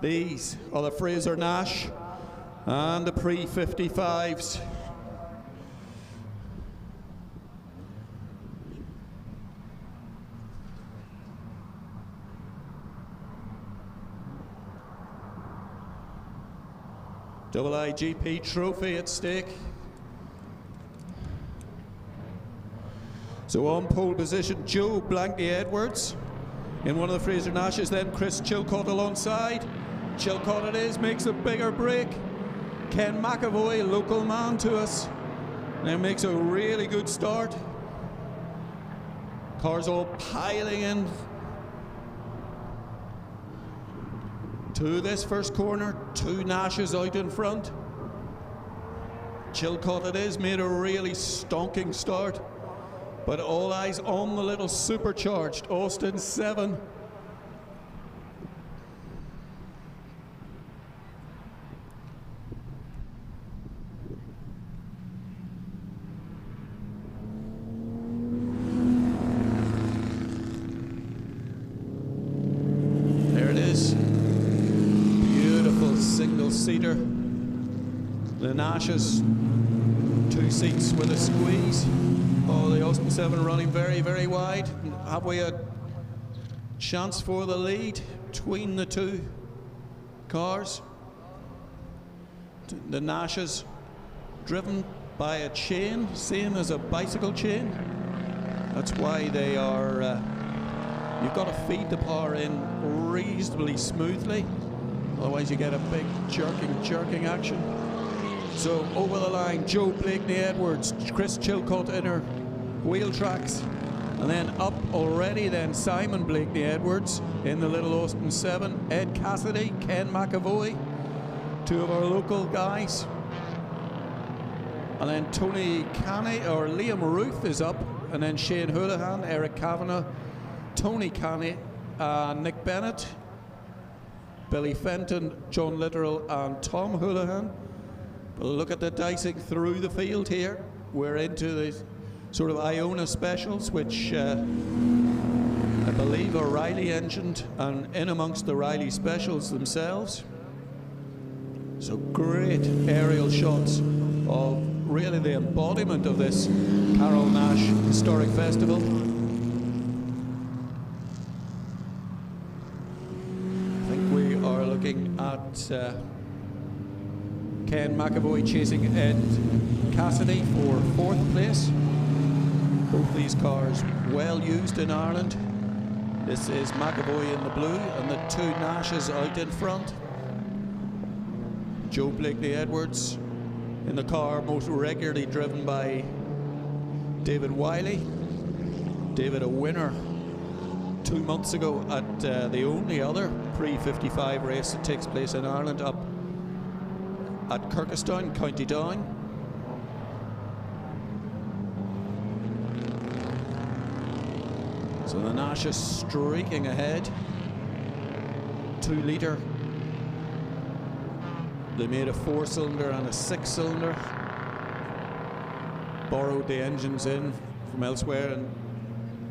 These are the Fraser Nash and the pre-55s. GP Trophy at stake. So on pole position, Joe Blanky Edwards. In one of the Fraser Nashes, then Chris Chilcott alongside. Chilcott it is, makes a bigger break. Ken McAvoy, local man to us, now makes a really good start. Cars all piling in to this first corner, two Nashes out in front. Chilcott it is, made a really stonking start, but all eyes on the little supercharged Austin 7. Seater. The Nashes, 2 seats with a squeeze. Oh, the Austin 7 running very, very wide. Have we a chance for the lead between the two cars? The Nashes driven by a chain, same as a bicycle chain. That's why they are, you've got to feed the power in reasonably smoothly. Otherwise you get a big jerking action. So over the line, Joe Blakeney Edwards, Chris Chilcott inner wheel tracks. And then up already then Simon Blakeney Edwards in the little Austin 7. Ed Cassidy, Ken McAvoy, two of our local guys. And then Tony Canny, or Liam Ruth is up. And then Shane Houlihan, Eric Kavanagh, Tony Canny, Nick Bennett, Billy Fenton, John Littoral and Tom Houlihan. But look at the dicing through the field here. We're into the sort of Iona specials, which I believe are Riley engined and in amongst the Riley specials themselves. So great aerial shots of really the embodiment of this Carole Nash Historic Festival. Looking at Ken McAvoy chasing Ed Cassidy for 4th place. Both these cars well used in Ireland. This is McAvoy in the blue and the two Nashes out in front. Joe Blakeney Edwards in the car most regularly driven by David Wiley. David, a winner 2 months ago at the only other pre-55 race that takes place in Ireland up at Kirkestown, County Down. So the Nash is streaking ahead. 2 litre. They made a 4-cylinder and a 6-cylinder. Borrowed the engines in from elsewhere, and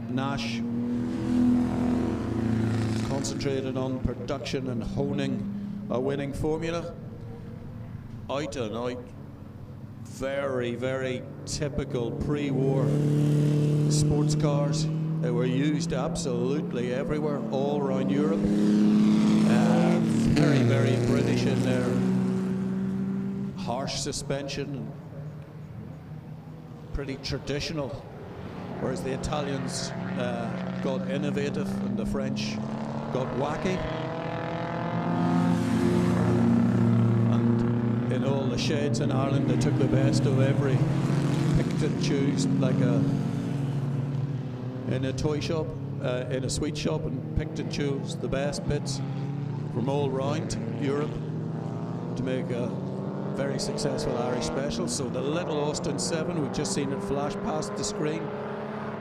Nash concentrated on production and honing a winning formula. Out and out, very, very typical pre-war sports cars. They were used absolutely everywhere, all around Europe. Very, very British in their harsh suspension, pretty traditional, whereas the Italians got innovative and the French got wacky. And in all the sheds in Ireland, they took the best of every, picked and choose like in a toy shop, in a sweet shop, and picked and chose the best bits from all round Europe to make a very successful Irish special. So the little Austin 7, we've just seen it flash past the screen,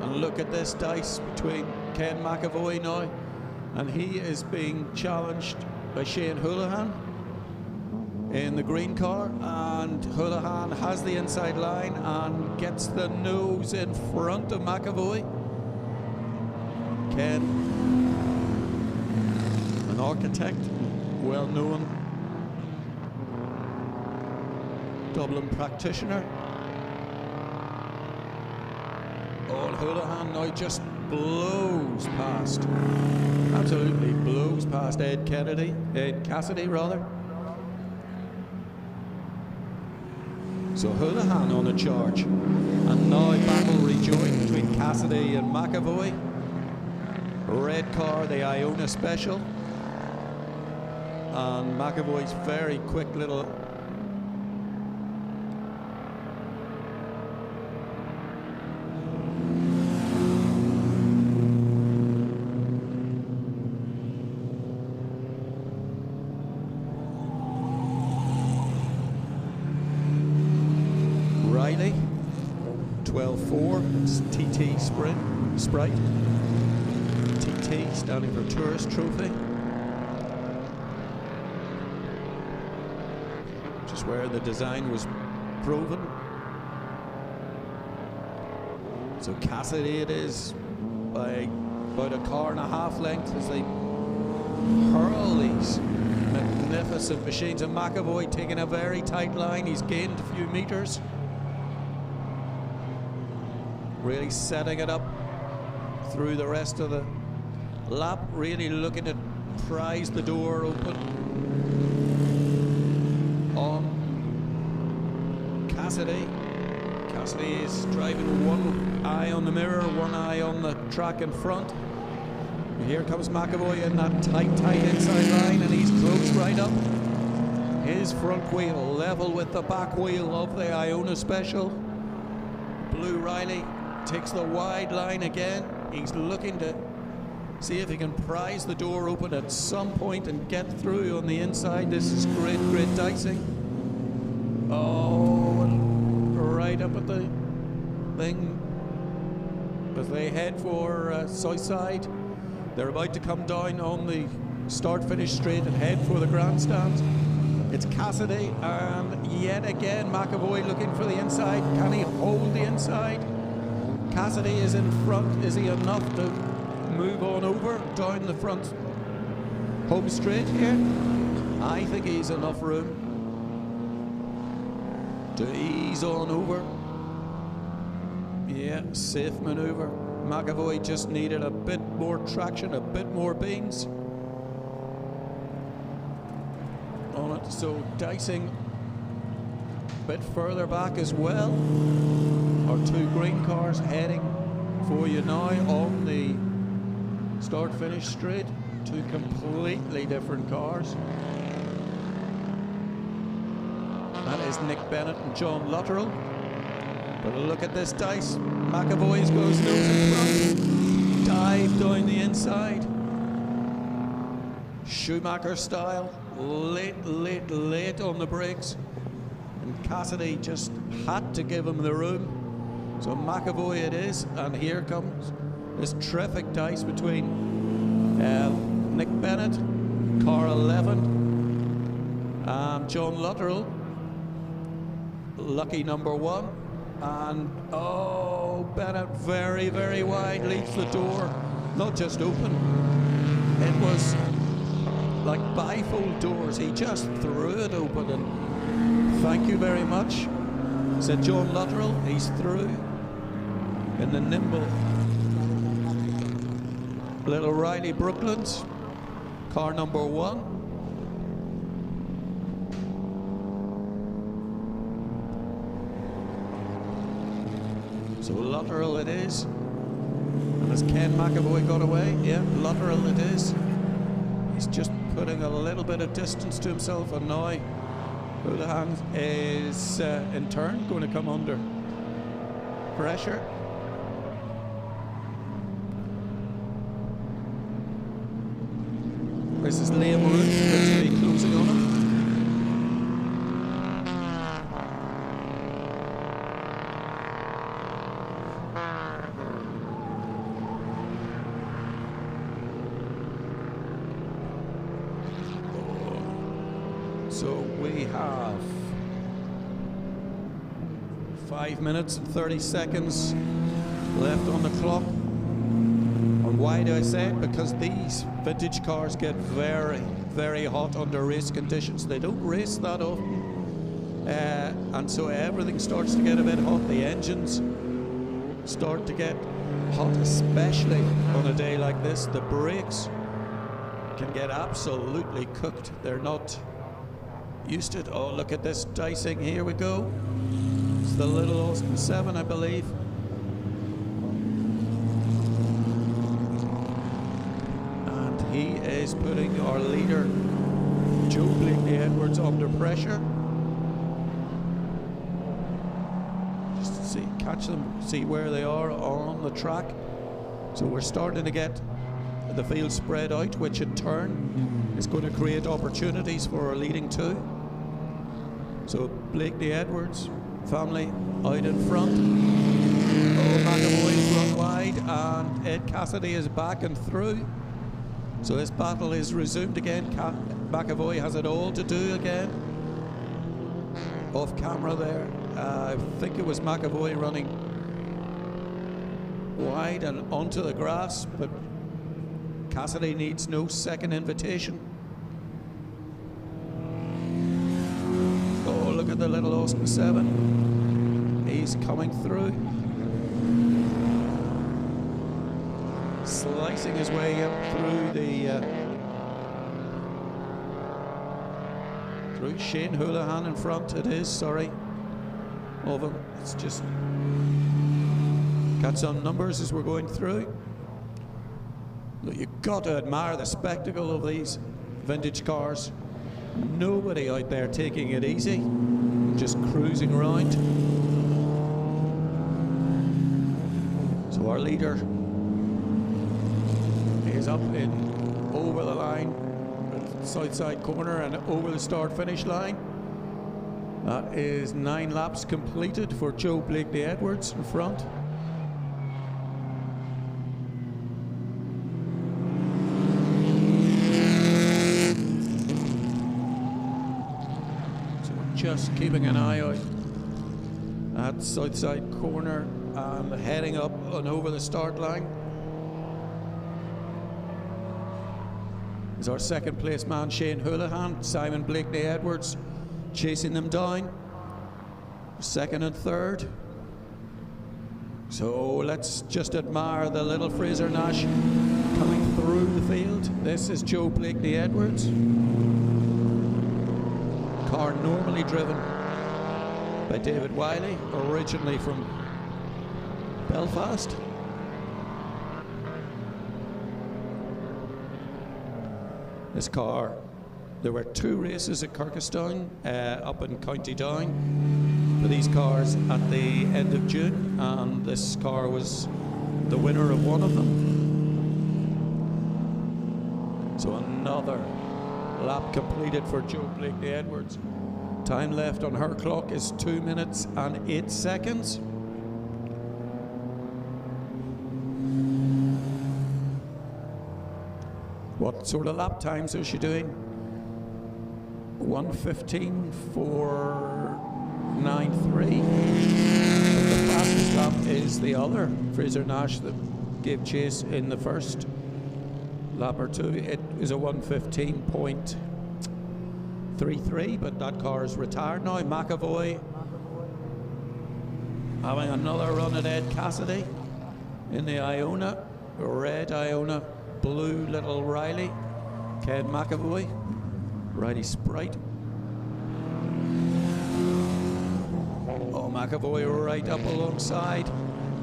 and look at this dice between Ken McAvoy now, and he is being challenged by Shane Houlihan in the green car, and Houlihan has the inside line and gets the nose in front of McAvoy. Ken, an architect, well-known Dublin practitioner. Oh, Houlihan now just blows past, absolutely blows past Ed Cassidy rather. So Houlihan on a charge, and now battle rejoined between Cassidy and McAvoy. Red car, the Iona Special, and McAvoy's very quick little Riley, 12.4, it's TT Sprite. TT standing for Tourist Trophy. Just where the design was proven. So Cassidy it is by about a car and a half length as they hurl these magnificent machines. And McAvoy taking a very tight line, he's gained a few meters. Really setting it up through the rest of the lap, really looking to prise the door open on Cassidy. Cassidy is driving one eye on the mirror, one eye on the track in front. And here comes McAvoy in that tight inside line, and he's close right up. His front wheel level with the back wheel of the Iona Special. Blue Riley takes the wide line again. He's looking to see if he can prise the door open at some point and get through on the inside. This is great dicing. Oh, right up at the thing as they head for Southside. They're about to come down on the start-finish straight and head for the grandstands. It's Cassidy, and yet again McAvoy looking for the inside. Can he hold the inside? Cassidy is in front. Is he enough to move on over down the front home straight here? I think he's enough room to ease on over. Yeah, safe maneuver. McAvoy just needed a bit more traction, a bit more beans on it. So dicing a bit further back as well. Our two green cars heading for you now on the start-finish straight. Two completely different cars. That is Nick Bennett and John Luttrell. But look at this dice. McAvoy goes nose in front. Dive down the inside. Schumacher style. Late on the brakes. And Cassidy just had to give him the room. So McAvoy it is, and here comes this terrific dice between Nick Bennett, car 11, and John Luttrell, lucky number 1. And oh, Bennett very wide, leaves the door not just open, it was like bifold doors. He just threw it open, and thank you very much, said John Luttrell. He's through in the nimble little Riley Brooklands, car number 1. So Luttrell it is. And has Ken McAvoy got away? Yeah, Luttrell it is. He's just putting a little bit of distance to himself, and now Houlihan is in turn going to come under pressure. This is Liam Root literally closing on him. So we have 5 minutes and 30 seconds left on the clock. And why do I say it? Because these vintage cars get very, very hot under race conditions. They don't race that often. And so everything starts to get a bit hot. The engines start to get hot, especially on a day like this. The brakes can get absolutely cooked. They're not used to it. Oh, look at this dicing. Here we go. It's the little Austin 7, I believe. And he is putting our leader, Joe Blakeney Edwards, under pressure. Just to see, catch them, see where they are on the track. So we're starting to get the field spread out, which in turn is going to create opportunities for our leading two. So Blakeney Edwards family out in front. Oh, McAvoy's run wide, and Ed Cassidy is back and through. So this battle is resumed again. McAvoy has it all to do again. Off camera there. I think it was McAvoy running wide and onto the grass, but Cassidy needs no second invitation. Oh, look at the little Austin 7. He's coming through. Slicing his way up through the through Shane Houlihan in front. It is, sorry, of him. It's just got some numbers as we're going through. Look, you've got to admire the spectacle of these vintage cars. Nobody out there taking it easy, just cruising around. So our leader is up in over the line, south side corner, and over the start finish line. That is 9 laps completed for Joe Blakeney Edwards in front. So just keeping an eye out at south side corner and heading up and over the start line is our second place man Shane Houlihan. Simon Blakeney Edwards chasing them down, second and third. So let's just admire the little Fraser Nash coming through the field. This is Joe Blakeney Edwards. Car normally driven by David Wiley, originally from Belfast. This car, there were 2 races at Kirkestown up in County Down for these cars at the end of June, and this car was the winner of one of them. So another lap completed for Joe Blakeney Edwards. Time left on her clock is 2 minutes and 8 seconds. What sort of lap times is she doing? 1:15.493. The fastest lap is the other Fraser Nash that gave chase in the first lap or two. It is a 1:15.33, but that car is retired now. McAvoy having another run at Ed Cassidy in the Iona, red Iona, blue little Riley. Ken McAvoy, Riley Sprite. Oh, McAvoy right up alongside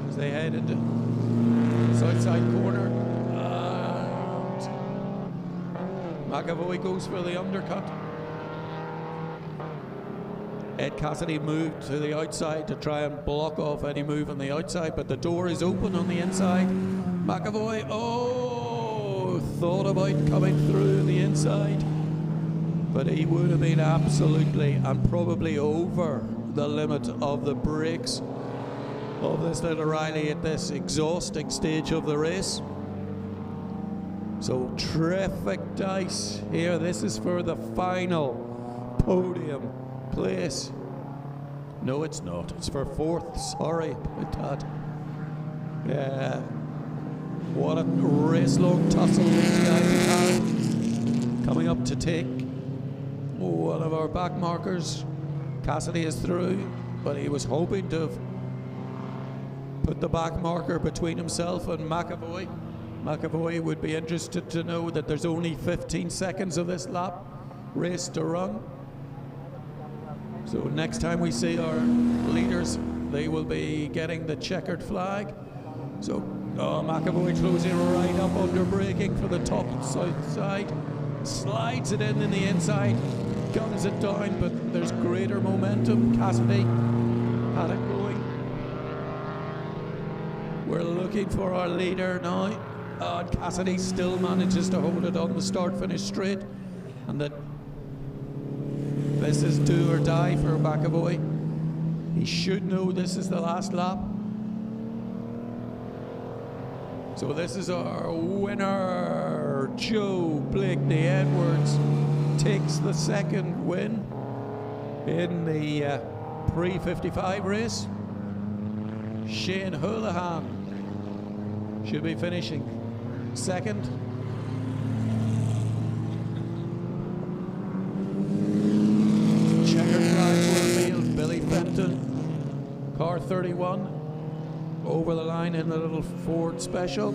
as they head into the south side corner. And McAvoy goes for the undercut. Ed Cassidy moved to the outside to try and block off any move on the outside, but the door is open on the inside. McAvoy, thought about coming through the inside, but he would have been absolutely and probably over the limit of the brakes of this little Riley at this exhausting stage of the race. So terrific dice here. This is for the final podium place. No, it's not. It's for 4th. Sorry about that. What a race-long tussle these guys have had. Coming up to take one of our back markers. Cassidy is through, but he was hoping to have put the back marker between himself and McAvoy. McAvoy would be interested to know that there's only 15 seconds of this lap race to run. So next time we see our leaders, they will be getting the checkered flag. So McAvoy closing right up under braking for the top south side. Slides it in the inside, guns it down, but there's greater momentum. Cassidy had it going. We're looking for our leader now. And Cassidy still manages to hold it on the start-finish straight. And that this is do or die for McAvoy. He should know this is the last lap. So this is our winner. Joe Blakeney Edwards takes the second win in the pre-55 race. Shane Houlihan should be finishing second. Checkered flag for field. Billy Fenton, car 31, over the line in the little Ford Special.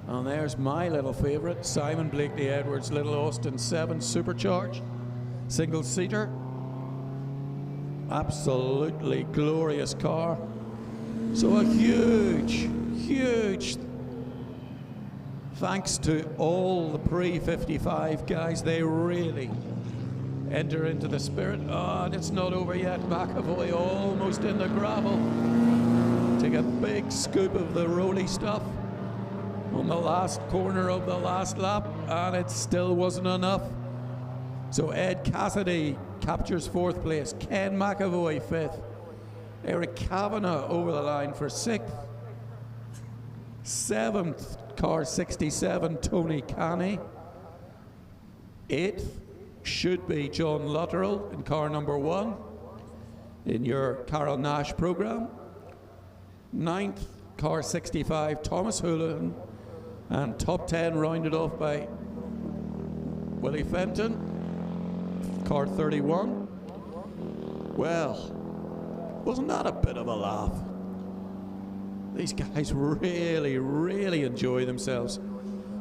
And there's my little favourite, Simon Blakeney Edwards, little Austin 7 Supercharged, single-seater. Absolutely glorious car. So a huge thanks to all the pre-55 guys. They really enter into the spirit. And it's not over yet. McAvoy almost in the gravel. Take a big scoop of the roly stuff on the last corner of the last lap, and it still wasn't enough. So Ed Cassidy captures 4th place, Ken McAvoy 5th, Eric Kavanagh over the line for 6th, 7th, car 67, Tony Canny, 8th should be John Luttrell in car number 1 in your Carole Nash program, 9th, car 65, Thomas Houlihan, and top 10 rounded off by Willie Fenton, car 31. Well, wasn't that a bit of a laugh? These guys really enjoy themselves.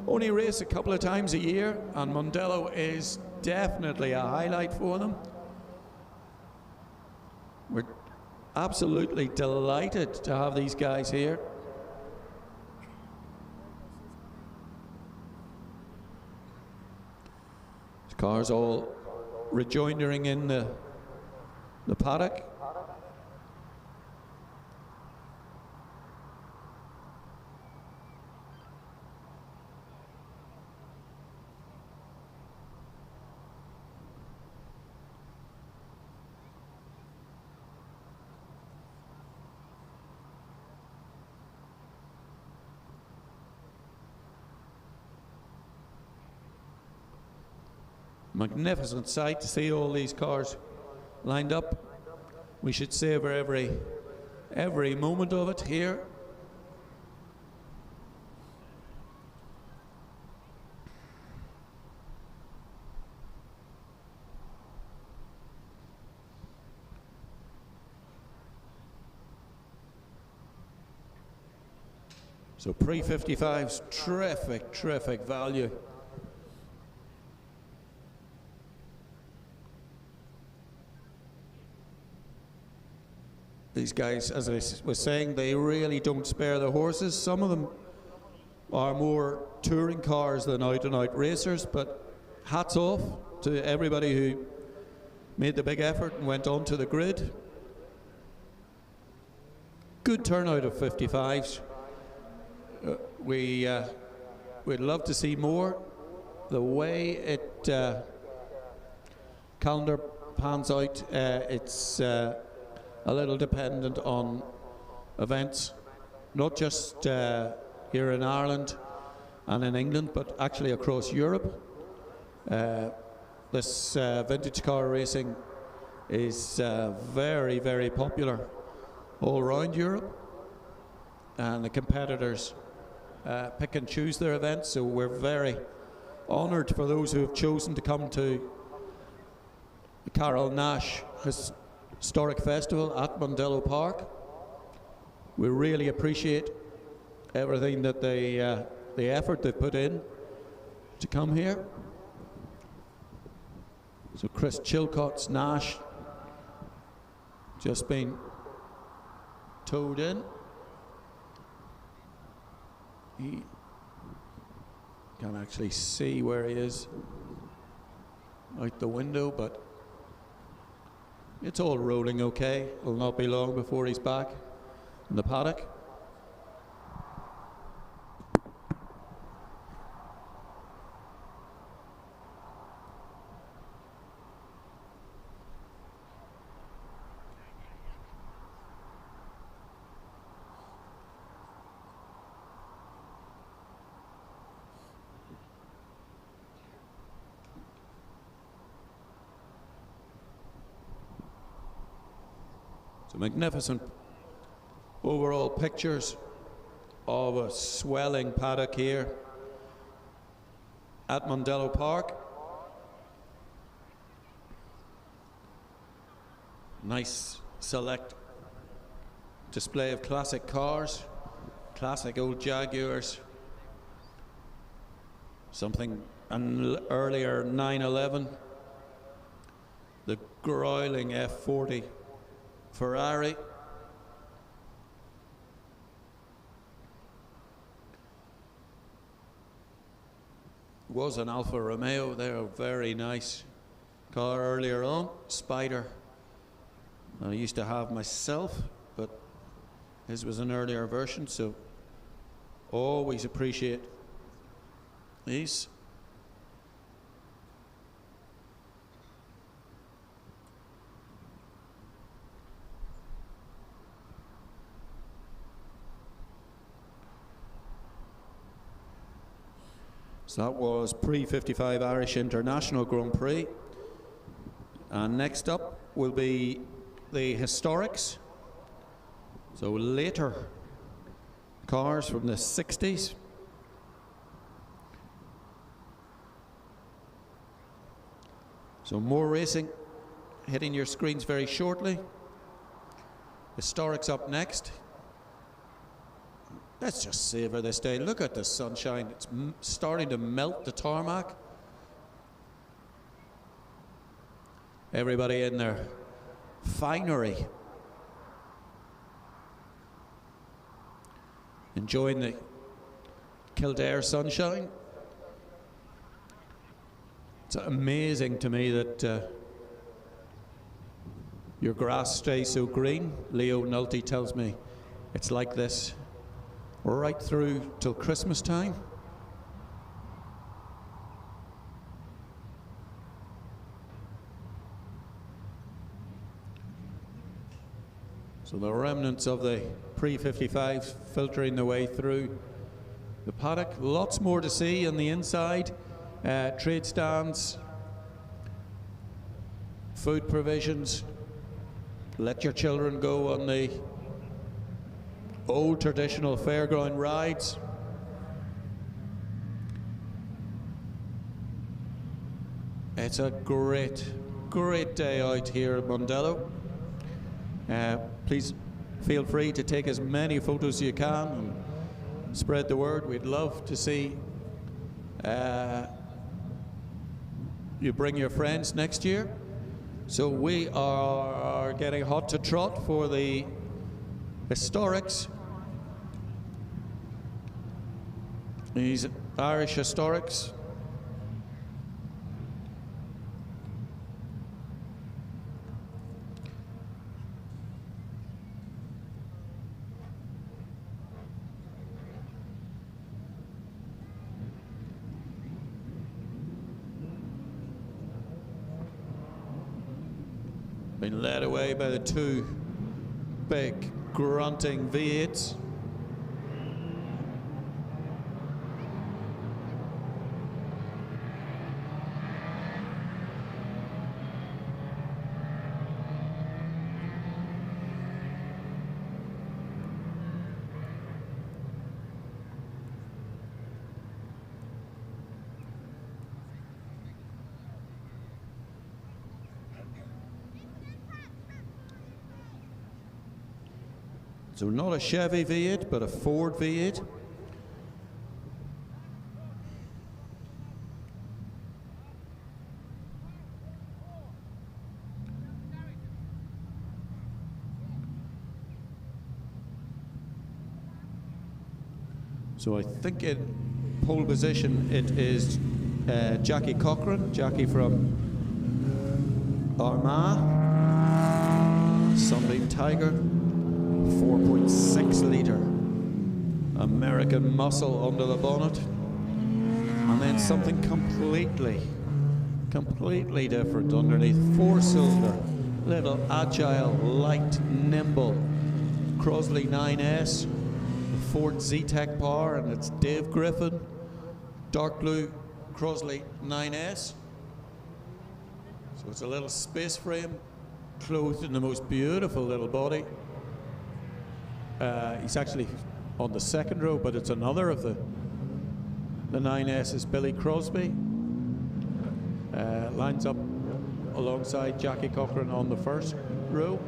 Only race a couple of times a year, and Mondello is definitely a highlight for them. We're absolutely delighted to have these guys here. Cars all rejoindering in the paddock. Magnificent sight to see all these cars lined up. We should savor every moment of it here. So pre-55's terrific value. These guys, as I was saying, they really don't spare the horses. Some of them are more touring cars than out-and-out racers, but hats off to everybody who made the big effort and went onto the grid. Good turnout of 55s. We'd love to see more. The way it calendar pans out, it's a little dependent on events, not just here in Ireland and in England, but actually across Europe. This vintage car racing is very popular all around Europe. and the competitors pick and choose their events, so we're very honoured for those who have chosen to come to the Carole Nash Historic Festival at Mondello Park. We really appreciate everything that the effort they've put in to come here. So Chris Chilcott's Nash just been towed in. He can't actually see where he is out the window, but it's all rolling okay. It'll not be long before he's back in the paddock. So magnificent overall pictures of a swelling paddock here at Mondello Park. Nice select display of classic cars, classic old Jaguars, something an earlier 911, the growling F40 Ferrari, was an Alfa Romeo. They're a very nice car earlier on. Spider I used to have myself, but his was an earlier version, so always appreciate these. So that was pre-55 Irish International Grand Prix. And next up will be the historics. So later cars from the 60s. So more racing hitting your screens very shortly. Historics up next. Let's just savor this day. Look at the sunshine. It's starting to melt the tarmac. Everybody in their finery. Enjoying the Kildare sunshine. It's amazing to me that your grass stays so green. Leo Nulty tells me it's like this right through till Christmas time. So the remnants of the pre-55s filtering their way through the paddock. Lots more to see on the inside. Trade stands, food provisions. Let your children go on the old traditional fairground rides. It's a great, great day out here at Mondello. Please feel free to take as many photos as you can and spread the word. We'd love to see you bring your friends next year. So we are getting hot to trot for the historics. These Irish historics. Been led away by the two big grunting V8s. So not a Chevy V8, but a Ford V8. So I think in pole position it is Jackie Cochran, Jackie from Armagh, Sunbeam Tiger, 4.6 litre American muscle under the bonnet, and then something completely different underneath. 4-cylinder, little agile, light, nimble Crosley 9S, Ford Z-Tech power, and it's Dave Griffin, dark blue Crosley 9S. So it's a little space frame clothed in the most beautiful little body. He's actually on the second row, but it's another of the 9S's, Billy Crosby. Lines up alongside Jackie Cochran on the first row.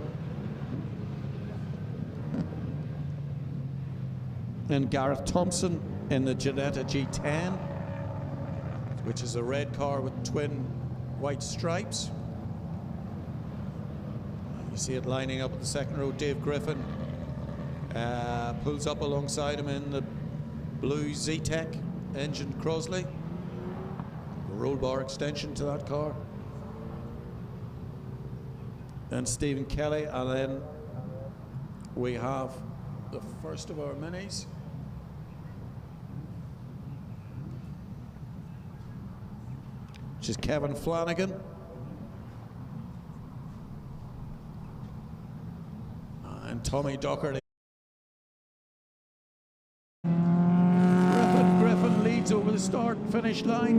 Then Gareth Thompson in the Jetta G10, which is a red car with twin white stripes. You see it lining up at the second row. Dave Griffin pulls up alongside him in the blue Z-Tech engined Crosley. A roll bar extension to that car. And Stephen Kelly, and then we have the first of our minis. Which is Kevin Flanagan. And Tommy Docherty. Griffin leads over the start-finish line.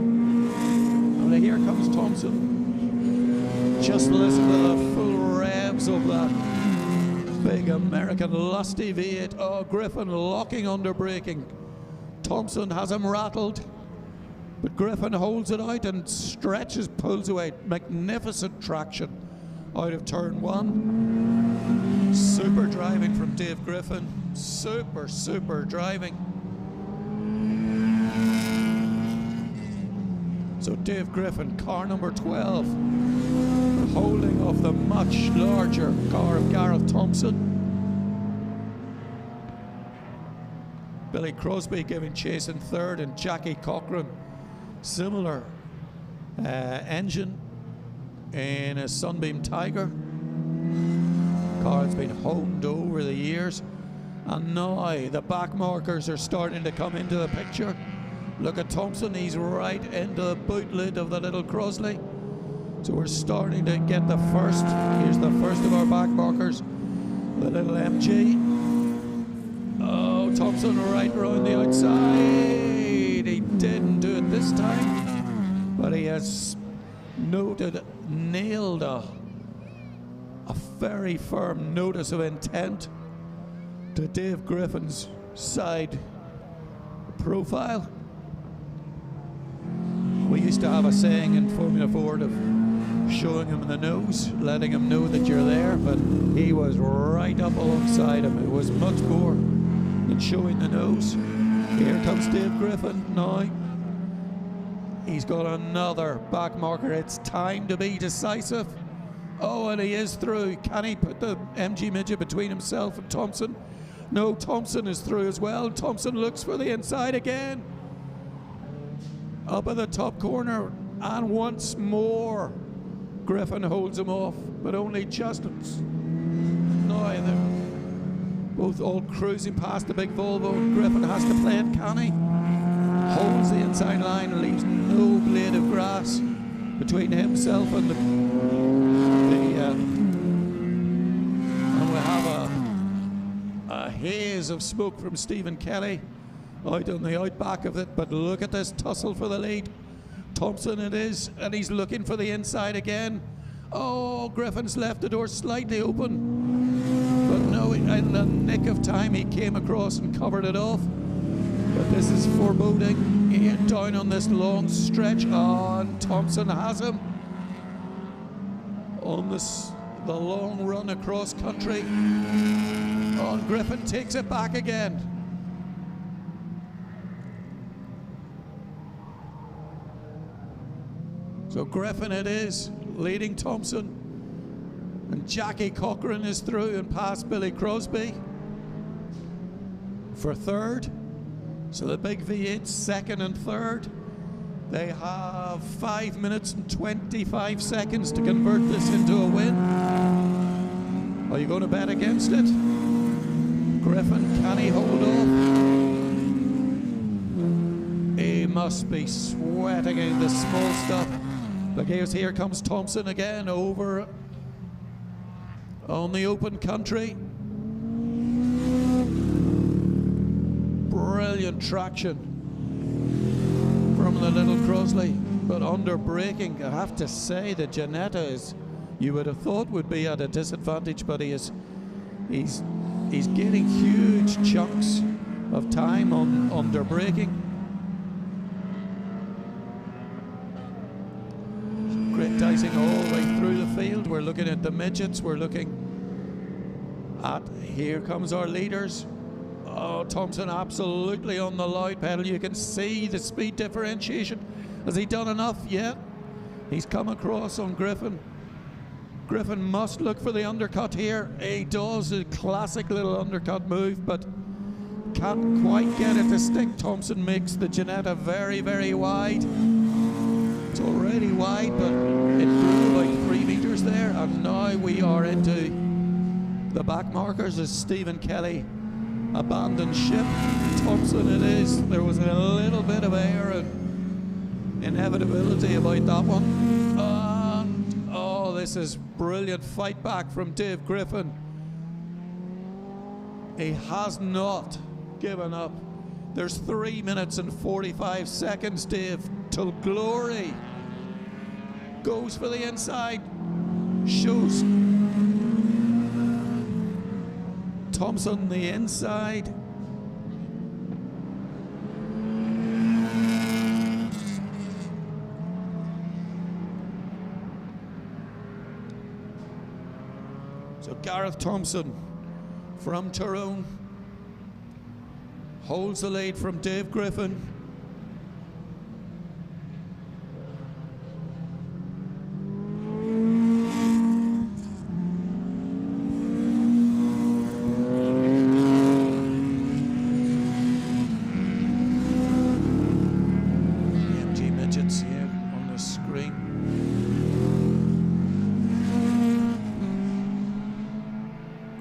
And here comes Thompson. Just listen to the full revs of that big American lusty V8. Oh, Griffin locking under braking. Thompson has him rattled. But Griffin holds it out and stretches, pulls away. Magnificent traction out of turn one. Super driving from Dave Griffin. Super driving. So Dave Griffin, car number 12, holding off the much larger car of Gareth Thompson. Billy Crosby giving chase in third, and Jackie Cochran, similar engine in a Sunbeam Tiger. Car that's been honed over the years, and now the back markers are starting to come into the picture. Look at Thompson, he's right into the boot lid of the little Crosley. So we're starting to get the first. Here's the first of our back markers, the little MG. Oh, Thompson right around the outside. He didn't do it this time, but he has nailed a very firm notice of intent to Dave Griffin's side profile. We used to have a saying in Formula Ford of showing him the nose, letting him know that you're there, but he was right up alongside him. It was much more than showing the nose. Here comes Dave Griffin now. He's got another back marker. It's time to be decisive. Oh, and he is through. Can he put the MG midget between himself and Thompson? No, Thompson is through as well. Thompson looks for the inside again. Up at the top corner, and once more Griffin holds him off, but only just. Now they're both all cruising past the big Volvo. Griffin has to play it, can he? Holds the inside line and leaves no blade of grass between himself and and we have a haze of smoke from Stephen Kelly out on the outback of it, but look at this tussle for the lead. Thompson it is, and he's looking for the inside again. Oh, Griffin's left the door slightly open, but no, in the nick of time he came across and covered it off. But this is foreboding. He is down on this long stretch. Oh, and Thompson has him on this the long run across country. Oh, and Griffin takes it back again. So Griffin it is, leading Thompson. And Jackie Cochran is through and past Billy Crosby for third. So the big V8 second and third. They have 5 minutes and 25 seconds to convert this into a win. Are you going to bet against it? Griffin, can he hold off? He must be sweating in the small stuff. Look, here comes Thompson again over on the open country. Brilliant traction from the little Crosley, but under braking, I have to say that Ginetta is, you would have thought would be at a disadvantage, but he's getting huge chunks of time on under braking. Great dicing all the way through the field. We're looking at the midgets. We're looking at, here comes our leaders. Oh, Thompson absolutely on the loud pedal. You can see the speed differentiation. Has he done enough yet? He's come across on Griffin. Griffin must look for the undercut here. He does a classic little undercut move, but can't quite get it to stick. Thompson makes the Ginetta very, very wide. It's already wide, but it grew like 3 meters there, and now we are into the back markers as Stephen Kelly abandoned ship. Thompson it is. There was a little bit of air and inevitability about that one. And oh, this is brilliant fight back from Dave Griffin. He has not given up. There's 3 minutes and 45 seconds, Dave, till glory. Goes for the inside. Shows Thompson the inside. So Gareth Thompson from Tyrone holds the lead from Dave Griffin.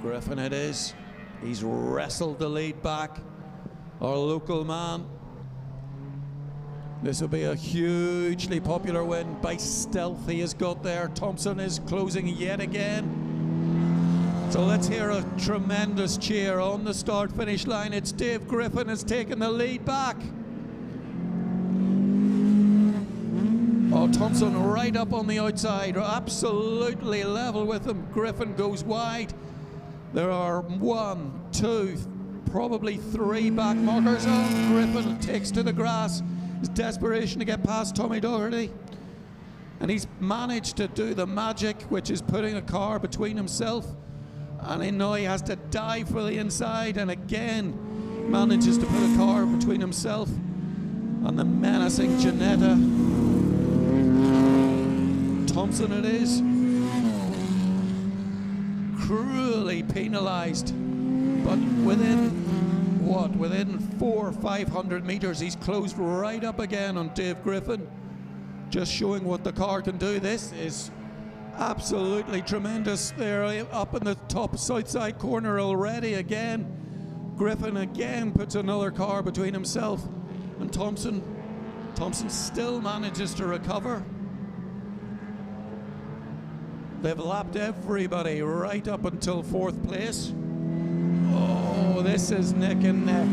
Griffin it is. He's wrestled the lead back. Our local man. This will be a hugely popular win. By stealth he has got there. Thompson is closing yet again. So let's hear a tremendous cheer on the start finish line. It's Dave Griffin has taken the lead back. Oh, Thompson right up on the outside, absolutely level with him. Griffin goes wide. There are 1, 2, probably 3 back markers on. Griffin takes to the grass. His desperation to get past Tommy Doherty. And he's managed to do the magic, which is putting a car between himself. And now he has to dive for the inside, and again manages to put a car between himself and the menacing Ginetta. Thompson it is. Cruelly penalised, but within 400 or 500 meters he's closed right up again on Dave Griffin, just showing what the car can do. This is absolutely tremendous. They're up in the top south side corner already again. Griffin again puts another car between himself and Thompson. Thompson still manages to recover. They've lapped everybody right up until 4th place. Oh, this is neck and neck.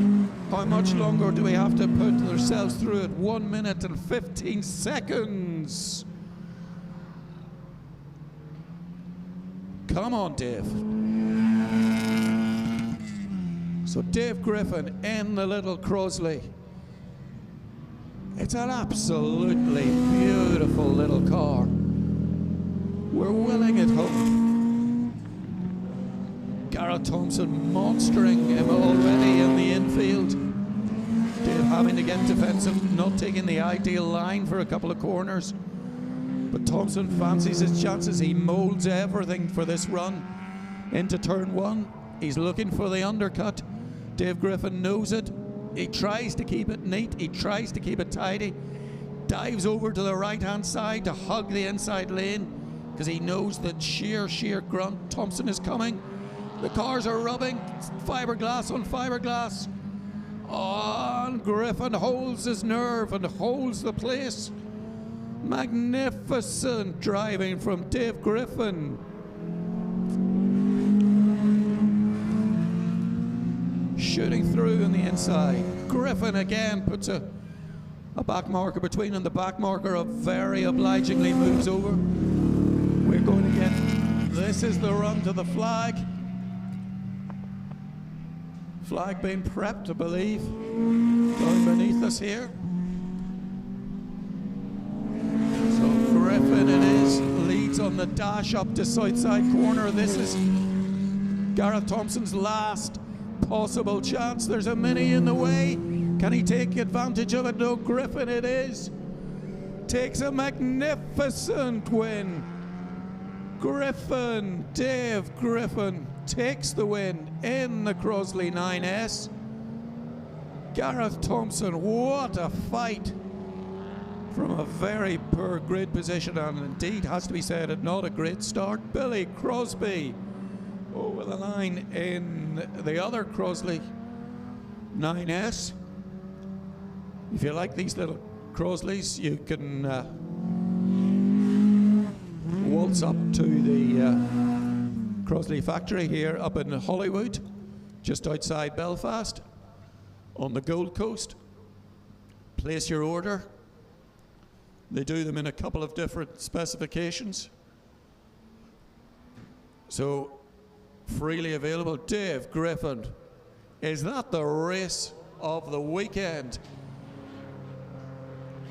How much longer do we have to put ourselves through it? 1 minute and 15 seconds. Come on, Dave. So Dave Griffin in the little Crosley. It's an absolutely beautiful little car. We're willing it home. Gareth Thompson monstering him already in the infield. Dave having to get defensive, not taking the ideal line for a couple of corners. But Thompson fancies his chances. He molds everything for this run into turn one. He's looking for the undercut. Dave Griffin knows it. He tries to keep it neat. He tries to keep it tidy. Dives over to the right-hand side to hug the inside lane because he knows that sheer grunt Thompson is coming. The cars are rubbing. Fiberglass on fiberglass. And Griffin holds his nerve and holds the place. Magnificent driving from Dave Griffin. Shooting through on the inside. Griffin again puts a back marker between them. The back marker very obligingly moves over. We're going to get, this is the run to the flag. Flag being prepped, I believe, down beneath us here. So Griffin it is, leads on the dash up to Southside corner. This is Gareth Thompson's last possible chance. There's a Mini in the way. Can he take advantage of it? No, Griffin it is. Takes a magnificent win. Griffin, Dave Griffin, takes the win in the Crosley 9S. Gareth Thompson, what a fight from a very poor grid position, and indeed has to be said, not a great start. Billy Crosby over the line in the other Crosley 9S. If you like these little Crosleys, you can waltz up to the Crosley factory here up in Hollywood, just outside Belfast, on the Gold Coast. Place your order. They do them in a couple of different specifications. So, freely available. Dave Griffin, is that the race of the weekend?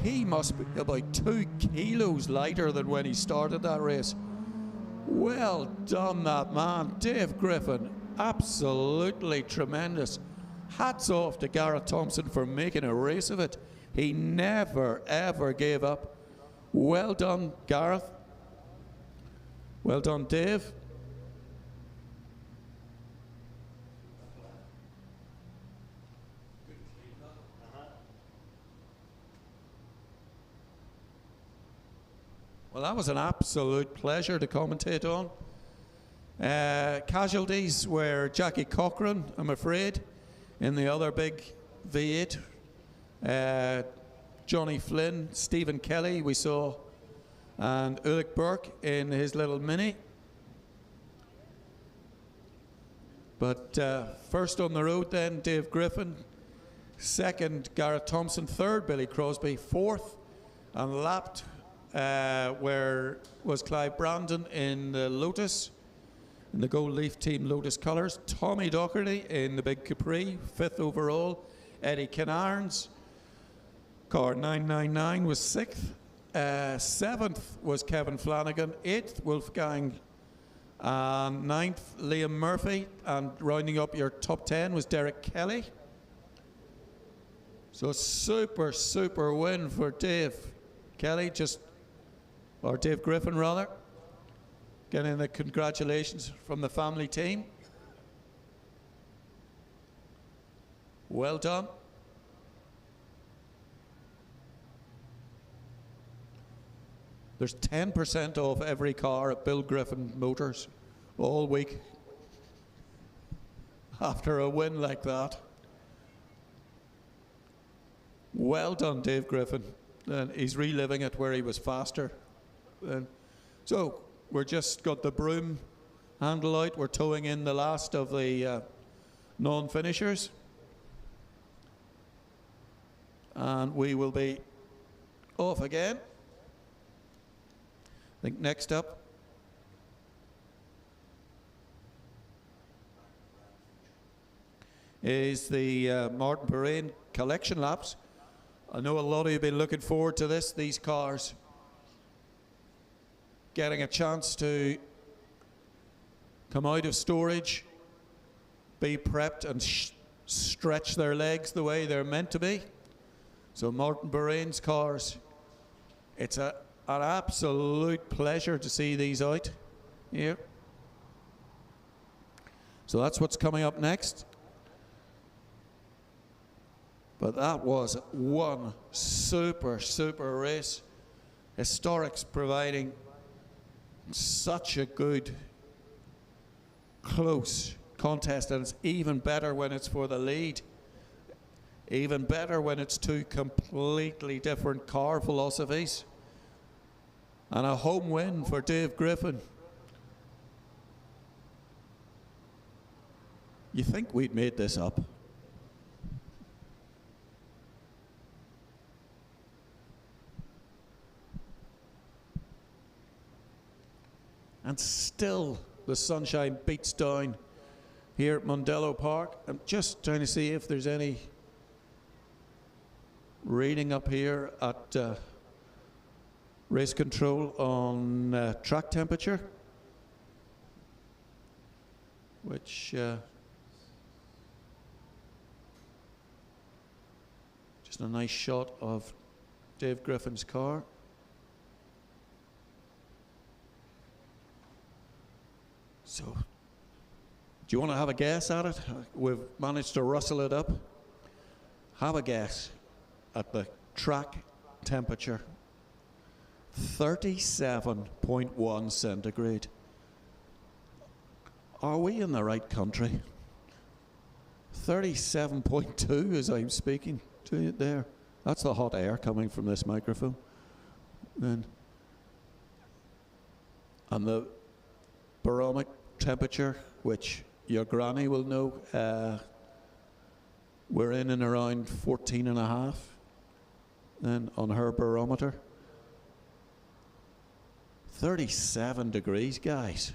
He must be about 2 kilos lighter than when he started that race. Well done, that man. Dave Griffin, absolutely tremendous. Hats off to Gareth Thompson for making a race of it. He never, ever gave up. Well done, Gareth. Well done, Dave. Well, that was an absolute pleasure to commentate on. Casualties were Jackie Cochran, I'm afraid, in the other big V8. Johnny Flynn, Stephen Kelly we saw, and Ulrich Burke in his little Mini. But first on the road then, Dave Griffin. Second, Gareth Thompson. Third, Billy Crosby. Fourth, and lapped where was Clive Brandon in the Lotus, in the Gold Leaf Team Lotus colours. Tommy Docherty in the big Capri, 5th overall. Eddie Kinarns, car 999, was 6th. 7th was Kevin Flanagan. 8th, Wolfgang. 9th, Liam Murphy. And rounding up your top 10 was Derek Kelly. So super win for Dave Kelly, or Dave Griffin rather. Getting the congratulations from the family team. Well done. There's 10% off every car at Bill Griffin Motors all week after a win like that. Well done, Dave Griffin. And he's reliving it where he was faster. So we're just got the broom handle out. We're towing in the last of the non-finishers. And we will be off again. I think next up is the Martin Perrine collection laps. I know a lot of you have been looking forward to this, these cars getting a chance to come out of storage be prepped and stretch their legs the way they're meant to be. So Martin Bahrain's cars, it's an absolute pleasure to see these out here. So that's what's coming up next. But that was one super, super race. Historic's providing such a good, close contest, and it's even better when it's for the lead. Even better when it's two completely different car philosophies. And a home win for Dave Griffin. You think we'd made this up? And still the sunshine beats down here at Mondello Park. I'm just trying to see if there's any reading up here at race control on track temperature, which just a nice shot of Dave Griffin's car. So, do you want to have a guess at it? We've managed to rustle it up. Have a guess at the track temperature. 37.1 centigrade. Are we in the right country? 37.2 as I'm speaking to you there. That's the hot air coming from this microphone. And the barometric temperature, which your granny will know, we're in and around 14 and a half then on her barometer. 37 degrees, guys.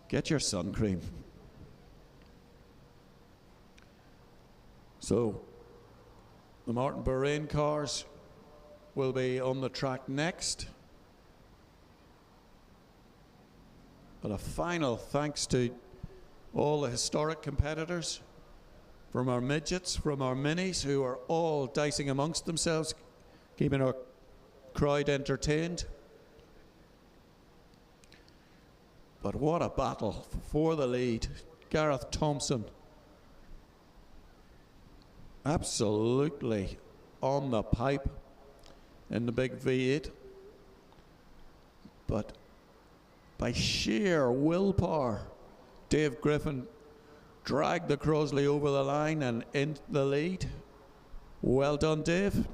Get your sun cream. So, the Martin Bahrain cars will be on the track next. But a final thanks to all the historic competitors, from our midgets, from our minis, who are all dicing amongst themselves, keeping our crowd entertained. But what a battle for the lead. Gareth Thompson, absolutely on the pipe in the big V8. But by sheer willpower, Dave Griffin dragged the Crosley over the line and into the lead. Well done, Dave.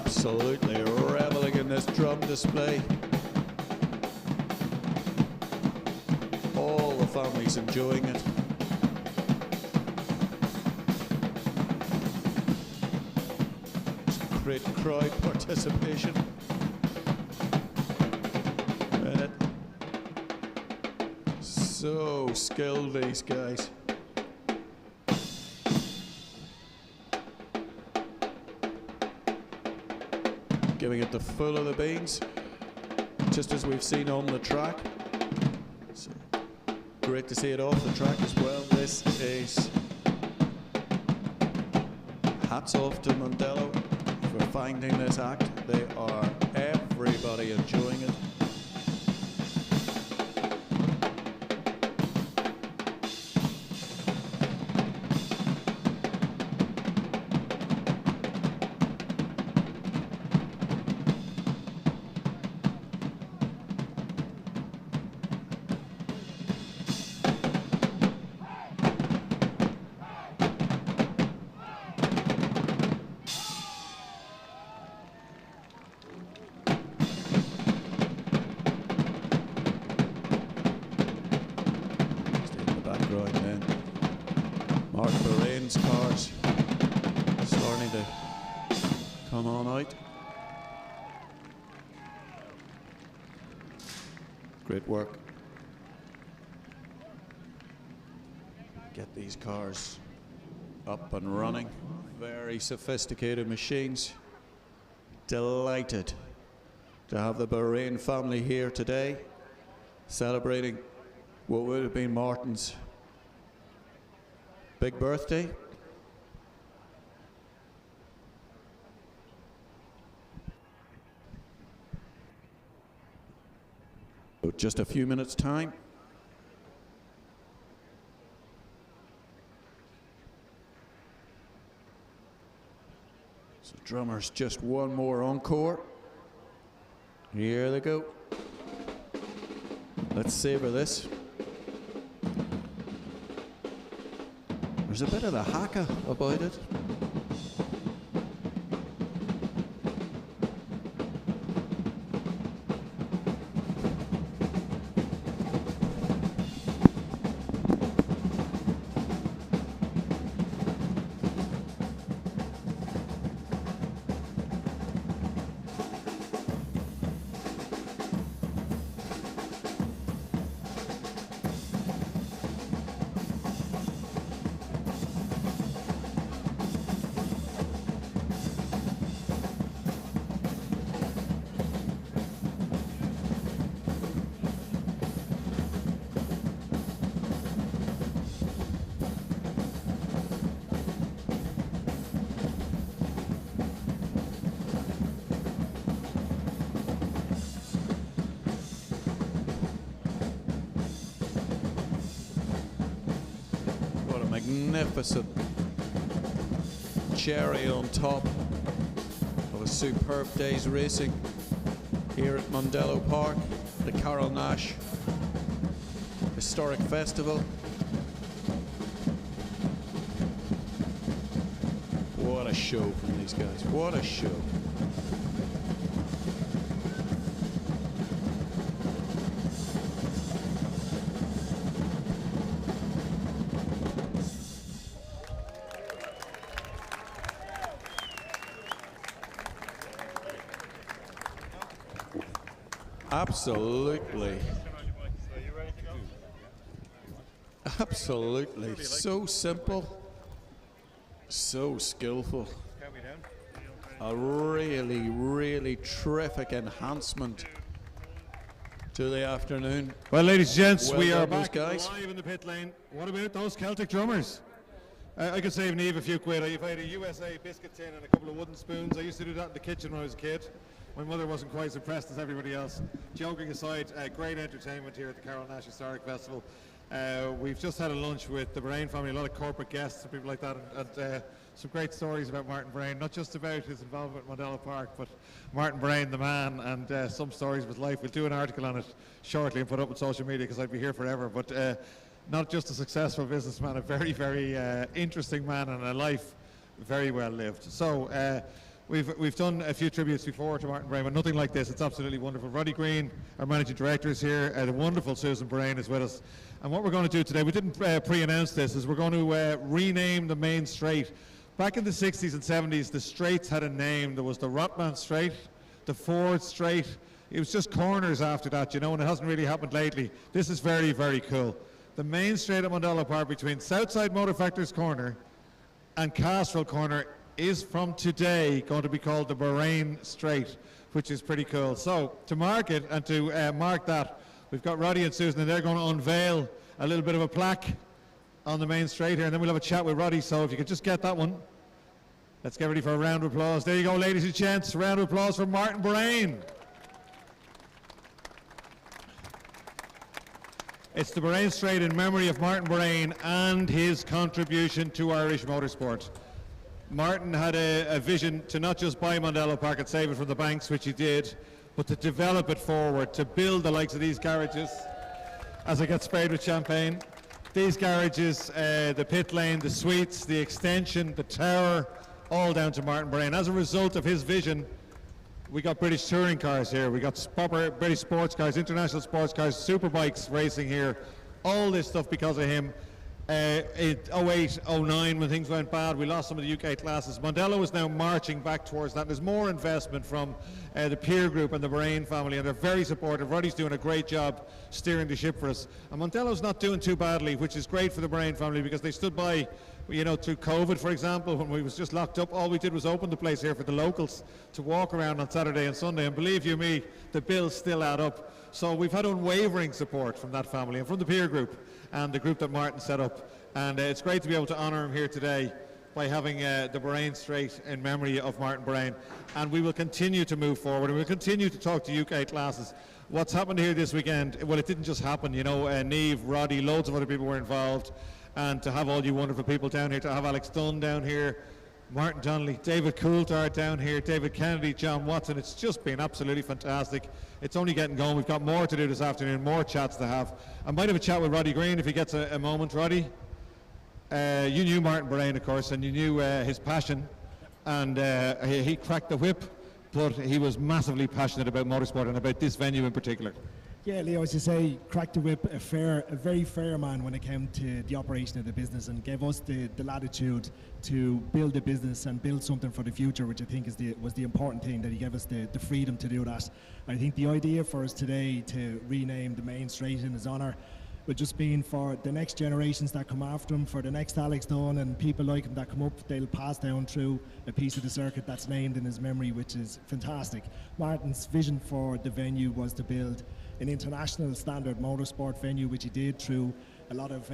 Absolutely reveling in this drum display. All the families enjoying it. Great crowd participation. And so skilled, these guys. Giving it the full of the beans, just as we've seen on the track. So great to see it off the track as well. This is hats off to Mondello for finding this act. They are everybody enjoying it. Cars starting to come on out. Great work. Get these cars up and running. Very sophisticated machines. Delighted to have the Bahrain family here today, celebrating what would have been Martin's big birthday. So just a few minutes' time. So drummers, just one more encore. Here they go. Let's savor this. There's a bit of the haka about it. Magnificent cherry on top of a superb day's racing here at Mondello Park, the Carole Nash Historic Festival. What a show from these guys, what a show. Absolutely. Absolutely. So simple, so skillful. A really, really terrific enhancement to the afternoon. Well, ladies and gents, we are back guys. live in the pit lane. What about those Celtic drummers? I could save Niamh a few quid. If I had a USA biscuit tin and a couple of wooden spoons, I used to do that in the kitchen when I was a kid. My mother wasn't quite as impressed as everybody else. Joking aside, great entertainment here at the Carole Nash Historic Festival. We've just had a lunch with the Brain family, a lot of corporate guests and people like that, and some great stories about Martin Brain, not just about his involvement with Mondello Park, but Martin Brain, the man, and some stories of his life. We'll do an article on it shortly and put it up on social media because I'd be here forever. But not just a successful businessman, a very, very interesting man and a life very well lived. So We've done a few tributes before to Martin Brain, but nothing like this. It's absolutely wonderful. Roddy Green, our managing director, is here. The wonderful Susan Brain is with us. And what we're going to do today, we didn't pre-announce this, is we're going to rename the Bane Straight. Back in the 60s and 70s, the straights had a name. There was the Rotman Straight, the Ford Straight. It was just corners after that, you know, and it hasn't really happened lately. This is very, very cool. The Main Straight at Mondello Park between Southside Motor Factors Corner and Castrol Corner is from today going to be called the Bane Straight, which is pretty cool. So to mark it and to mark that, we've got Roddy and Susan, and they're going to unveil a little bit of a plaque on the Main Straight here, and then we'll have a chat with Roddy. So if you could just get that one. Let's get ready for a round of applause. There you go, ladies and gents. Round of applause for Martin Brain. It's the Bane Straight in memory of Martin Brain and his contribution to Irish motorsport. Martin had a vision to not just buy Mondello Park and save it from the banks, which he did, but to develop it forward, to build the likes of these garages, as I get sprayed with champagne. These garages, the pit lane, the suites, the extension, the tower, all down to Martin Brain. As a result of his vision, we got British touring cars here, we got proper British sports cars, international sports cars, superbikes racing here, all this stuff because of him. In 08, 09, when things went bad, we lost some of the UK classes. Mondello is now marching back towards that. There's more investment from the peer group and the Brain family, and they're very supportive. Roddy's doing a great job steering the ship for us. And Mondello's not doing too badly, which is great for the Brain family because they stood by, you know, through COVID, for example, when we was just locked up. All we did was open the place here for the locals to walk around on Saturday and Sunday. And believe you me, the bills still add up. So we've had unwavering support from that family and from the peer group and the group that Martin set up. And it's great to be able to honour him here today by having the Bane Straight in memory of Martin Brain. And we will continue to move forward, and we'll continue to talk to UK classes. What's happened here this weekend, well, it didn't just happen, you know, Niamh, Roddy, loads of other people were involved. And to have all you wonderful people down here, to have Alex Dunne down here, Martin Donnelly, David Coulthard down here, David Kennedy, John Watson, it's just been absolutely fantastic. It's only getting going. We've got more to do this afternoon, more chats to have. I might have a chat with Roddy Green if he gets a moment. Roddy, you knew Martin Brain, of course, and you knew his passion, and he cracked the whip, but he was massively passionate about motorsport and about this venue in particular. Yeah, Leo, as you say, cracked the whip, a very fair man when it came to the operation of the business, and gave us the latitude to build a business and build something for the future, which I think was the important thing, that he gave us the freedom to do that. I think the idea for us today to rename the Bane Straight in his honour would just mean for the next generations that come after him, for the next Alex Dunne and people like him that come up, they'll pass down through a piece of the circuit that's named in his memory, which is fantastic. Martin's vision for the venue was to build an international standard motorsport venue, which he did through a lot of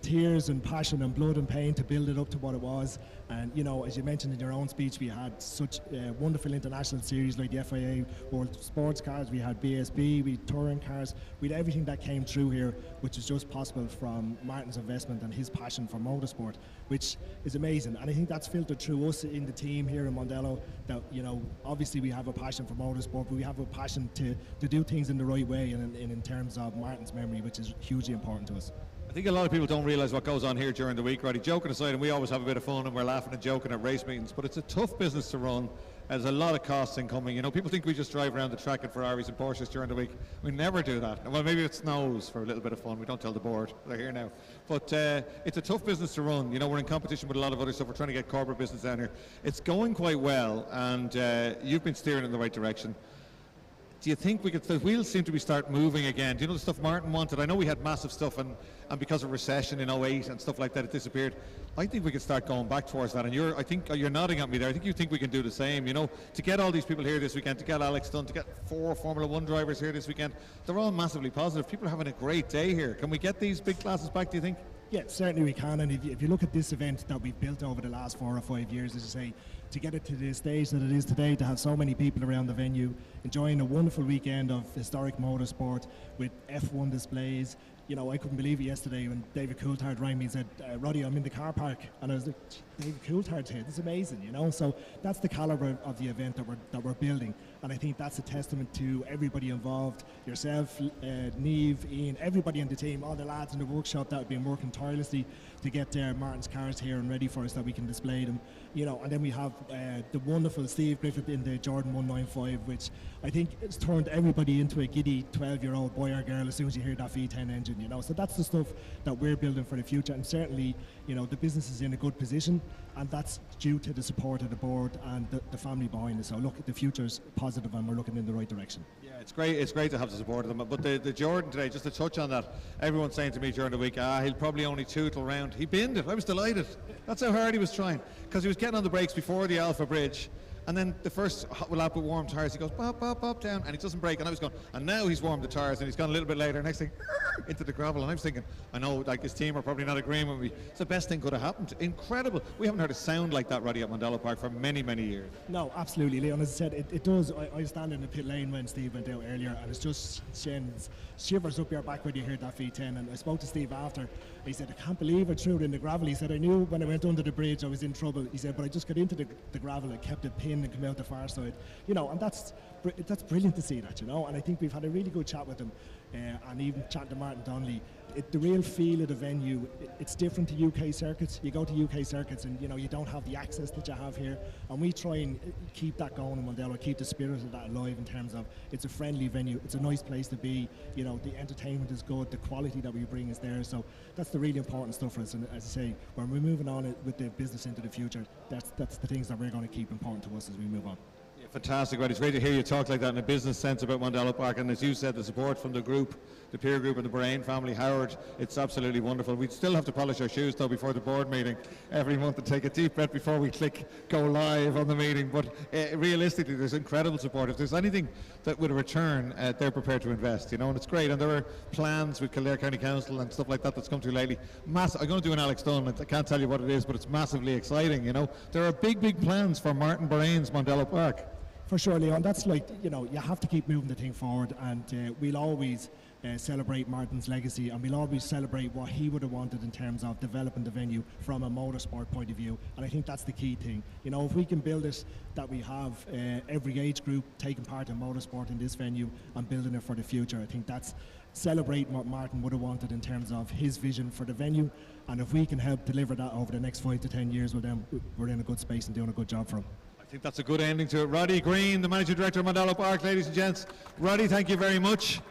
tears and passion and blood and pain to build it up to what it was. And you know, as you mentioned in your own speech, we had such wonderful international series like the FIA World Sports Cars, we had BSB, we had touring cars, we had everything that came through here, which is just possible from Martin's investment and his passion for motorsport, which is amazing. And I think that's filtered through us in the team here in Mondello, that, you know, obviously we have a passion for motorsport, but we have a passion to do things in the right way and in terms of Martin's memory, which is hugely important to us. I think a lot of people don't realise what goes on here during the week, Roddy. Joking aside, and we always have a bit of fun and we're laughing and joking at race meetings, but it's a tough business to run. There's a lot of costs incoming. You know, people think we just drive around the track in Ferraris and Porsches during the week. We never do that. Well, maybe it snows for a little bit of fun. We don't tell the board. They're here now. But it's a tough business to run. You know, we're in competition with a lot of other stuff. We're trying to get corporate business down here. It's going quite well, and you've been steering in the right direction. Do you think the wheels seem to be start moving again? Do you know the stuff Martin wanted? I know we had massive stuff, and because of recession in 08 and stuff like that, it disappeared. I think we could start going back towards that, and I think you're nodding at me there. I think you think we can do the same, you know, to get all these people here this weekend, to get Alex Dunne, to get 4 Formula 1 drivers here this weekend. They're all massively positive. People are having a great day here. Can we get these big classes back, do you think? Yeah, certainly we can, and if you look at this event that we've built over the last 4 or 5 years, as you say, to get it to the stage that it is today, to have so many people around the venue enjoying a wonderful weekend of historic motorsport with F1 displays, you know, I couldn't believe it yesterday when David Coulthard rang me and said, Roddy, I'm in the car park. And I was like, David Coulthard's here, this is amazing, you know? So that's the calibre of the event that we're building. And I think that's a testament to everybody involved, yourself, Niamh, Ian, everybody in the team, all the lads in the workshop that have been working tirelessly to get Martin's cars here and ready for us that we can display them. You know, and then we have the wonderful Steve Griffith in the Jordan 195, which I think has turned everybody into a giddy 12-year-old boy or girl as soon as you hear that V10 engine, you know. So that's the stuff that we're building for the future, and certainly, you know, the business is in a good position, and that's due to the support of the board and the family behind it. So look, the future's positive and we're looking in the right direction. Yeah, it's great to have the support of them. But the Jordan today, just to touch on that, everyone's saying to me during the week, he'll probably only tootle round. He binned it. I was delighted. That's how hard he was trying, because he was getting on the brakes before the Alpha Bridge. And then the first lap with warm tyres, he goes bop, bop, bop down, and he doesn't brake. And I was going, and now he's warmed the tyres, and he's gone a little bit later. Next thing, into the gravel. And I was thinking, I know, like, his team are probably not agreeing with me. It's the best thing could have happened. Incredible. We haven't heard a sound like that, Roddy, at Mondello Park for many, many years. No, absolutely, Leon. As I said, it does. I was standing in the pit lane when Steve went out earlier, and it's just sends shivers up your back when you hear that V10. And I spoke to Steve after. He said, I can't believe I threw it in the gravel. He said, I knew when I went under the bridge I was in trouble. He said, but I just got into the gravel, I kept it pinned and come out the far side. You know, and that's brilliant to see that, you know. And I think we've had a really good chat with him, and even chatting to Martin Donnelly. The real feel of the venue, it's different to UK circuits. You go to UK circuits and, you know, you don't have the access that you have here, and we try and keep that going in Mondello, keep the spirit of that alive in terms of it's a friendly venue, it's a nice place to be, you know, the entertainment is good, the quality that we bring is there. So that's the really important stuff for us. And as I say, when we're moving on with the business into the future, that's the things that we're going to keep important to us as we move on. Fantastic, right? It's great to hear you talk like that in a business sense about Mondello Park, and as you said, the support from the group, the peer group and the Bahrain family, Howard, it's absolutely wonderful. We still have to polish our shoes though before the board meeting every month and take a deep breath before we click go live on the meeting, but realistically there's incredible support. If there's anything that would return, they're prepared to invest, you know, and it's great. And there are plans with Kildare County Council and stuff like that that's come through lately. I'm going to do an Alex Dunne, I can't tell you what it is, but it's massively exciting, you know. There are big plans for Martin Bahrain's Mondello Park. For sure, Leon. That's like, you know, you have to keep moving the thing forward, and we'll always celebrate Martin's legacy, and we'll always celebrate what he would have wanted in terms of developing the venue from a motorsport point of view. And I think that's the key thing. You know, if we can build it, that we have every age group taking part in motorsport in this venue and building it for the future, I think that's celebrating what Martin would have wanted in terms of his vision for the venue. And if we can help deliver that over the next 5 to 10 years, well, then we're in a good space and doing a good job for him. I think that's a good ending to it. Roddy Green, the Managing Director of Mondello Park, ladies and gents. Roddy, thank you very much.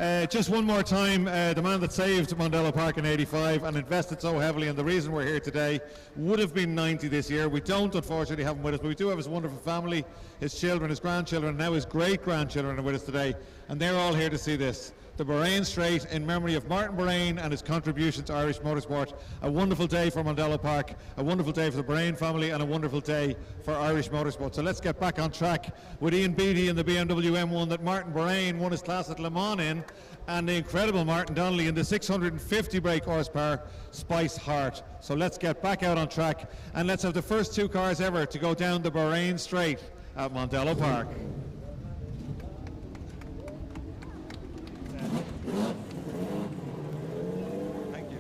Just one more time, the man that saved Mondello Park in '85 and invested so heavily, and the reason we're here today, would have been 90 this year. We don't unfortunately have him with us, but we do have his wonderful family, his children, his grandchildren, and now his great-grandchildren are with us today, and they're all here to see this. The Bane Straight in memory of Martin Bahrain and his contribution to Irish motorsport. A wonderful day for Mondello Park, a wonderful day for the Bahrain family, and a wonderful day for Irish motorsport. So let's get back on track with Ian Beattie in the BMW M1 that Martin Bahrain won his class at Le Mans in, and the incredible Martin Donnelly in the 650 brake horsepower Spice Heart. So let's get back out on track, and let's have the first two cars ever to go down the Bane Straight at Mondello Park. Thank you.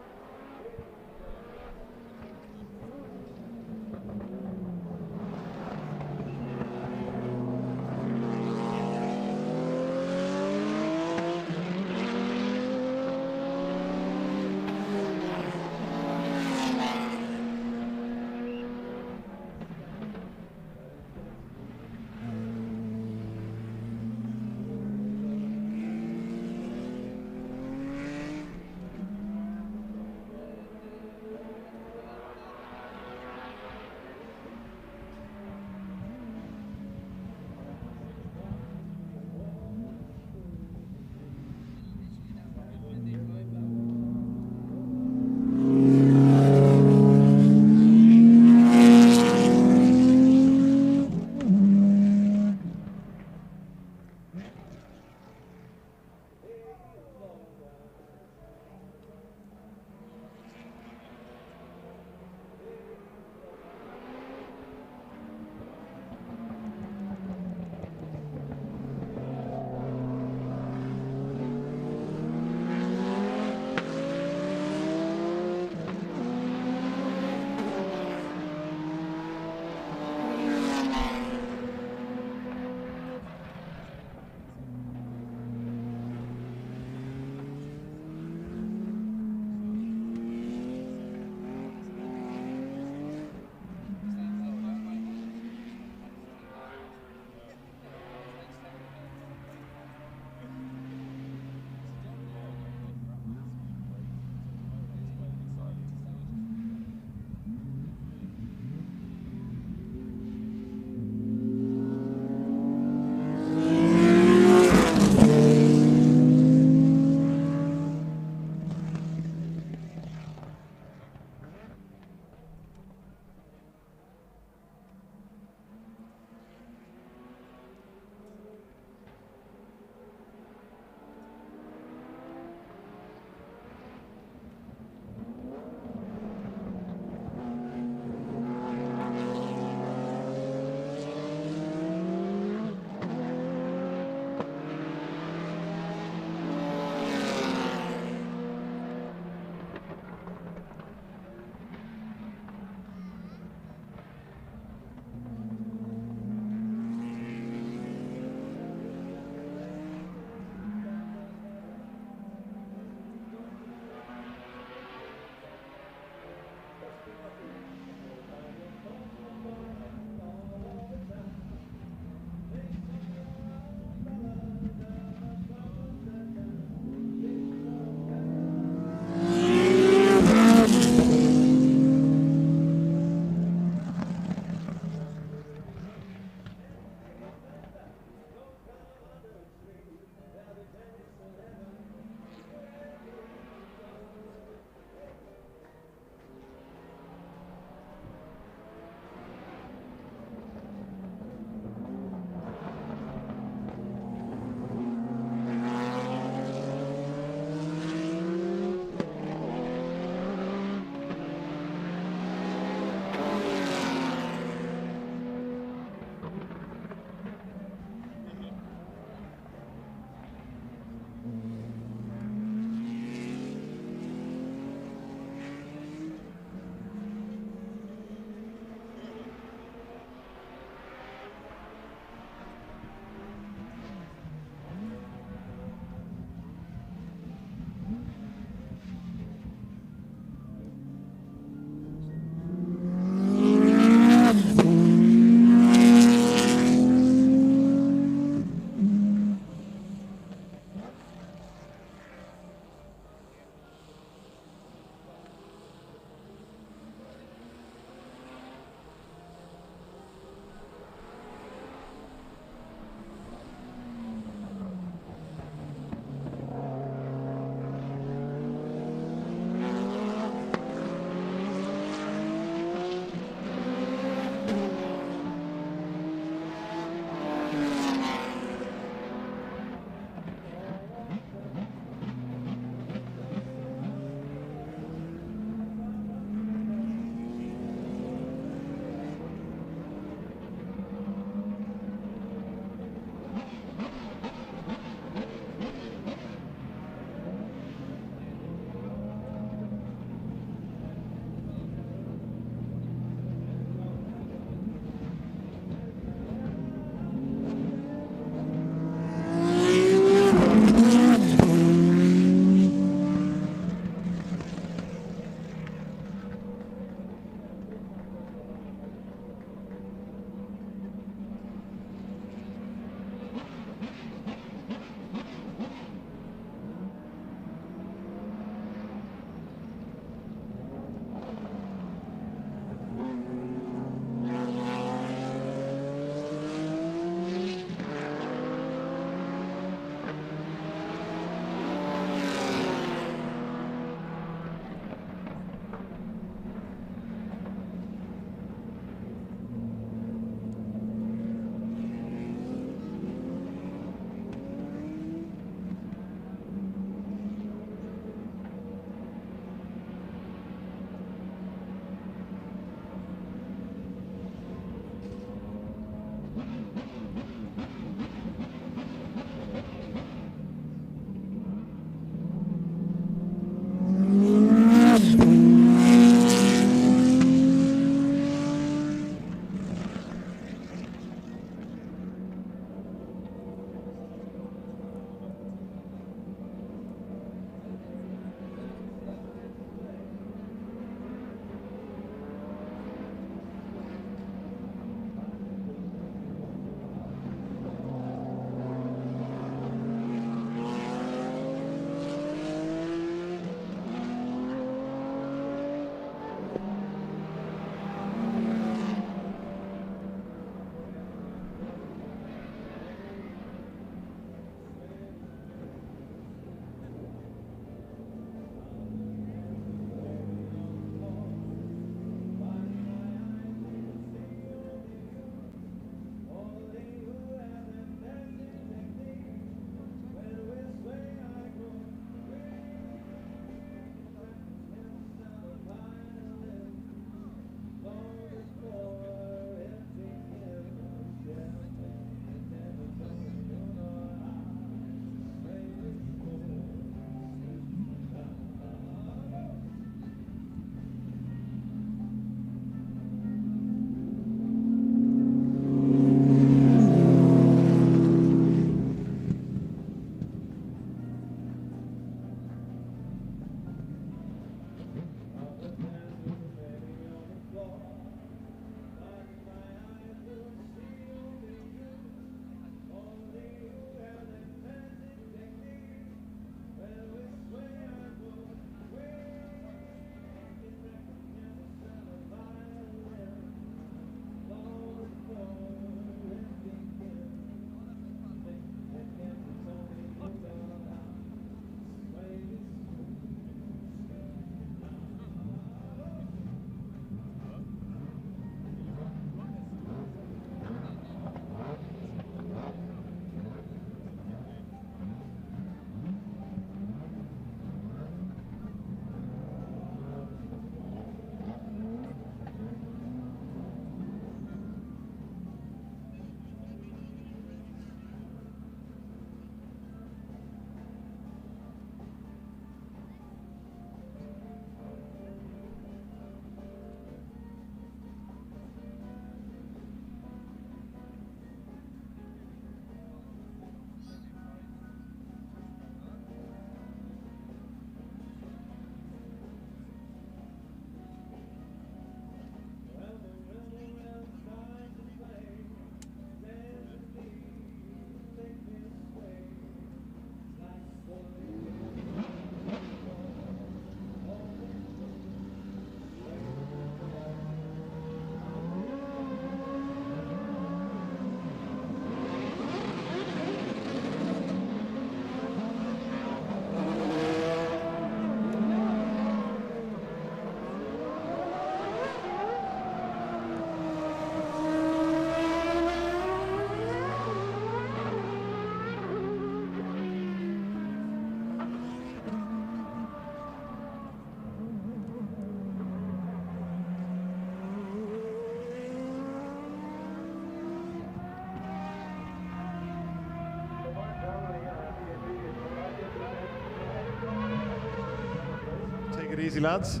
it easy, lads?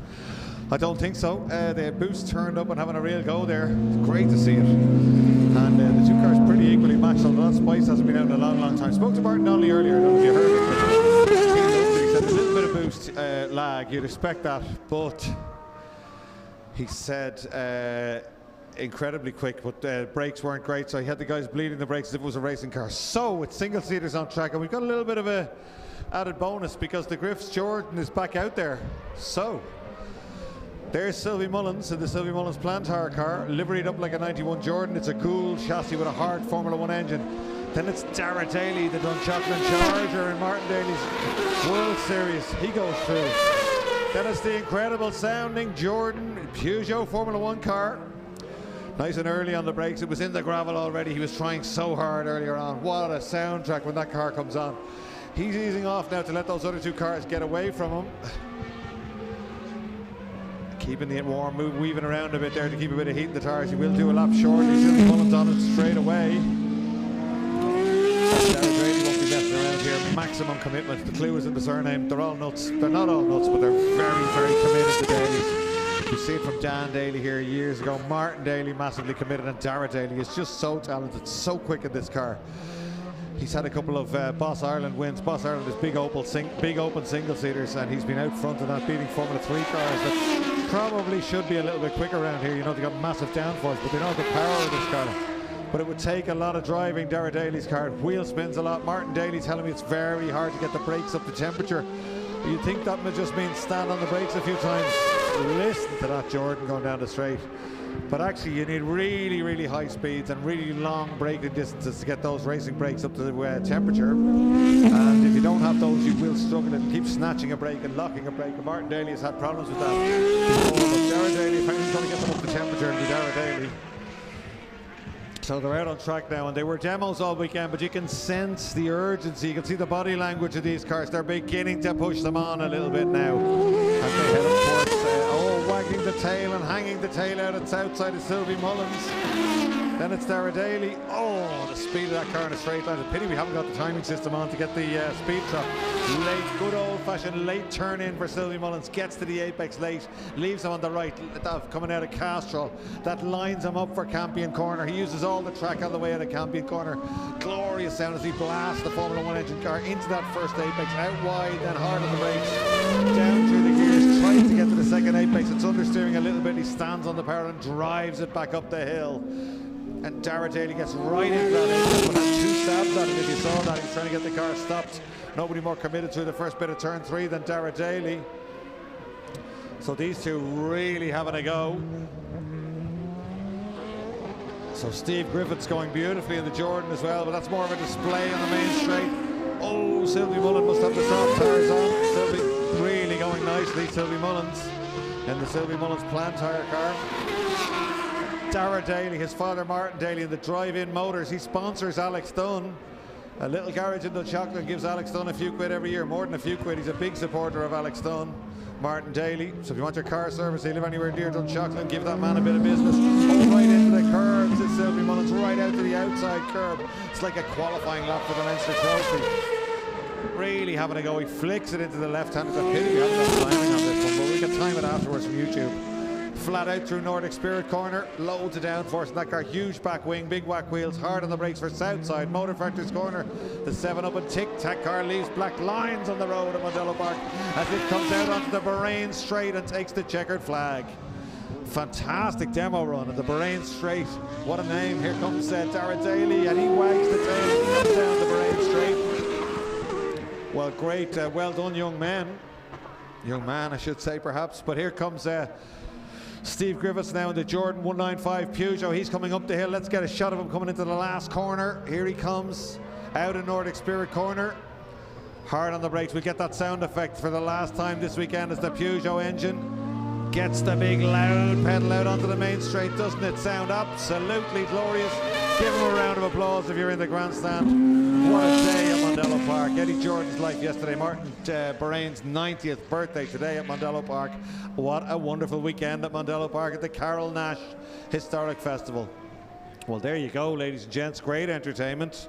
I don't think so. The boost turned up and having a real go there. It's great to see it. And the two cars pretty equally matched, although that Spice hasn't been out in a long, long time. Spoke to Martin Donnelly earlier, I don't know if you heard it, but he said a little bit of boost lag, you'd expect that, but he said incredibly quick, but brakes weren't great, so he had the guys bleeding the brakes as if it was a racing car. So with single seaters on track, and we've got a little bit of a added bonus because the Griff's Jordan is back out there. So there's Sylvie Mullins in the Sylvie Mullins Plantar car, liveried up like a 91 Jordan. It's a cool chassis with a hard Formula 1 engine. Then it's Dara Daly, the Dunshaughlin Charger in Martin Daly's World Series. He goes through. Then it's the incredible sounding Jordan Peugeot Formula 1 car. Nice and early on the brakes. It was in the gravel already. He was trying so hard earlier on. What a soundtrack when that car comes on. He's easing off now to let those other two cars get away from him. Keeping it warm, weaving around a bit there to keep a bit of heat in the tires. He will do a lap shortly. Sylvie Mullins on it straight away. Darren Grady won't be messing around here. Maximum commitment. The clue is in the surname. They're all nuts. They're not all nuts, but they're very, very committed to Daly. You see it from Dan Daly here years ago. Martin Daly massively committed, and Dara Daly is just so talented, so quick in this car. He's had a couple of Boss Ireland wins. Boss Ireland is big open single seaters, and he's been out front of that, beating Formula 3 cars that probably should be a little bit quicker around here. You know, they got massive downforce, but they don't have the power of this car. But it would take a lot of driving Dara Daly's car. Wheel spins a lot. Martin Daly telling me it's very hard to get the brakes up to temperature. You'd think that would just mean stand on the brakes a few times. Listen to that Jordan going down the straight. But actually you need really, really high speeds and really long braking distances to get those racing brakes up to the temperature. And if you don't have those, you will struggle and keep snatching a brake and locking a brake. And Martin Daly has had problems with that before. But Dara Daly, if anyone's going to get them up to temperature, it'll be Dara Daly. So they're out on track now, and they were demos all weekend, but you can sense the urgency. You can see the body language of these cars. They're beginning to push them on a little bit now as they head up towards, wagging the tail and hanging the tail out. It's outside of Sylvie Mullins. Then it's Dara Daly. Oh, the speed of that car in a straight line. It's a pity we haven't got the timing system on to get the speed trap. Late, good old-fashioned late turn in for Sylvie Mullins. Gets to the apex late, leaves him on the right, coming out of Castrol. That lines him up for Campion Corner. He uses all the track on the way out of Campion Corner. Glorious sound as he blasts the Formula 1 engine car into that first apex, out wide, then hard on the brakes, down through the gears, tries to get to the second apex. It's understeering a little bit. He stands on the power and drives it back up the hill. And Dara Daly gets right into that apex, but had two stabs at it. If you saw that, he's trying to get the car stopped. Nobody more committed through the first bit of turn 3 than Dara Daly. So these two really having a go. So Steve Griffith's going beautifully in the Jordan as well, but that's more of a display on the main straight. Oh, Sylvie Mullins must have the soft tires on. Sylvie really going nicely. Sylvie Mullins in the Sylvie Mullins Plantar car. Dara Daly, his father Martin Daly, in the drive-in motors. He sponsors Alex Dunne. A little garage in Dunshaughlin gives Alex Dunne a few quid every year, more than a few quid. He's a big supporter of Alex Dunne, Martin Daly. So if you want your car service, you live anywhere near Dunshaughlin, give that man a bit of business. Oh, right into the curbs is Sylvie Mullins, right out to the outside curb. It's like a qualifying lap for the Leinster Trophy. Really having a go. He flicks it into the left hand. It's a pity we haven't got timing on this one, but we can time it afterwards from YouTube. Flat out through Nordic Spirit Corner, loads of downforce in that car, huge back wing, big whack wheels, hard on the brakes for Southside, Motor Factory's Corner. The 7-Up and Tic Tac car leaves black lines on the road at Mondello Park as it comes out onto the Bane Straight and takes the checkered flag. Fantastic demo run at the Bane Straight. What a name. Here comes Dara Daly, and he wags the tail. He comes down the Bane Straight. Well, great, well done, young man. Young man, I should say, perhaps. But here comes Steve Griffiths now in the Jordan 195 Peugeot. He's coming up the hill. Let's get a shot of him coming into the last corner. Here he comes out of Nordic Spirit Corner. Hard on the brakes. We'll get that sound effect for the last time this weekend as the Peugeot engine gets the big loud pedal out onto the main straight. Doesn't it sound absolutely glorious? Give him a round of applause if you're in the grandstand. What a day at Mondello Park. Eddie Jordan's life yesterday. Martin Bahrain's 90th birthday today at Mondello Park. What a wonderful weekend at Mondello Park at the Carole Nash Historic Festival. Well, there you go, ladies and gents. Great entertainment.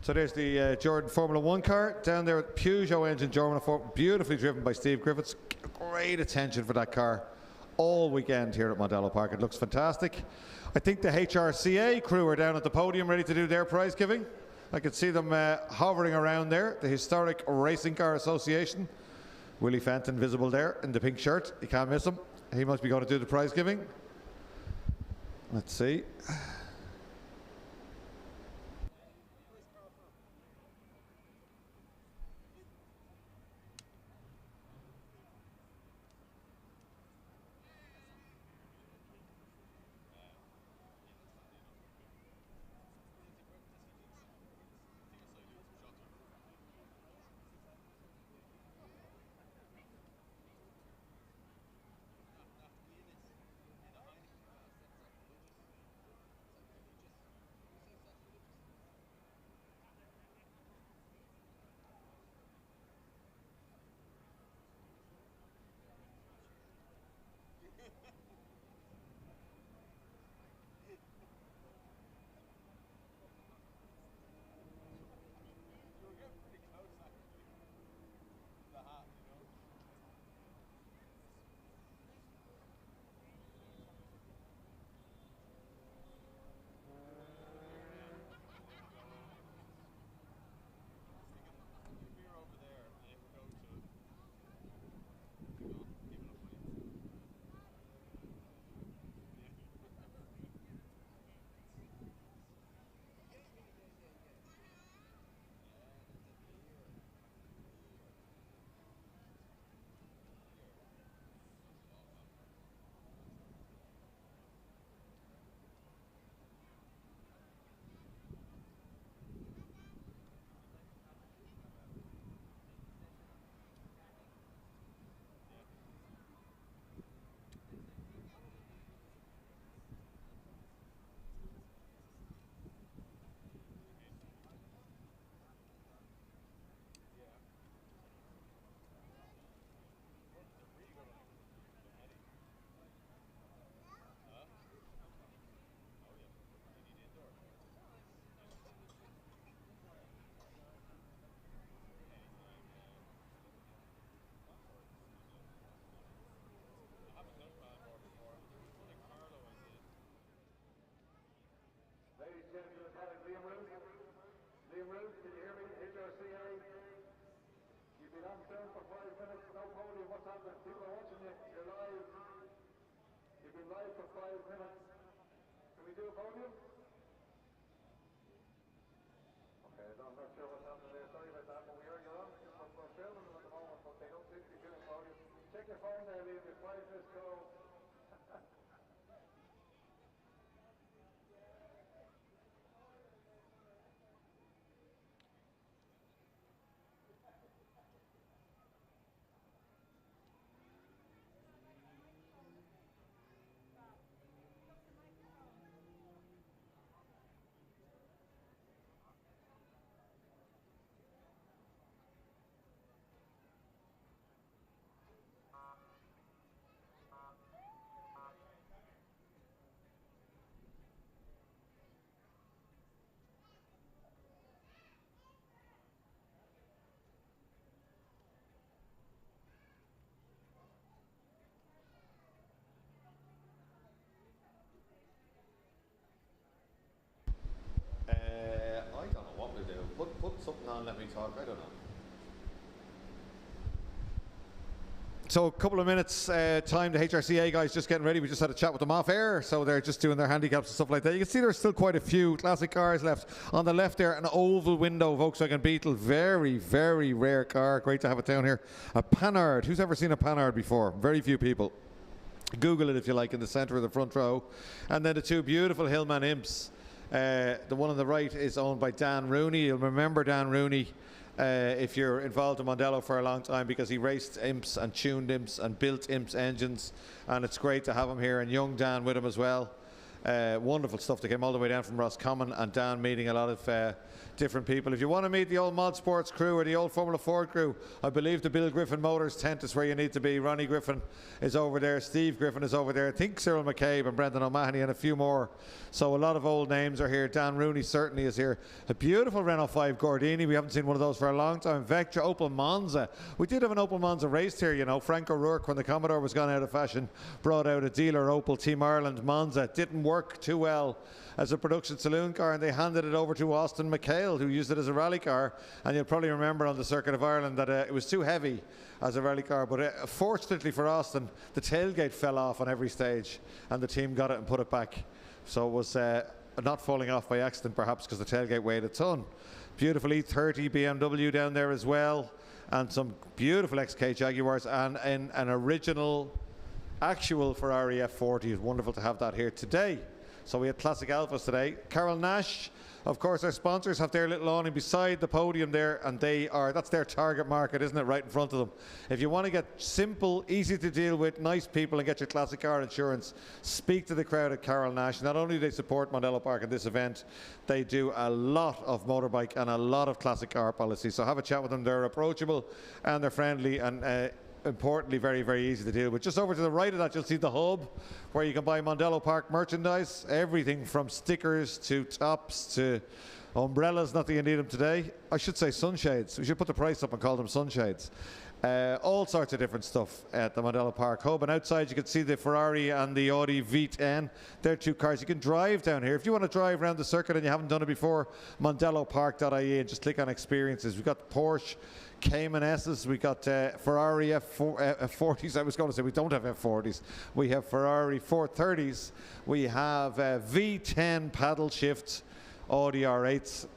So there's the Jordan Formula 1 car down there with Peugeot engine, beautifully driven by Steve Griffiths. Great attention for that car all weekend here at Mondello Park. It looks fantastic. I think the HRCA crew are down at the podium ready to do their prize giving. I can see them hovering around there. The Historic Racing Car Association. Willie Fenton visible there in the pink shirt. You can't miss him. He must be going to do the prize giving. Let's see. I don't know what we'll do. Put something on, let me talk. I don't know. So a couple of minutes time, the HRCA guys just getting ready. We just had a chat with them off air, so they're just doing their handicaps and stuff like that. You can see there's still quite a few classic cars left. On the left there, an oval window Volkswagen Beetle. Very, very rare car. Great to have it down here. A Panhard. Who's ever seen a Panhard before? Very few people. Google it if you like, in the centre of the front row. And then the two beautiful Hillman Imps. The one on the right is owned by Dan Rooney. You'll remember Dan Rooney if you're involved in Mondello for a long time, because he raced Imps and tuned Imps and built Imps engines, and it's great to have him here, and young Dan with him as well. Wonderful stuff. They came all the way down from Roscommon, and down meeting a lot of different people. If you want to meet the old Mod Sports crew or the old Formula Ford crew, I believe the Bill Griffin Motors tent is where you need to be. Ronnie Griffin is over there, Steve Griffin is over there, I think Cyril McCabe and Brendan O'Mahony and a few more. So a lot of old names are here. Dan Rooney certainly is here. A beautiful Renault 5 Gordini. We haven't seen one of those for a long time. Vectra, Opel Monza. We did have an Opel Monza race here, you know. Frank O'Rourke, when the Commodore was gone out of fashion, brought out a dealer Opel Team Ireland Monza. Didn't work too well as a production saloon car, and they handed it over to Austin McHale, who used it as a rally car. And you'll probably remember on the Circuit of Ireland that it was too heavy as a rally car, but fortunately for Austin, the tailgate fell off on every stage and the team got it and put it back. So it was not falling off by accident, perhaps, because the tailgate weighed a ton. Beautiful E30 BMW down there as well, and some beautiful XK Jaguars, and an original actual Ferrari F40. It's wonderful to have that here today. So we had Classic Alphas today. Carole Nash, of course, our sponsors have their little awning beside the podium there, and that's their target market, isn't it, right in front of them. If you want to get simple, easy to deal with, nice people and get your classic car insurance, speak to the crowd at Carole Nash. Not only do they support Mondello Park in this event, they do a lot of motorbike and a lot of classic car policy. So have a chat with them. They're approachable and they're friendly, and importantly, very, very easy to deal with. Just over to the right of that, you'll see the hub where you can buy Mondello Park merchandise. Everything from stickers to tops to umbrellas. Not that you need them today. I should say sunshades. We should put the price up and call them sunshades. All sorts of different stuff at the Mondello Park hub. And outside you can see the Ferrari and the Audi V10. They're two cars you can drive down here. If you want to drive around the circuit and you haven't done it before, mondellopark.ie, and just click on experiences. We've got Porsche Cayman S's, we got Ferrari F40s. I was going to say we don't have F40s. We have Ferrari 430s. We have V10 paddle shift Audi R8s.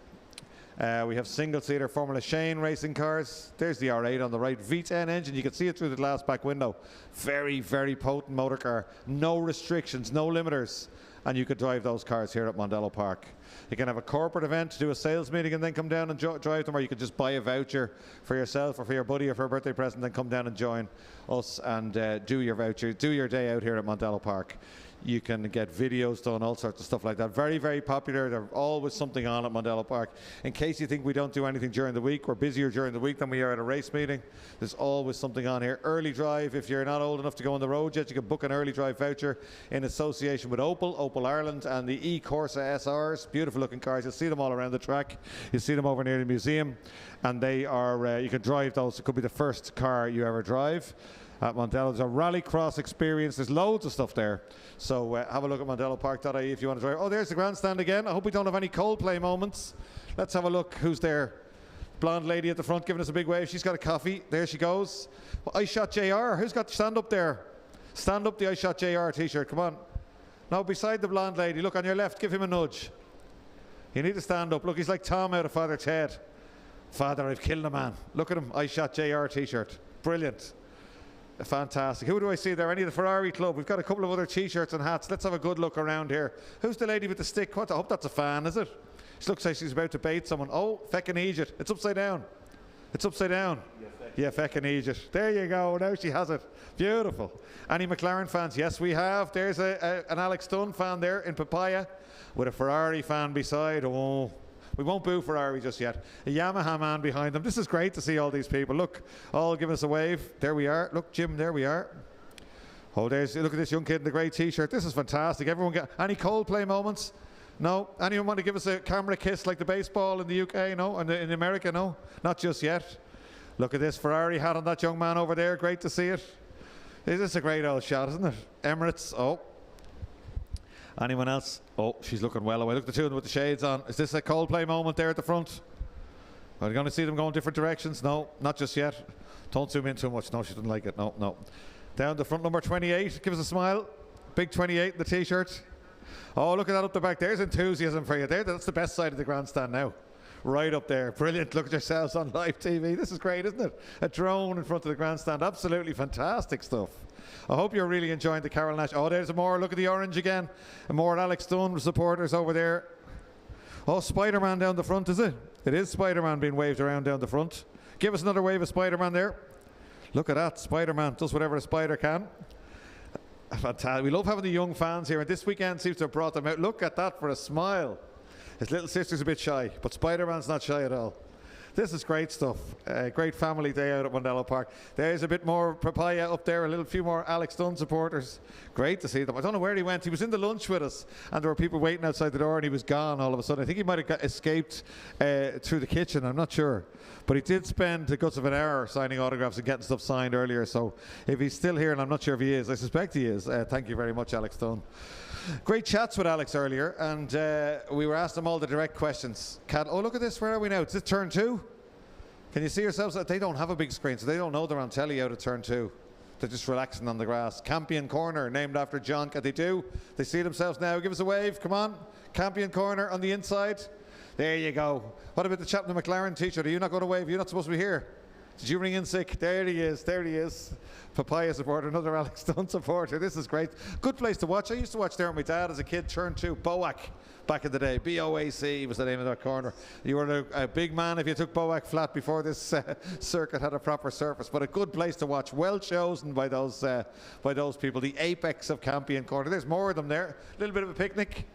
We have single-seater Formula Shane racing cars. There's the R8 on the right. V10 engine. You can see it through the glass back window. Very, very potent motor car. No restrictions, no limiters. And you could drive those cars here at Mondello Park. You can have a corporate event, do a sales meeting, and then come down and drive them, or you could just buy a voucher for yourself or for your buddy or for a birthday present, then come down and join us and do your voucher, do your day out here at Mondello Park. You can get videos done, all sorts of stuff like that. Very, very popular. There's always something on at Mondello Park. In case you think we don't do anything during the week, we're busier during the week than we are at a race meeting. There's always something on here. Early drive, if you're not old enough to go on the road yet, you can book an early drive voucher in association with Opel Ireland, and the E-Corsa SRs. Beautiful looking cars. You'll see them all around the track. You'll see them over near the museum. And they are, you can drive those. It could be the first car you ever drive at Mondello. There's a rallycross experience. There's loads of stuff there. So have a look at mondellopark.ie if you want to drive. Oh, there's the grandstand again. I hope we don't have any Coldplay moments. Let's have a look. Who's there? Blonde lady at the front giving us a big wave. She's got a coffee. There she goes. Well, I Shot JR. Who's got to stand up there? Stand up, the I Shot JR t-shirt. Come on. Now, beside the blonde lady, look on your left. Give him a nudge. You need to stand up. Look, he's like Tom out of Father Ted. Father, I've killed a man. Look at him. I Shot JR t-shirt. Brilliant. Fantastic. Who do I see there? Any of the Ferrari Club? We've got a couple of other t-shirts and hats. Let's have a good look around here. Who's the lady with the stick? What? I hope that's a fan, is it? She looks like she's about to bait someone. Oh, feckin' Egypt. It's upside down. It's upside down. Yeah, feckin' Egypt. There you go. Now she has it. Beautiful. Any McLaren fans? Yes, we have. There's an Alex Dunne fan there in Papaya with a Ferrari fan beside. Oh, we won't boo Ferrari just yet. A Yamaha man behind them. This is great to see all these people. Look, all giving us a wave. There we are. Look, Jim, there we are. Oh, look at this young kid in the grey t-shirt. This is fantastic. Everyone get any Coldplay moments? No? Anyone want to give us a camera kiss like the baseball in the UK? No? And in America? No? Not just yet. Look at this Ferrari hat on that young man over there. Great to see it. This is a great old shot, isn't it? Emirates. Oh. Anyone else? Oh, she's looking well away. Look at the two of them with the shades on. Is this a Coldplay moment there at the front? Are you going to see them going different directions? No, not just yet. Don't zoom in too much. No, she doesn't like it. No, no. Down the front, number 28. Give us a smile. Big 28 in the t-shirt. Oh, look at that up the back. There's enthusiasm for you there. That's the best side of the grandstand now. Right up there. Brilliant. Look at yourselves on live TV. This is great, isn't it? A drone in front of the grandstand. Absolutely fantastic stuff. I hope you're really enjoying the Carole Nash. Oh, there's more. Look at the orange again. And more Alex Dunne supporters over there. Oh, Spider-Man down the front, is it? It is Spider-Man being waved around down the front. Give us another wave of Spider-Man there. Look at that. Spider-Man does whatever a spider can. Fantastic. We love having the young fans here, and this weekend seems to have brought them out. Look at that for a smile. His little sister's a bit shy, but Spider-Man's not shy at all. This is great stuff. Great family day out at Mondello Park. There's a bit more papaya up there, a few more Alex Dunne supporters. Great to see them. I don't know where he went. He was in the lunch with us, and there were people waiting outside the door, and he was gone all of a sudden. I think he might have escaped through the kitchen. I'm not sure. But he did spend the guts of an hour signing autographs and getting stuff signed earlier. So if he's still here, and I'm not sure if he is, I suspect he is. Thank you very much, Alex Dunne. Great chats with Alex earlier, and we were asked him all the direct questions. Oh, look at this. Where are we now? Is this turn 2? Can you see yourselves? They don't have a big screen, so they don't know they're on telly out at turn 2. They're just relaxing on the grass. Campion Corner, named after John. They do. They see themselves now. Give us a wave. Come on. Campion Corner on the inside. There you go. What about the chap in the McLaren t-shirt? Are you not going to wave? You're not supposed to be here. Did you ring in sick? There he is. There he is. Papaya supporter, another Alex Dunne supporter. This is great. Good place to watch. I used to watch there with my dad as a kid. Turn 2. Boac. Back in the day, BOAC was the name of that corner. You were a big man if you took Boac flat before this circuit had a proper surface. But a good place to watch, well chosen by those people. The apex of Campion Corner. There's more of them there. A little bit of a picnic.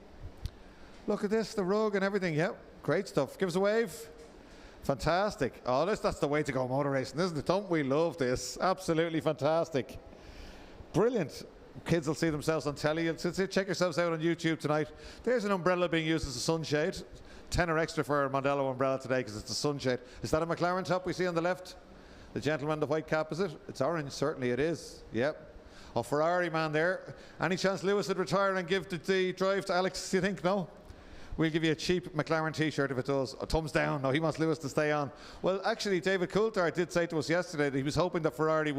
Look at this, the rug and everything. Yep, great stuff. Give us a wave. Fantastic. Oh, that's the way to go motor racing, isn't it? Don't we love this? Absolutely fantastic. Brilliant. Kids will see themselves on telly. Check yourselves out on YouTube tonight. There's an umbrella being used as a sunshade. £10 extra for a Mondello umbrella today because it's a sunshade. Is that a McLaren top we see on the left? The gentleman in the white cap, is it? It's orange, certainly it is. Yep. Oh, Ferrari man there. Any chance Lewis would retire and give the drive to Alex, do you think? No? We'll give you a cheap McLaren t-shirt if it does. A thumbs down. No, he wants Lewis to stay on. Well, actually, David Coulthard did say to us yesterday that he was hoping that Ferrari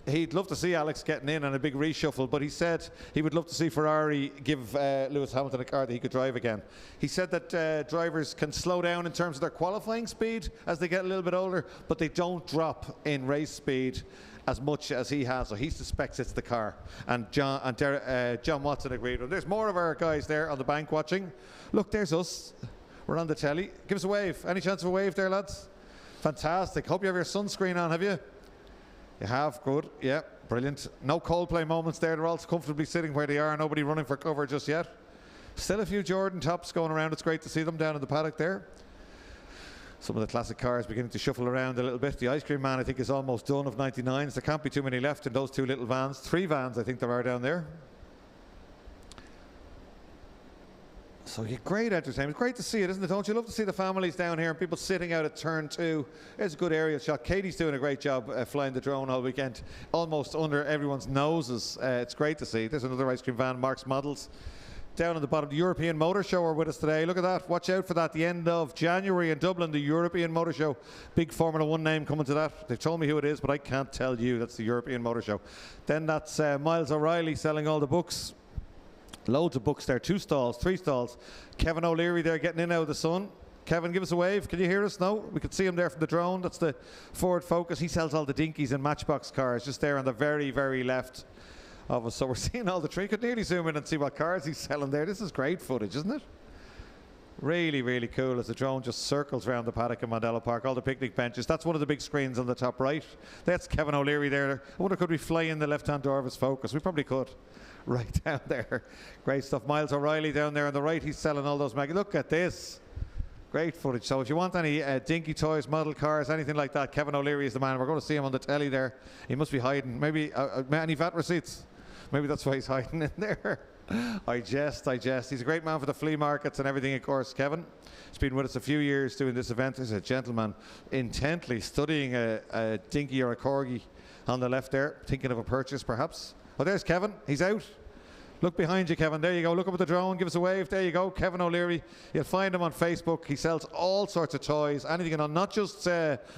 he'd love to see Alex getting in on a big reshuffle, but he said he would love to see Ferrari give Lewis Hamilton a car that he could drive again. He said that drivers can slow down in terms of their qualifying speed as they get a little bit older, but they don't drop in race speed as much as he has, so he suspects it's the car. And John Watson agreed with him. There's more of our guys there on the bank watching. Look, there's us. We're on the telly. Give us a wave. Any chance of a wave there, lads? Fantastic. Hope you have your sunscreen on, have you? You have? Good. Yeah, brilliant. No Coldplay moments there. They're all comfortably sitting where they are. Nobody running for cover just yet. Still a few Jordan tops going around. It's great to see them down in the paddock there. Some of the classic cars beginning to shuffle around a little bit. The ice cream man, I think, is almost done of 99s. There can't be too many left in those two little vans. 3 vans, I think there are down there. So great entertainment. Great to see it, isn't it? Don't you love to see the families down here and people sitting out at turn 2? There's a good aerial shot. Katie's doing a great job flying the drone all weekend, almost under everyone's noses. It's great to see. There's another ice cream van, Mark's Models. Down on the bottom, the European Motor Show are with us today. Look at that. Watch out for that. The end of January in Dublin, the European Motor Show. Big Formula 1 name coming to that. They've told me who it is, but I can't tell you. That's the European Motor Show. Then that's Miles O'Reilly selling all the books. Loads of books there. 2 stalls, 3 stalls. Kevin O'Leary there getting in out of the sun. Kevin, give us a wave. Can you hear us? No? We can see him there from the drone. That's the Ford Focus. He sells all the dinkies and Matchbox cars just there on the very, very left of us. So we're seeing all the tree. Could nearly zoom in and see what cars he's selling there. This is great footage, isn't it? Really, really cool as the drone just circles around the paddock in Mondello Park. All the picnic benches. That's one of the big screens on the top right. That's Kevin O'Leary there. I wonder, could we fly in the left-hand door of his Focus? We probably could. Right down there. Great stuff. Miles O'Reilly down there on the right. He's selling all those Look at this. Great footage. So if you want any dinky toys, model cars, anything like that, Kevin O'Leary is the man. We're going to see him on the telly there. He must be hiding. Maybe any VAT receipts? Maybe that's why he's hiding in there. I jest. He's a great man for the flea markets and everything, of course, Kevin. He's been with us a few years doing this event. He's a gentleman intently studying a dinky or a corgi on the left there, thinking of a purchase perhaps. Oh, there's Kevin. He's out. Look behind you, Kevin. There you go. Look up at the drone. Give us a wave. There you go. Kevin O'Leary. You'll find him on Facebook. He sells all sorts of toys. Anything on, not just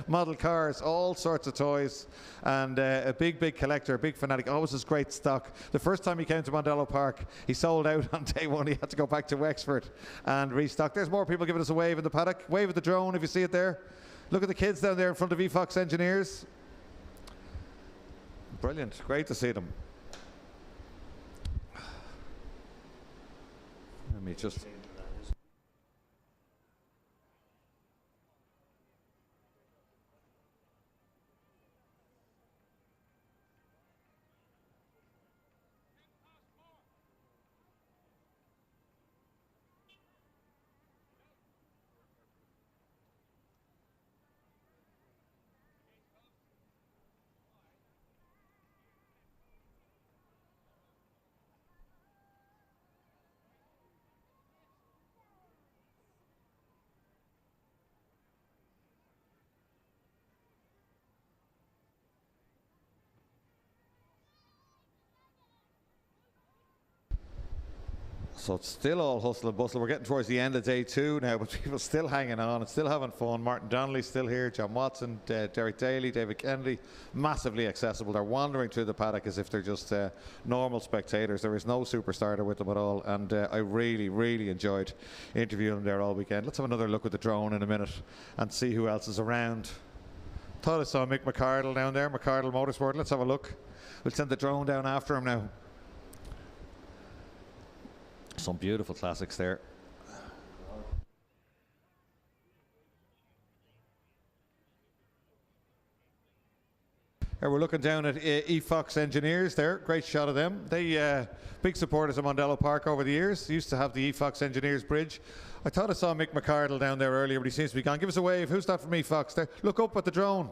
model cars, all sorts of toys. And a big, big collector, a big fanatic. Always has great stock. The first time he came to Mondello Park, he sold out on day 1. He had to go back to Wexford and restock. There's more people giving us a wave in the paddock. Wave at the drone if you see it there. Look at the kids down there in front of VFox Engineers. Brilliant. Great to see them. Let me just... So it's still all hustle and bustle. We're getting towards the end of day 2 now, but people still hanging on and still having fun. Martin Donnelly still here, John Watson, Derek Daly, David Kennedy, massively accessible. They're wandering through the paddock as if they're just normal spectators. There is no superstar there with them at all, and I really, really enjoyed interviewing them there all weekend. Let's have another look at the drone in a minute and see who else is around. Thought I saw Mick McArdle down there, McArdle Motorsport. Let's have a look. We'll send the drone down after him now. Some beautiful classics there. Here we're looking down at eFox Engineers there. Great shot of them. They big supporters of Mondello Park over the years. Used to have the eFox Engineers bridge. I thought I saw Mick McArdle down there earlier, but he seems to be gone. Give us a wave. Who's that from eFox there? Look up at the drone.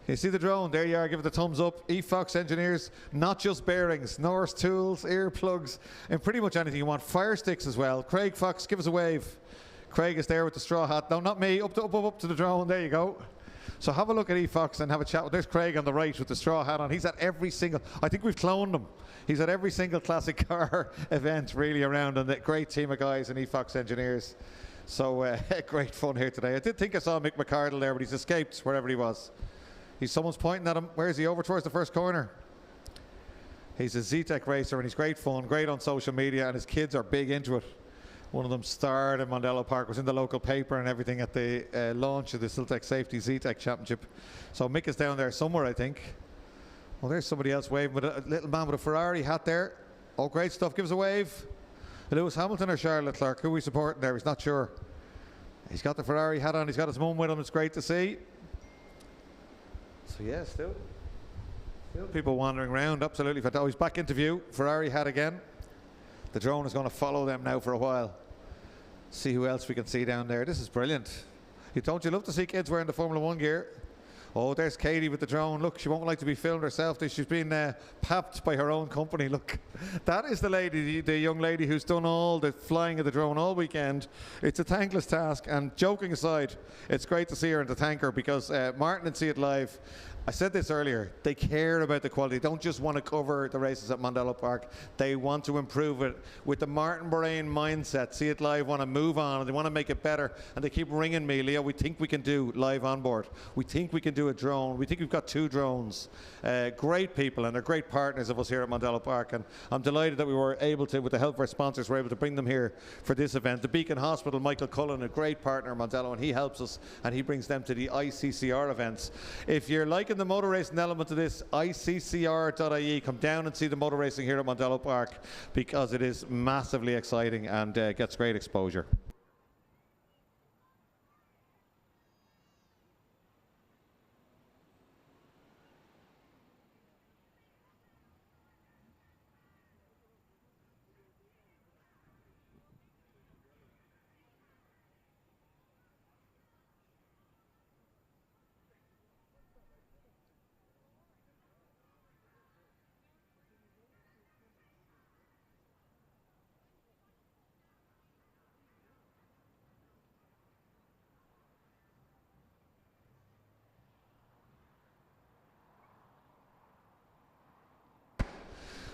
You see the drone? There you are. Give it the thumbs up. eFox Engineers, not just bearings, Norris tools, earplugs, and pretty much anything you want. Fire sticks as well. Craig Fox, give us a wave. Craig is there with the straw hat. No, not me. Up to the drone. There you go. So have a look at eFox and have a chat. There's Craig on the right with the straw hat on. He's at every single, I think we've cloned him. He's at every single classic car event really around, and a great team of guys in eFox Engineers. So great fun here today. I did think I saw Mick McArdle there, but he's escaped wherever he was. Someone's pointing at him. Where is he? Over towards the first corner. He's a ZTEC racer and he's great fun, great on social media, and his kids are big into it. One of them starred in Mondello Park, was in the local paper and everything at the launch of the Siltec Safety ZTEC Championship. So Mick is down there somewhere, I think. Well, there's somebody else waving with a little man with a Ferrari hat there. Oh, great stuff. Give us a wave. Lewis Hamilton or Charles Leclerc? Who are we supporting there? He's not sure. He's got the Ferrari hat on. He's got his mum with him. It's great to see. So yeah, still people wandering around, absolutely fantastic. Oh, he's back into view. Ferrari hat again. The drone is going to follow them now for a while. See who else we can see down there. This is brilliant. Don't you love to see kids wearing the Formula 1 gear? Oh, there's Katie with the drone. Look, she won't like to be filmed herself. She's been papped by her own company. Look, that is the lady, the young lady who's done all the flying of the drone all weekend. It's a thankless task, and joking aside, it's great to see her and to thank her, because Martin and See It Live, I said this earlier, they care about the quality. They don't just want to cover the races at Mondello Park. They want to improve it with the Martin Brain mindset. See It Live want to move on, and they want to make it better. And they keep ringing me, Leo, we think we can do live on board. We think we can do a drone. We think we've got 2 drones. Great people, and they're great partners of us here at Mondello Park. And I'm delighted that we were able to, with the help of our sponsors, we're able to bring them here for this event. The Beacon Hospital, Michael Cullen, a great partner of Mondello, and he helps us, and he brings them to the ICCR events. If you're liking the motor racing element of this, ICCR.ie, come down and see the motor racing here at Mondello Park, because it is massively exciting and gets great exposure.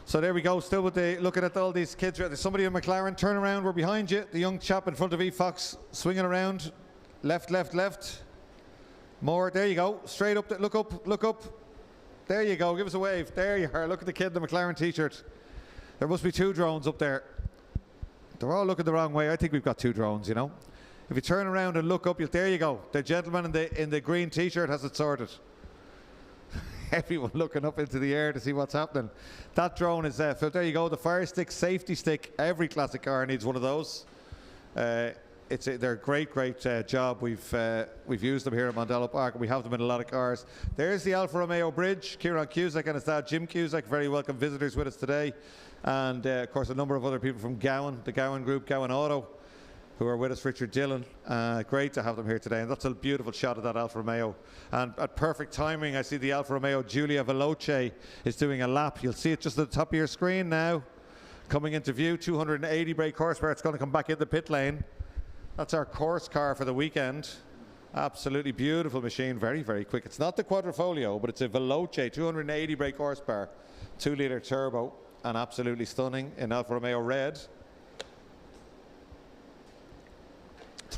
So there we go, still with the, looking at all these kids. There's somebody in McLaren, turn around, we're behind you. The young chap in front of eFox, swinging around. Left, left, left. More, there you go, straight up, look up, look up. There you go, give us a wave. There you are, look at the kid in the McLaren t-shirt. There must be 2 drones up there. They're all looking the wrong way. I think we've got 2 drones, you know. If you turn around and look up, there you go. The gentleman in the green t-shirt has it sorted. Everyone looking up into the air to see what's happening. That drone is there you go, the fire stick, safety stick. Every classic car needs one of those. They're a great job. We've used them here at Mondello Park, and we have them in a lot of cars. There's the Alfa Romeo bridge. Kieran Cusack and his dad Jim Cusack, very welcome visitors with us today. And of course a number of other people from Gowan, the Gowan Group, Gowan Auto, who are with us, Richard Dillon. Great to have them here today. And that's a beautiful shot of that Alfa Romeo. And at perfect timing, I see the Alfa Romeo Giulia Veloce is doing a lap. You'll see it just at the top of your screen now. Coming into view, 280 brake horsepower. It's going to come back in the pit lane. That's our course car for the weekend. Absolutely beautiful machine, very, very quick. It's not the Quadrifoglio, but it's a Veloce, 280 brake horsepower, 2-litre turbo, and absolutely stunning in Alfa Romeo red.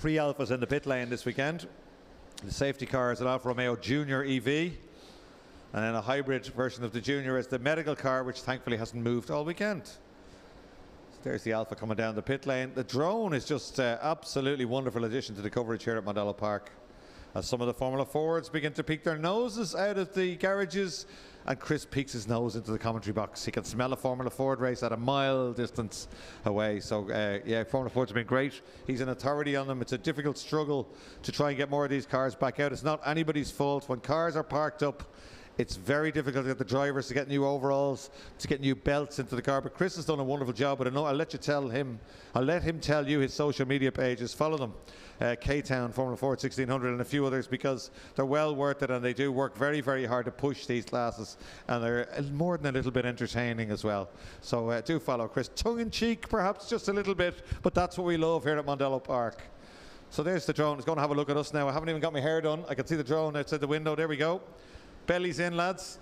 3 Alphas in the pit lane this weekend. The safety car is an Alfa Romeo Junior EV, and then a hybrid version of the Junior is the medical car, which thankfully hasn't moved all weekend. So there's the Alpha coming down the pit lane. The drone is just absolutely wonderful addition to the coverage here at Mondello Park, as some of the Formula Fords begin to peek their noses out of the garages, and Chris peeks his nose into the commentary box. He can smell a Formula Ford race at a mile distance away. So yeah, Formula Fords have been great. He's an authority on them. It's a difficult struggle to try and get more of these cars back out. It's not anybody's fault. When cars are parked up, it's very difficult to get the drivers to get new overalls, to get new belts into the car. But Chris has done a wonderful job. But I'll let him tell you his social media pages. Follow them, K-Town, Formula Ford 1600, and a few others, because they're well worth it, and they do work very, very hard to push these classes, and they're more than a little bit entertaining as well. So do follow Chris, tongue in cheek, perhaps just a little bit, but that's what we love here at Mondello Park. So there's the drone. It's going to have a look at us now. I haven't even got my hair done. I can see the drone outside the window. There we go. Belly's in, lads.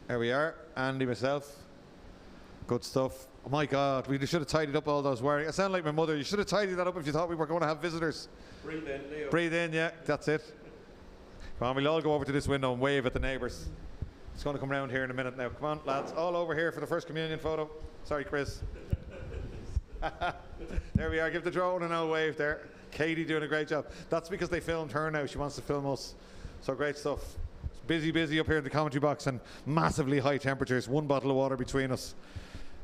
There we are. Andy, myself. Good stuff. Oh my God, we should have tidied up all those wiring. I sound like my mother. You should have tidied that up if you thought we were going to have visitors. Breathe in, Leo. Breathe in, yeah, that's it. Come on, we'll all go over to this window and wave at the neighbours. It's going to come round here in a minute now. Come on, lads, all over here for the first communion photo. Sorry, Chris. There we are. Give the drone an old wave there. Katie doing a great job. That's because they filmed her now. She wants to film us. So great stuff. It's busy up here in the commentary box, and massively high temperatures. 1 bottle of water between us.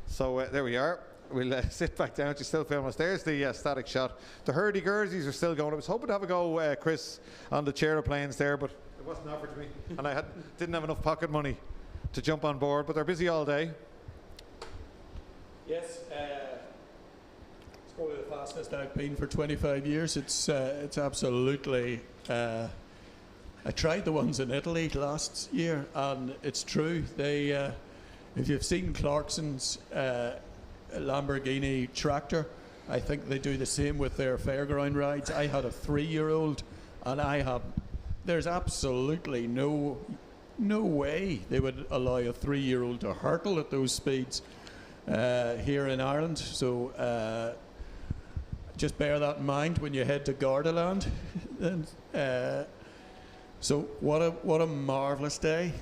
So there we are. We'll sit back down. She's still filming us. There's the static shot. The hurdy-gurdies are still going. I was hoping to have a go, Chris, on the chairplanes there, but it wasn't offered to me. And I didn't have enough pocket money to jump on board, but they're busy all day. Yes, it's probably the fastest I've been for 25 years. It's absolutely... I tried the ones in Italy last year, and it's true. They, if you've seen Clarkson's Lamborghini tractor, I think they do the same with their fairground rides. I had a 3-year-old, and there's absolutely no way they would allow a 3-year-old to hurtle at those speeds here in Ireland. So just bear that in mind when you head to Gardaland. So what a marvellous day.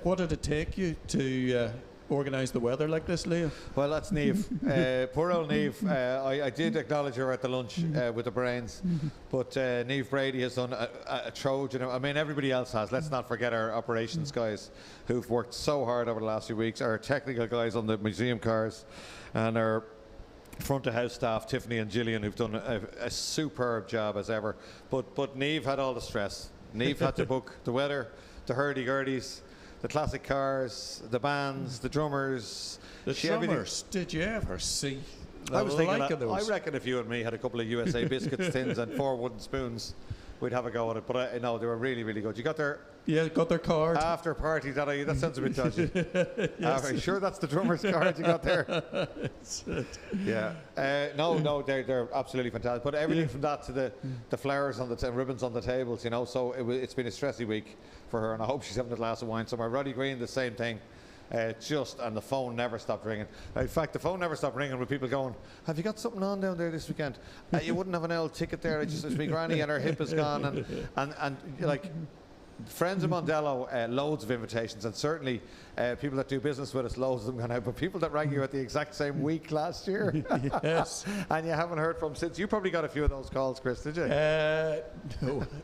What did it take you to organise the weather like this, Leo? Well, that's Niamh. Poor old Niamh. I did acknowledge her at the lunch with the brains, but Niamh Brady has done a Trojan. I mean, everybody else has. Let's not forget our operations guys who've worked so hard over the last few weeks, our technical guys on the museum cars, and our front of house staff, Tiffany and Gillian, who've done a superb job as ever. But Niamh had all the stress. Niamh had to book the weather, the hurdy-gurdies, the classic cars, the bands, the drummers. The drummers, did you ever see I was thinking like of those? I reckon if you and me had a couple of USA biscuits, tins and 4 wooden spoons, we'd have a go at it. But no, they were really, really good. You got their... Yeah, got their card. After party, that sounds a bit dodgy. Yes. Are you sure that's the drummer's card you got there? Yeah. No, they're absolutely fantastic. But everything from that to the flowers on the ribbons on the tables, you know. So it's been a stressy week for her, and I hope she's having a glass of wine somewhere. Roddy Green, the same thing. And the phone never stopped ringing. In fact, the phone never stopped ringing with people going, "Have you got something on down there this weekend? You wouldn't have an old ticket there. It's my granny and her hip is gone." And like, friends of Mondello, loads of invitations, and certainly people that do business with us, loads of them gone out. But people that rang you at the exact same week last year, yes, and you haven't heard from since. You probably got a few of those calls, Chris, did you? No,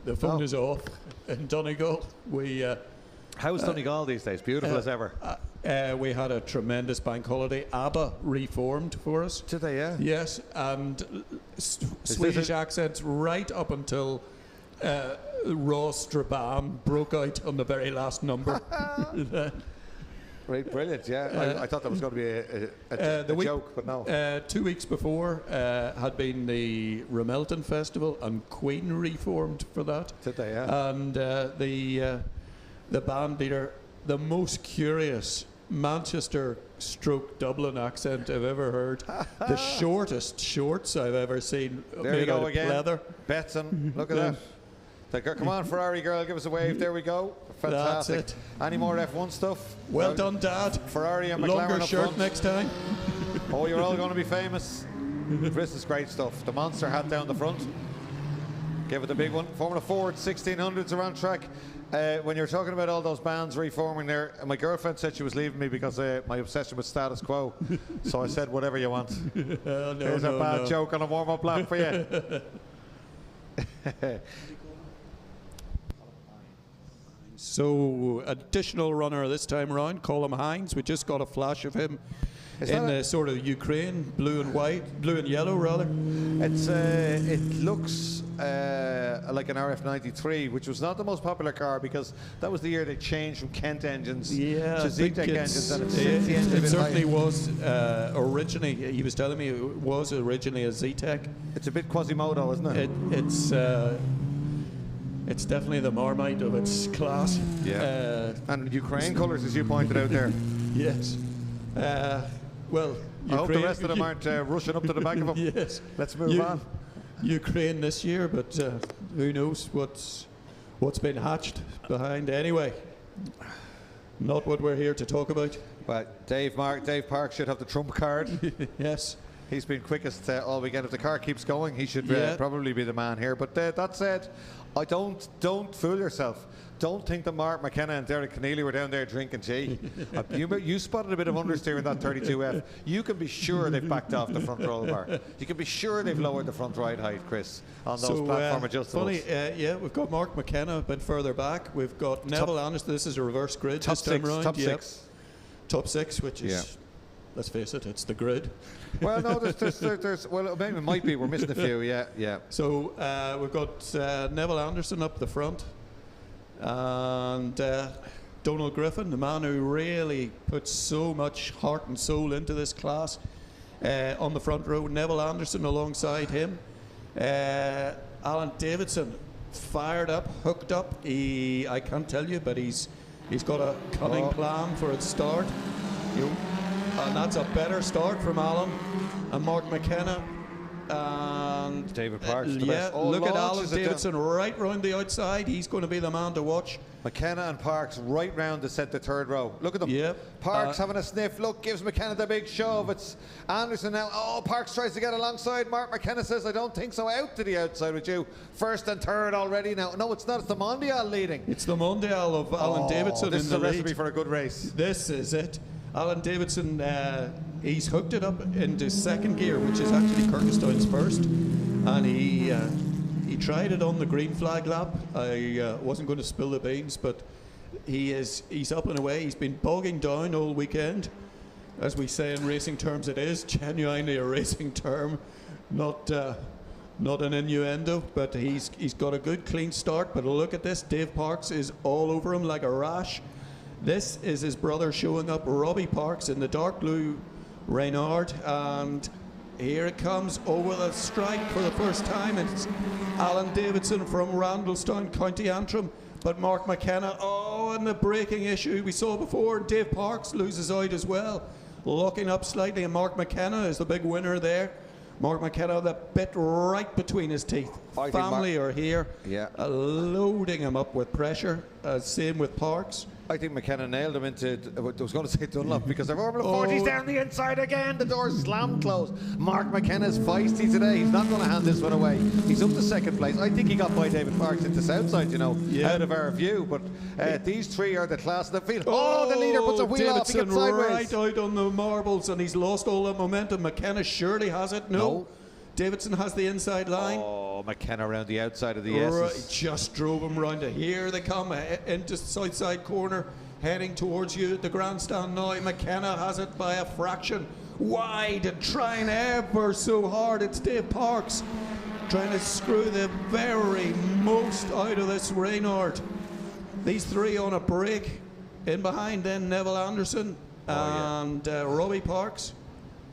the phone is off in Donegal. How's Donegal these days? Beautiful as ever. We had a tremendous bank holiday. ABBA reformed for us. Did they? Yeah. Yes, and Swedish accents right up until Ross Strabane broke out on the very last number. Right, brilliant. Yeah, I thought that was going to be a joke, but no. 2 weeks before had been the Ramelton Festival, and Queen reformed for that. Did they? Yeah. And the band leader, the most curious Manchester/Dublin accent I've ever heard. The shortest shorts I've ever seen. There you go again. Leather. Betson, look at that. Come on, Ferrari girl, give us a wave. There we go. Fantastic. That's it. Any more F1 stuff? Well done, Dad. Ferrari and McLaren Longer up shirt front. next time. Oh, you're all going to be famous. This is great stuff. The monster hat down the front. Give it the big one. Formula Ford 1600s are on track. When you're talking about all those bands reforming there, my girlfriend said she was leaving me because my obsession with status quo. So I said, whatever you want. Here's a bad joke on a warm-up lap for you. So, additional runner this time around, Colm Hines. We just got a flash of him in the sort of Ukraine, blue and yellow rather. It looks like an RF93, which was not the most popular car because that was the year they changed from Kent engines to Zetec engines, and it certainly was originally. He was telling me it was originally a Zetec. It's a bit Quasimodo, isn't it? It's definitely the Marmite of its class. Yeah. And Ukraine colours, as you pointed out there. Yes. Well, I hope the rest of them aren't rushing up to the back of them. Yes. Let's move on. Ukraine this year, but who knows what's been hatched behind. Anyway, not what we're here to talk about. Well, Dave Park should have the trump card. Yes. He's been quickest all weekend. If the car keeps going, he should probably be the man here. But that said, don't fool yourself. Don't think that Mark McKenna and Derek Keneally were down there drinking tea. You spotted a bit of understeer in that 32F. You can be sure they've backed off the front roll bar. You can be sure they've lowered the front ride height, Chris, on those platform adjustables. Funny, we've got Mark McKenna a bit further back. We've got Neville Anderson. This is a reverse grid this time around. Top six, which is, let's face it, it's the grid. Well, no, there's well, maybe it might be. We're missing a few, yeah. So we've got Neville Anderson up the front. And Donald Griffin, the man who really puts so much heart and soul into this class, on the front row. Neville Anderson alongside him. Alan Davidson, fired up, hooked up. I can't tell you, but he's got a cunning plan for its start. And that's a better start from Alan. And Mark McKenna. And David Parks, the best. Look at Alan Davidson right round the outside. He's going to be the man to watch. McKenna and Parks right round to set the third row. Look at them. Yep. Parks having a sniff. Look, gives McKenna the big shove. It's Anderson now. Oh, Parks tries to get alongside. Mark McKenna says, I don't think so. Out to the outside with you. First and third already now. No, it's not. It's the Mondial leading. It's the Mondial of Alan Davidson this in is the a recipe lead. for a good race. This is it. Alan Davidson, he's hooked it up into second gear, which is actually Kirkstown's first. And he tried it on the green flag lap. I wasn't going to spill the beans, but he's up and away. He's been bogging down all weekend. As we say in racing terms, it is genuinely a racing term, not an innuendo. But he's got a good clean start. But look at this, Dave Parks is all over him like a rash. This is his brother showing up, Robbie Parks, in the dark blue Reynard, and here it comes over the strike for the first time. It's Alan Davidson from Randallstown, County Antrim, but Mark McKenna, and the braking issue we saw before. Dave Parks loses out as well, locking up slightly, and Mark McKenna is the big winner there. Mark McKenna, the bit right between his teeth. Family are here, loading him up with pressure. Same with Parks. I think McKenna nailed him into, I was going to say Dunlop, because they're Formula 40's down the inside again. The door's slammed closed. Mark McKenna's feisty today. He's not going to hand this one away. He's up to second place. I think he got by David Parks into Southside, out of our view. But these three are the class of the field. The leader puts a wheel off. He gets sideways. Right out on the marbles, and he's lost all that momentum. McKenna surely has it. No. Davidson has the inside line. McKenna around the outside of the S's. Just drove him round to here. They come into the south side corner, heading towards you at the grandstand now. McKenna has it by a fraction. Wide and trying ever so hard. It's Dave Parks trying to screw the very most out of this Reynard. These three on a break. In behind then Neville Anderson and Robbie Parks.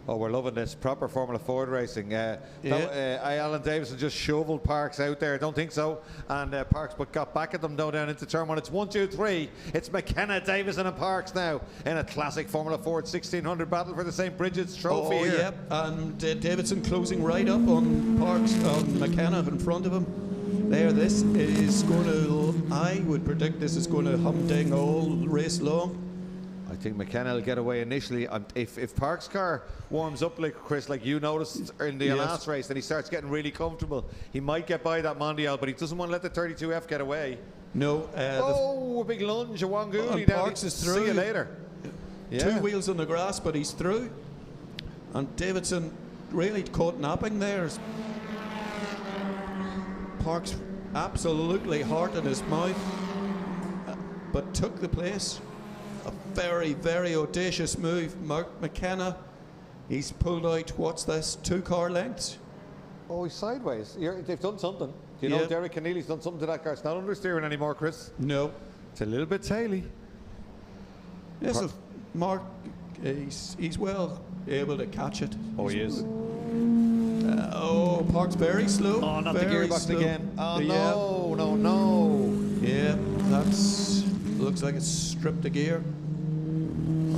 We're loving this. Proper Formula Ford racing. Alan Davison just shoveled Parks out there. Don't think so. And Parks but got back at them down into turn one. It's 1, 2, 3. It's McKenna, Davison and Parks now in a classic Formula Ford 1600 battle for the St. Brigid's Trophy here. Yep. And Davison closing right up on Parks, on McKenna in front of him. This is going to, I would predict this is going to humding all race long. I think McKenna will get away initially. If Park's car warms up, like Chris, like you noticed in the last race, then he starts getting really comfortable. He might get by that Mondial, but he doesn't want to let the 32F get away. No. A big lunge, a Wanguli. Parks is through. See you later. Yeah. 2 wheels on the grass, but he's through. And Davidson really caught napping there. Parks absolutely heart in his mouth, but took the place. A very, very audacious move. Mark McKenna, he's pulled out, what's this, 2 car lengths? Oh, he's sideways. They've done something. Do you know Derek Keneally's done something to that car? It's not understeering anymore, Chris. No. It's a little bit taily. Yes, Mark, he's well able to catch it. Oh, he is. Park's very slow. Oh, not the gearbox slow. again. Oh, no. Yeah, looks like it's stripped a gear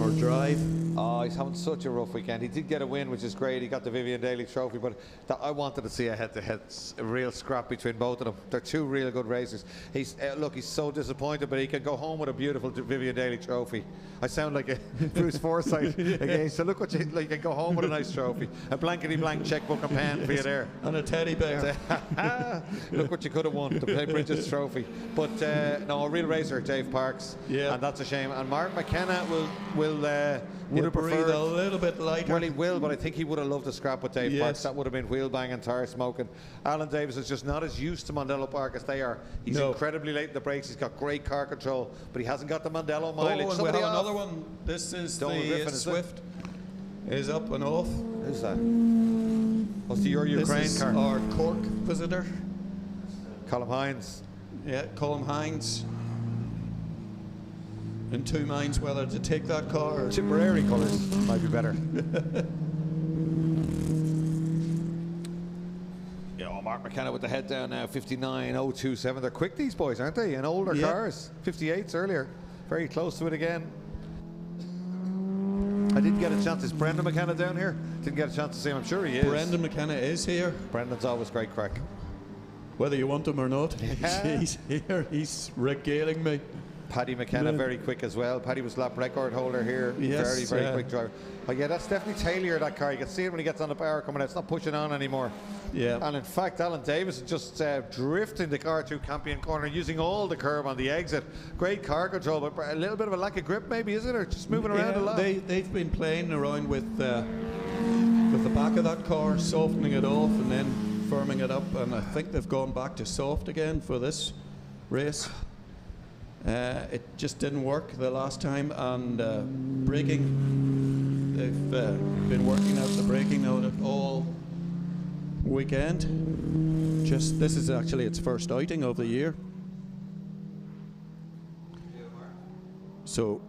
or drive. Oh, he's having such a rough weekend. He did get a win, which is great. He got the Vivion Daly Trophy, but I wanted to see a head-to-head, a real scrap between both of them. They're 2 real good racers. He's so disappointed, but he can go home with a beautiful Vivion Daly Trophy. I sound like a Bruce Forsyth again. So look what you can go home with a nice trophy, a blankety-blank checkbook and pen for you there, and a teddy bear. Look what you could have won, the Brigid's Trophy. But no, a real racer, Dave Parks. Yeah, and that's a shame. And Mark McKenna would have preferred a little bit lighter. Well, he will, but I think he would have loved a scrap with Dave Parks. That would have been wheel banging, tire smoking. Alan Davis is just not as used to Mondello Park as they are. He's incredibly late in the brakes. He's got great car control, but he hasn't got the Mondello mileage. And we have another one. This is the Swift. Is up and off. Who's that? What's the Ukraine this car? Is our Cork visitor. Colm Hines. Yeah, Colm Hines. In 2 minds whether to take that car or Tipperary colours might be better. Mark McKenna with the head down now, 59.027. They're quick, these boys, aren't they? In older cars, 58s earlier. Very close to it again. I didn't get a chance. Is Brendan McKenna down here? Didn't get a chance to see him. I'm sure he is. Brendan McKenna is here. Brendan's always great crack. Whether you want him or not, he's here. He's regaling me. Paddy McKenna, very quick as well. Paddy was lap record holder here. Yes, very quick driver. Oh yeah, that's definitely tailier, that car. You can see it when he gets on the power coming out. It's not pushing on anymore. Yeah. And in fact, Alan Davis is just drifting the car through Campion Corner, using all the curb on the exit. Great car control, but a little bit of a lack of grip maybe, isn't it? Or just moving around a lot. They've been playing around with the back of that car, softening it off and then firming it up. And I think they've gone back to soft again for this race. It just didn't work the last time, and braking, they've been working out the braking out all weekend. This is actually its first outing of the year. So,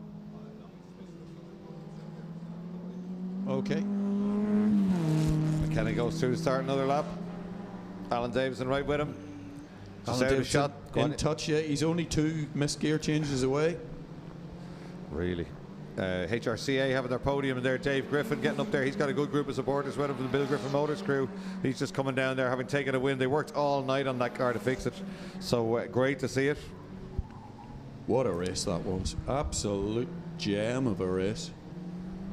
okay. McKenna goes through to start another lap. Alan Davison right with him. Alan shot in touch, yeah. He's only 2 missed gear changes away. Really. HRCA having their podium, and there Dave Griffin getting up there. He's got a good group of supporters with him from the Bill Griffin Motors crew. He's just coming down there having taken a win. They worked all night on that car to fix it. So great to see it. What a race that was. Absolute gem of a race.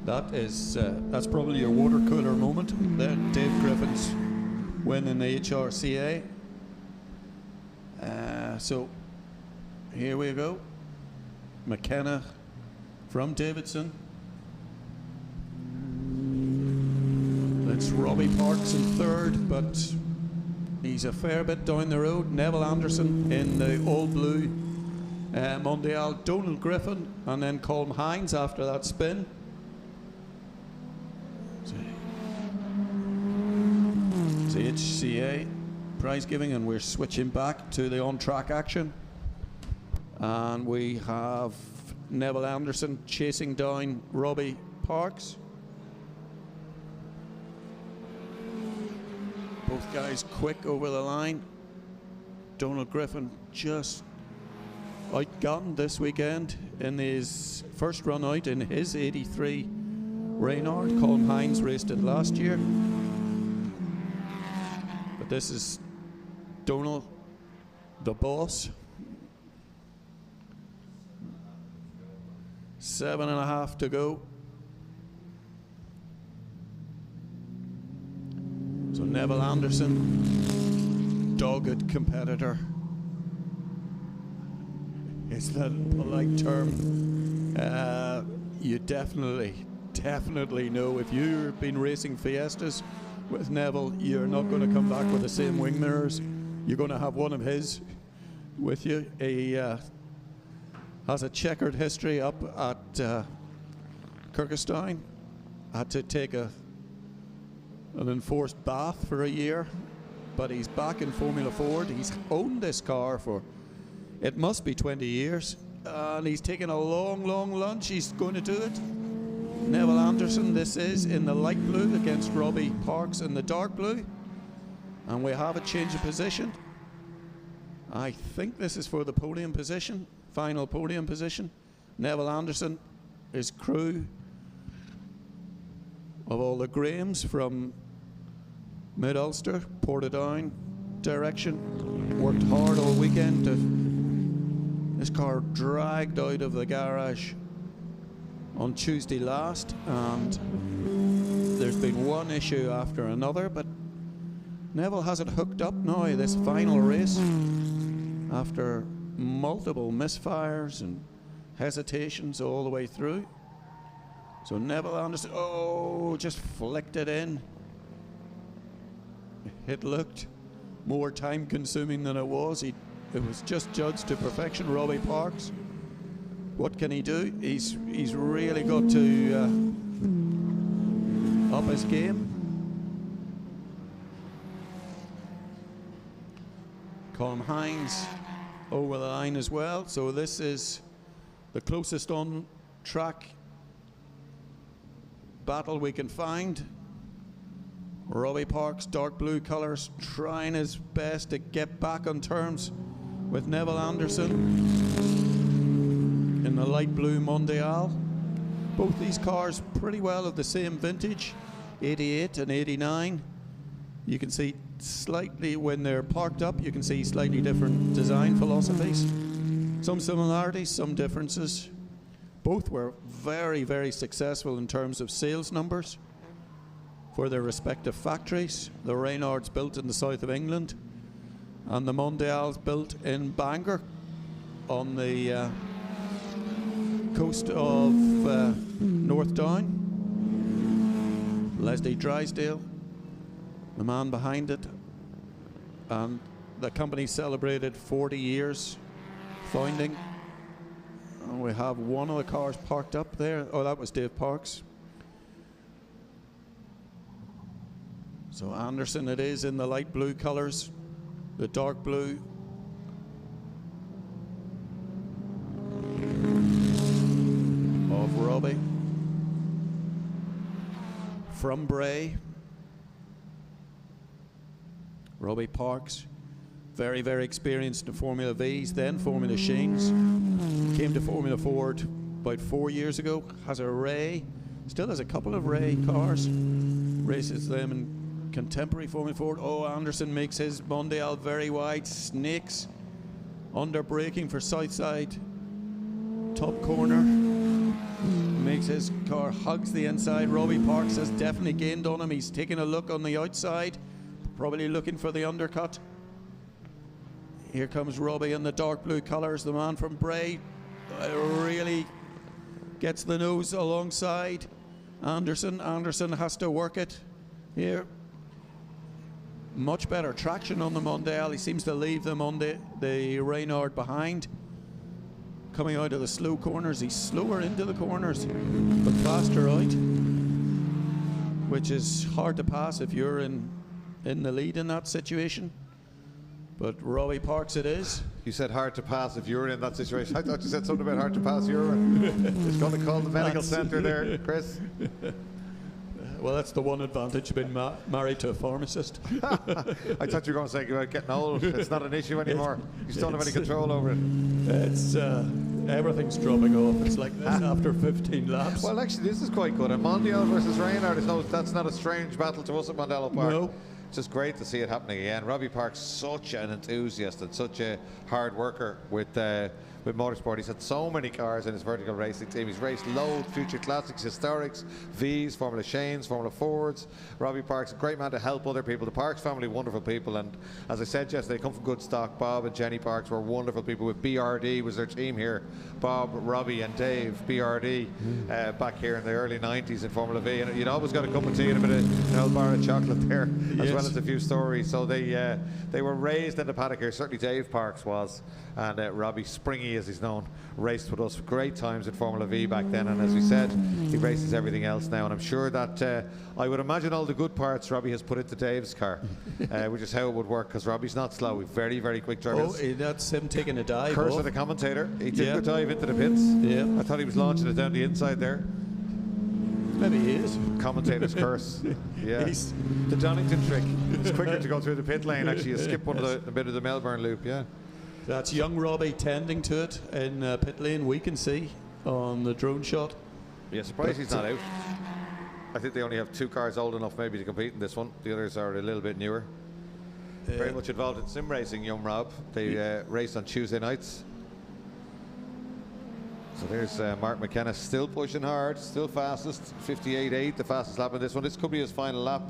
That's probably your water cooler moment. There, Dave Griffin's winning the HRCA. So here we go. McKenna from Davidson. It's Robbie Parks in third, but he's a fair bit down the road. Neville Anderson in the all blue Mondial. Donald Griffin, and then Colm Hines after that spin. It's HCA prize giving, and we're switching back to the on-track action. And we have Neville Anderson chasing down Robbie Parks. Both guys quick over the line. Donald Griffin just outgunned this weekend in his first run out in his 83 Reynard. Colm Hines raced it last year. But this is Donald, the boss. 7.5 to go. So Neville Anderson, dogged competitor. Is that a polite term? You definitely know if you've been racing Fiestas with Neville, you're not going to come back with the same wing mirrors. You're going to have one of his with you. He has a checkered history up at Kirkestone. Had to take an enforced bath for a year, but he's back in Formula Ford. He's owned this car for, it must be 20 years, and he's taken a long lunch. He's going to do it. Neville Anderson, this is in the light blue against Robbie Parks in the dark blue, and we have a change of position. I think this is for the podium position, final podium position. Neville Anderson, his crew of all the Grahams from Mid-Ulster, Portadown direction, worked hard all weekend to this car dragged out of the garage on Tuesday last, and there's been one issue after another, but Neville has it hooked up now this final race after multiple misfires and hesitations all the way through. So Neville Anderson, just flicked it in. It looked more time consuming than it was. It was just judged to perfection. Robbie Parks, what can he do? He's really got to up his game. Colm Hines over the line as well. So this is the closest on track battle we can find. Robbie Parks, dark blue colours, trying his best to get back on terms with Neville Anderson in the light blue Mondial. Both these cars pretty well of the same vintage, 88 and 89. You can see slightly, when they're parked up, you can see slightly different design philosophies. Some similarities, some differences. Both were very successful in terms of sales numbers for their respective factories. The Reynards built in the south of England, and the Mondials built in Bangor on the coast of North Down. Leslie Drysdale, the man behind it, and the company celebrated 40 years founding. And we have one of the cars parked up there. Oh, that was Dave Parks. So Anderson it is in the light blue colours, the dark blue. Of Robbie. From Bray. Robbie Parks, very experienced in Formula V's, then Formula Sheens. Came to Formula Ford about 4 years ago, has a Ray, still has a couple of Ray cars, races them in contemporary Formula Ford. Oh, Anderson makes his Mondial very wide, snakes under braking for Southside, top corner, makes his car, hugs the inside. Robbie Parks has definitely gained on him. He's taking a look on the outside, probably looking for the undercut. Here comes Robbie in the dark blue colours, the man from Bray. Really gets the nose alongside Anderson. Anderson has to work it here. Much better traction on the Mondial. He seems to leave the Reynard behind. Coming out of the slow corners, he's slower into the corners, but faster out, which is hard to pass if you're in the lead in that situation. But Robbie Parks it is. You said hard to pass if you're in that situation. I thought you said something about hard to pass. You're it's going to call the medical centre there, Chris. Well, that's the one advantage of being married to a pharmacist. I thought you were going to say about getting old. It's not an issue anymore. You just don't have any control over it. It's everything's dropping off. It's like this after 15 laps. Well, actually, this is quite good. And Mondial versus Reynard, that's not a strange battle to us at Mondello Park. No. just great to see it happening again. Robbie Park's such an enthusiast and such a hard worker with motorsport. He's had so many cars in his vertical racing team. He's raced loads, future classics, historics, Vs, Formula Shanes, Formula Fords. Robbie Park's a great man to help other people. The Parks family, wonderful people, and as I said yesterday, they come from good stock. Bob and Jenny Parks were wonderful people. With BRD was their team here. Bob, Robbie and Dave, BRD, back here in the early 90s in Formula V. And you'd always got a cup of tea and a bit of an old bar of chocolate there, as well as a few stories. So they were raised in the paddock here. Certainly Dave Parks was, and Robbie, Springy as he's known, raced with us. Great times in Formula V back then, and as we said, he races everything else now. And I'm sure that I would imagine all the good parts Robbie has put into Dave's car, which is how it would work, because Robbie's not slow. He's very, very quick driver. Oh, that's him taking a dive. Curse of the commentator. He took a dive into the pits. Yeah. I thought he was launching it down the inside there. Maybe he is. Commentator's curse. Yeah. The Donington trick. It's quicker to go through the pit lane. Actually, you skip one of the bit of the Melbourne loop. Yeah. That's young Robbie tending to it in pit lane. We can see on the drone shot. Yeah, surprised he's not out. I think they only have 2 cars old enough maybe to compete in this one. The others are a little bit newer. Very much involved in sim racing, young Rob. They race on Tuesday nights. So there's Mark McKenna still pushing hard, still fastest, 58.8, the fastest lap in this one. This could be his final lap.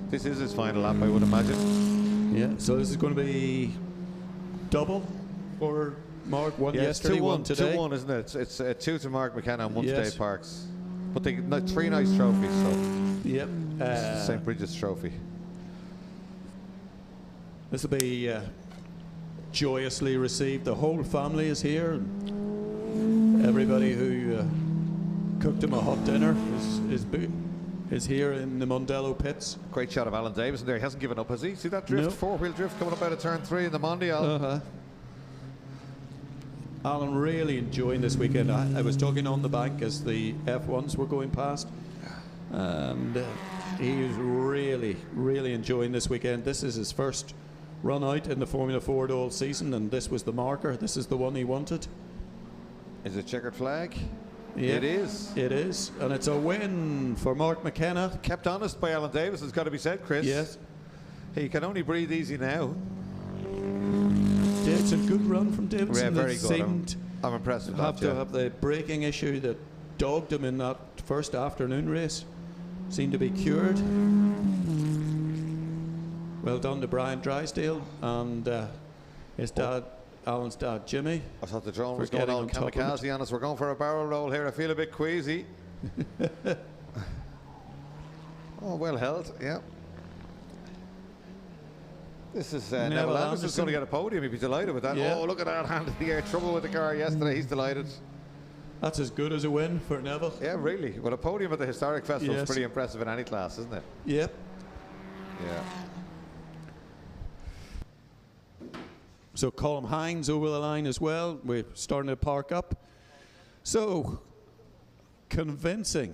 This is his final lap, I would imagine. Yeah, so this is going to be double for Mark. One yesterday, one today. 2-1, isn't it? It's 2 to Mark McKenna and 1 to Dave Parks. But they 3 nice trophies, so. Yep. St. Brigid's trophy. This will be joyously received. The whole family is here. Everybody who cooked him a hot dinner is here in the Mondello pits. Great shot of Alan Davison there. He hasn't given up, has he? See that drift? No. 4-wheel drift coming up out of turn 3 in the Mondial. Alan really enjoying this weekend. I was talking on the bank as the F1s were going past, and he was really, really enjoying this weekend. This is his first run out in the Formula Ford all season, and this was the marker. This is the one he wanted. Is it checkered flag? Yeah, it is. It is, and it's a win for Mark McKenna. Kept honest by Alan Davis, it's got to be said, Chris. Yes. He can only breathe easy now. Yeah, it's a good run from Davidson. Yeah, very good. I'm impressed with that. Have to have the braking issue that dogged him in that first afternoon race. Seemed to be cured. Well done to Brian Drysdale and his dad, Alan's dad, Jimmy. I thought the drone was going on kamikaze on us. We're going for a barrel roll here. I feel a bit queasy. Oh, well held, yeah. This is Neville Anderson's going to get a podium. He'd be delighted with that. Yeah. Oh, look at that hand in the air. Trouble with the car yesterday. He's delighted. That's as good as a win for Neville. Yeah, really. Well, a podium at the Historic Festival is pretty impressive in any class, isn't it? Yep. Yeah. So Colm Hines over the line as well. We're starting to park up. So, convincing,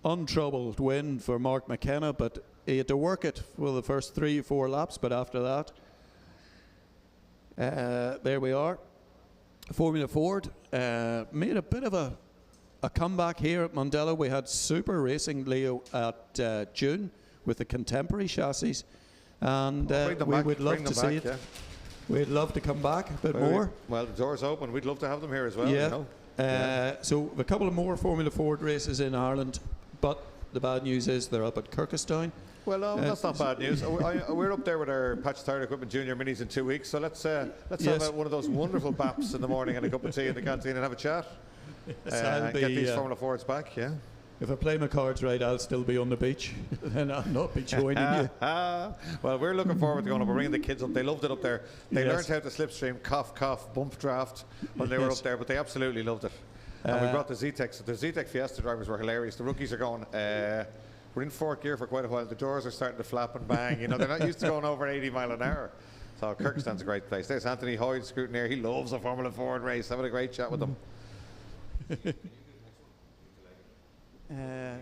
untroubled win for Mark McKenna, but he had to work it for the first 3-4 laps, but after that, there we are. Formula Ford made a bit of a comeback here at Mondello. We had super racing, Leo, at June with the contemporary chassis, and we would love to see it. Yeah. We'd love to come back a bit more. Well, the door's open. We'd love to have them here as well. Yeah. You know? So a couple of more Formula Ford races in Ireland, but the bad news is they're up at Kirkestone. Well, no, that's not bad news. We're up there with our Patch Tire Equipment Junior Minis in 2 weeks, so let's have one of those wonderful baps in the morning and a cup of tea in the canteen and have a chat. Get these Formula Fords back, yeah. If I play my cards right, I'll still be on the beach, and I'll not be joining you. Well, we're looking forward to going up. We're bringing the kids up. They loved it up there. They learned how to slipstream, cough, bump draft when they were up there, but they absolutely loved it. And we brought the Z-Tech. The Z-Tech Fiesta drivers were hilarious. The rookies are going, we're in fourth gear for quite a while. The doors are starting to flap and bang. You know, they're not used to going over 80 mile an hour. So Kirkstone's a great place. There's Anthony Hoyd, scrutineer. He loves a Formula Ford race. Having a great chat with them. Yeah.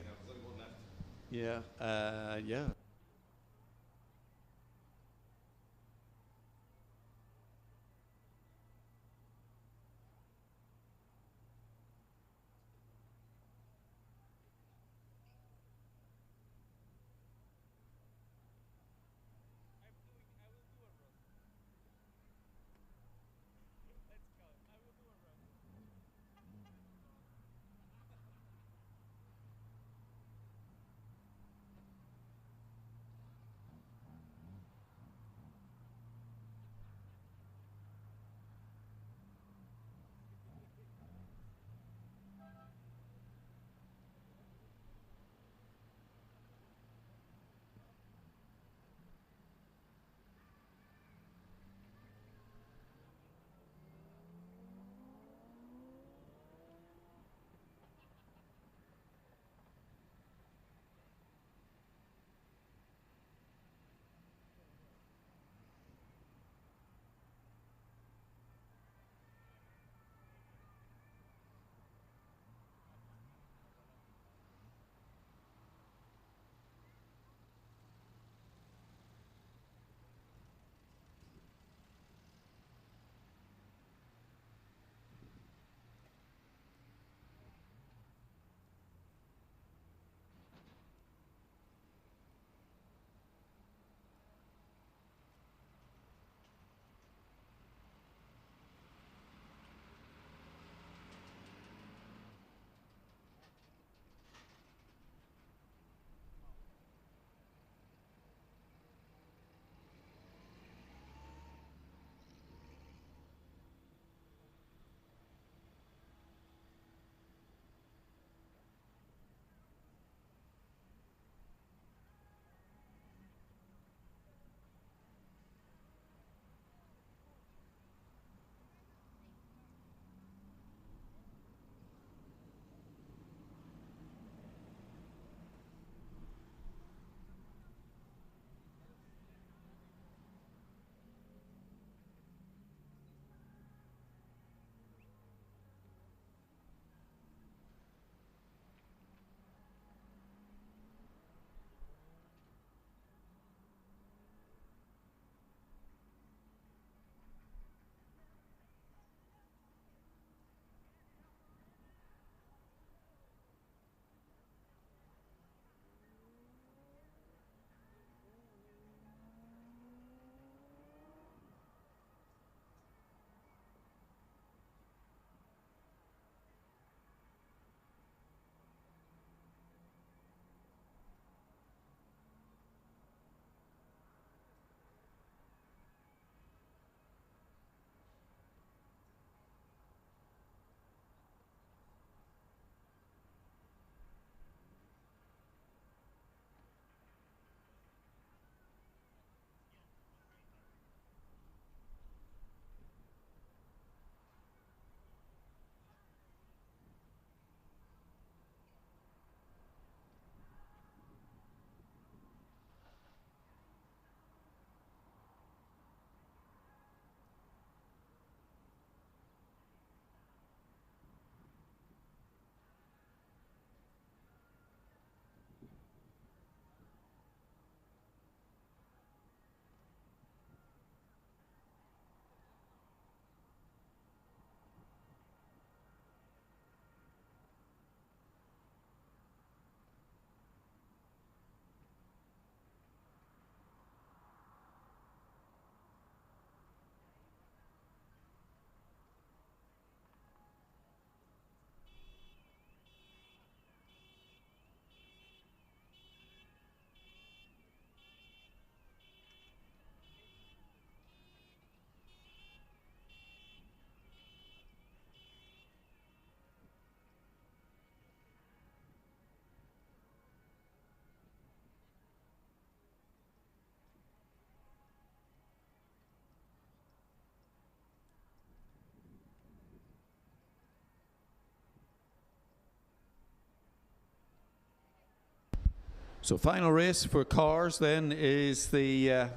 So final race for cars then is the,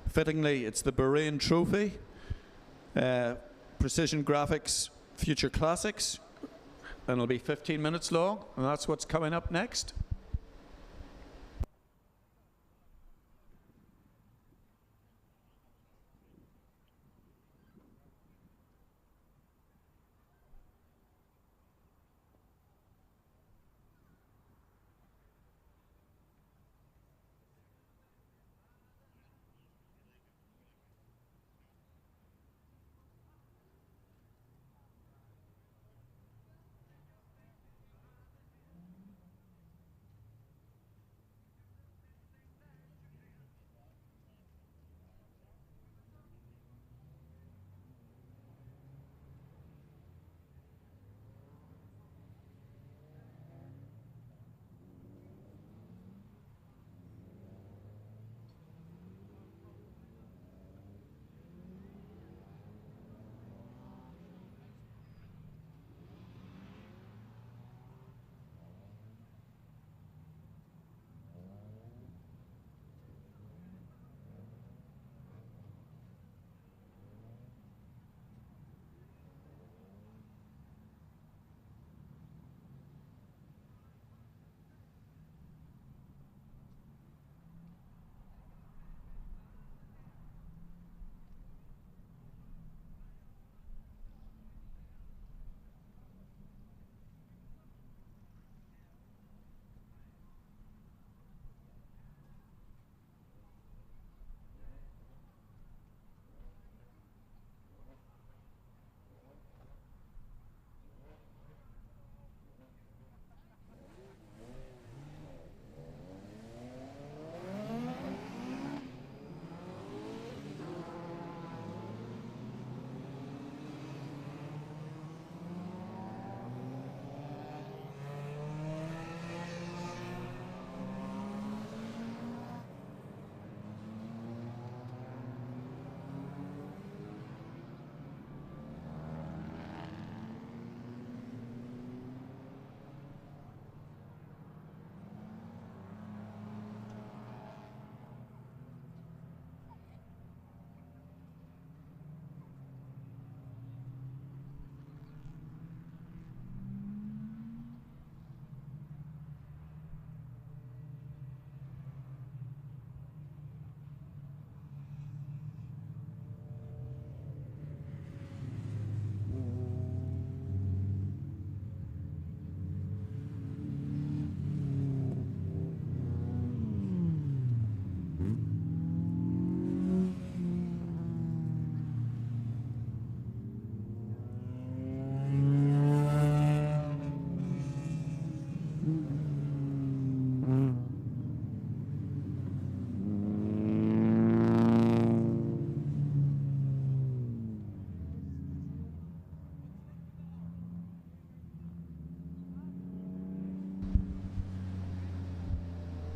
fittingly, it's the Bane Trophy, Precision Graphics Future Classics, and it'll be 15 minutes long, and that's what's coming up next.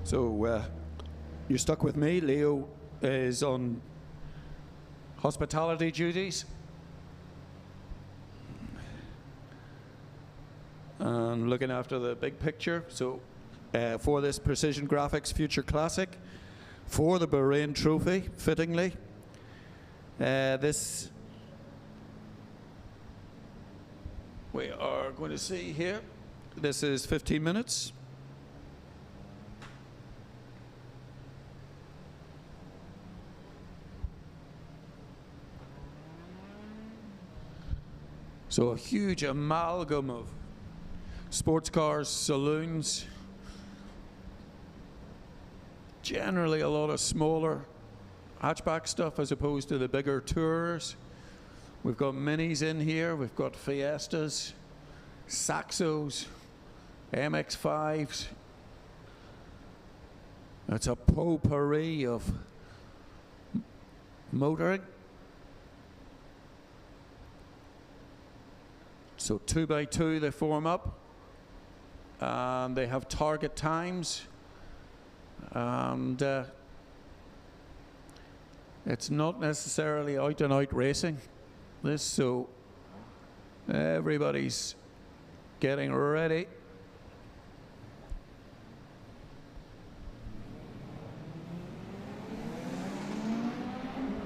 So you're stuck with me. Leo is on hospitality duties. And looking after the big picture. So for this Precision Graphics Future Classic, for the Bane Trophy, fittingly, this we are going to see here. This is 15 minutes. So a huge amalgam of sports cars, saloons, generally a lot of smaller hatchback stuff as opposed to the bigger tours. We've got minis in here, we've got Fiestas, Saxos, MX-5s. It's a potpourri of motoring. So 2x2 they form up, and they have target times, and it's not necessarily out and out racing, this, so everybody's getting ready.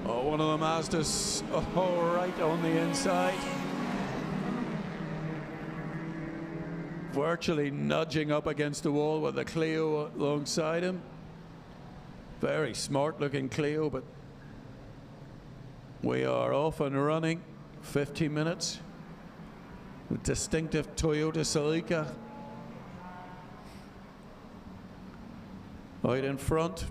Oh, one of the Mazdas, oh, right on the inside. Virtually nudging up against the wall with the Clio alongside him. Very smart looking Clio, but we are off and running. 50 minutes. The distinctive Toyota Celica out in front.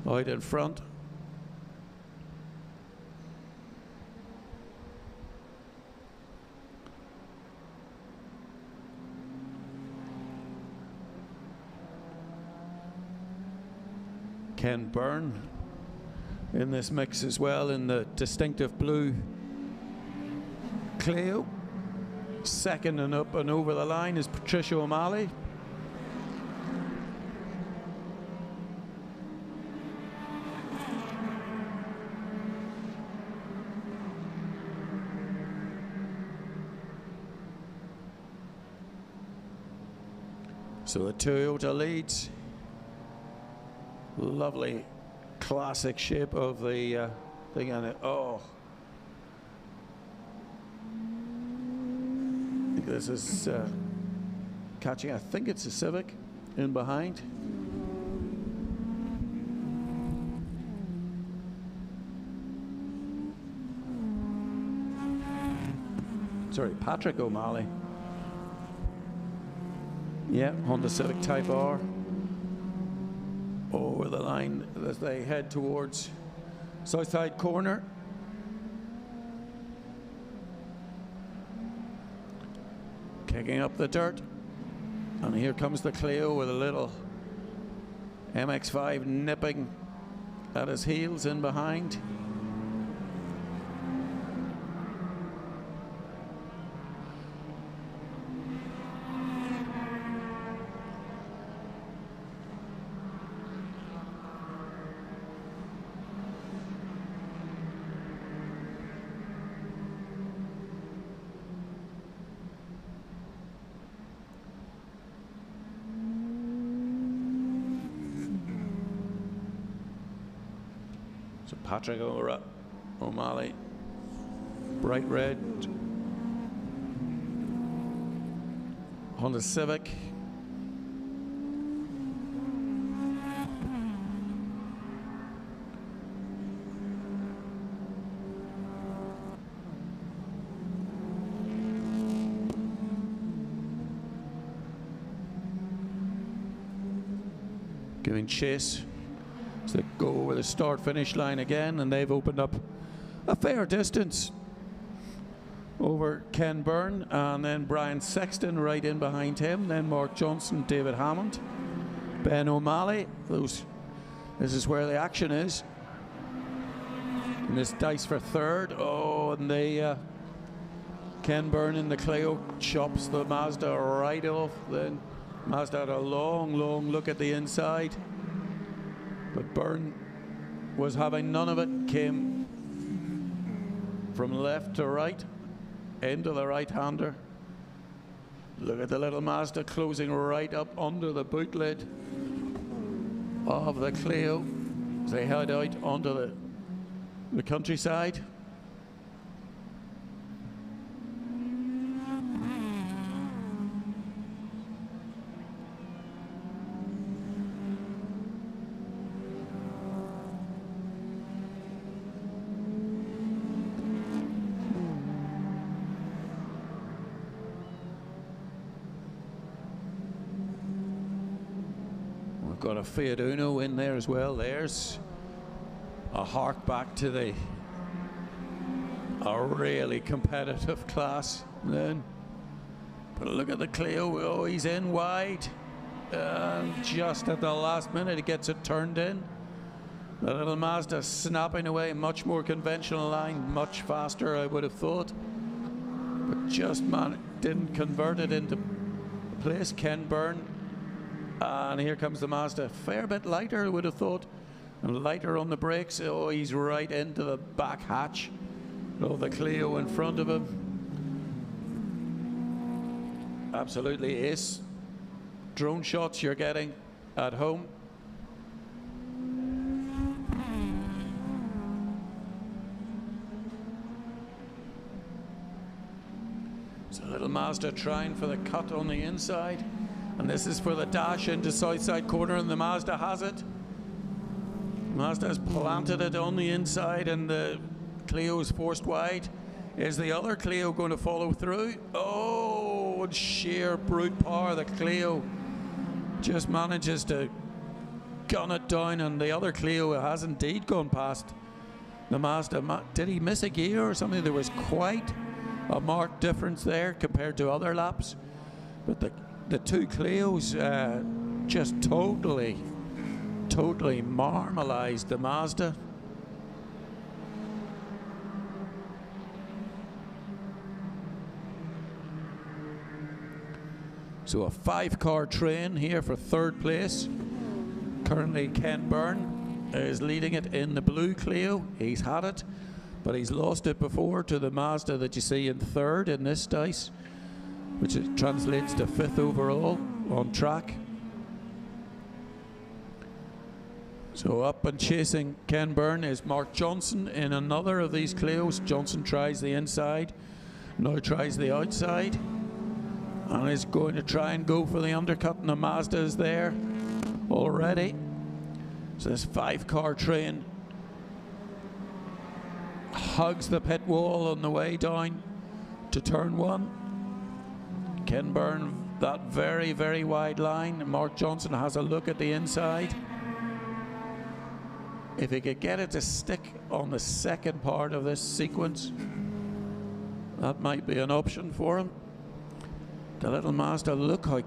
Out in front. Ken Byrne in this mix as well in the distinctive blue Clio. Second and up and over the line is Patricia O'Malley. So the Toyota leads. Lovely classic shape of the thing on it. Oh. I think this is catching, I think it's a Civic in behind. Sorry, Patrick O'Malley. Yeah, Honda Civic Type R. Over the line as they head towards Southside Corner. Kicking up the dirt. And here comes the Clio with a little MX-5 nipping at his heels in behind. Patrick O'Malley, bright red Honda Civic. Giving chase. So they go over the start-finish line again, and they've opened up a fair distance over Ken Byrne, and then Brian Sexton right in behind him, then Mark Johnson, David Hammond, Ben O'Malley. This is where the action is. And this dice for third. Oh, and they Ken Byrne in the Clio chops the Mazda right off. Then Mazda had a long look at the inside. But Byrne was having none of it, came from left to right, into the right-hander. Look at the little Mazda closing right up under the boot lid of the Clio as they head out onto the countryside. Got a Fiat Uno in there as well. There's a hark back to a really competitive class then. But look at the Clio. Oh, he's in wide. And just at the last minute, he gets it turned in. The little Mazda snapping away, much more conventional line, much faster, I would have thought. But just, man, didn't convert it into place. Ken Byrne And here comes the Mazda. Fair bit lighter, I would have thought. And lighter on the brakes. Oh, he's right into the back hatch of the Clio in front of him. Absolutely ace drone shots you're getting at home. So little Mazda trying for the cut on the inside, and this is for the dash into south side corner, and the Mazda has it. Mazda has planted it on the inside, and the Clio is forced wide. Is the other Clio going to follow through? Oh, and sheer brute power, the Clio just manages to gun it down, and the other Clio has indeed gone past the Mazda. Did he miss a gear or something? There was quite a marked difference there compared to other laps, but the two Clios just totally marmalized the Mazda. So a 5-car train here for third place. Currently Ken Byrne is leading it in the blue Clio. He's had it, but he's lost it before to the Mazda that you see in third in this dice, which translates to 5th overall on track. So up and chasing Ken Byrne is Mark Johnson in another of these Clios. Johnson tries the inside, now tries the outside, and is going to try and go for the undercut, and the Mazda is there already. So this 5-car train hugs the pit wall on the way down to turn 1. Ken Byrne, that very, very wide line. Mark Johnson has a look at the inside. If he could get it to stick on the second part of this sequence, that might be an option for him. The little Mazda, look how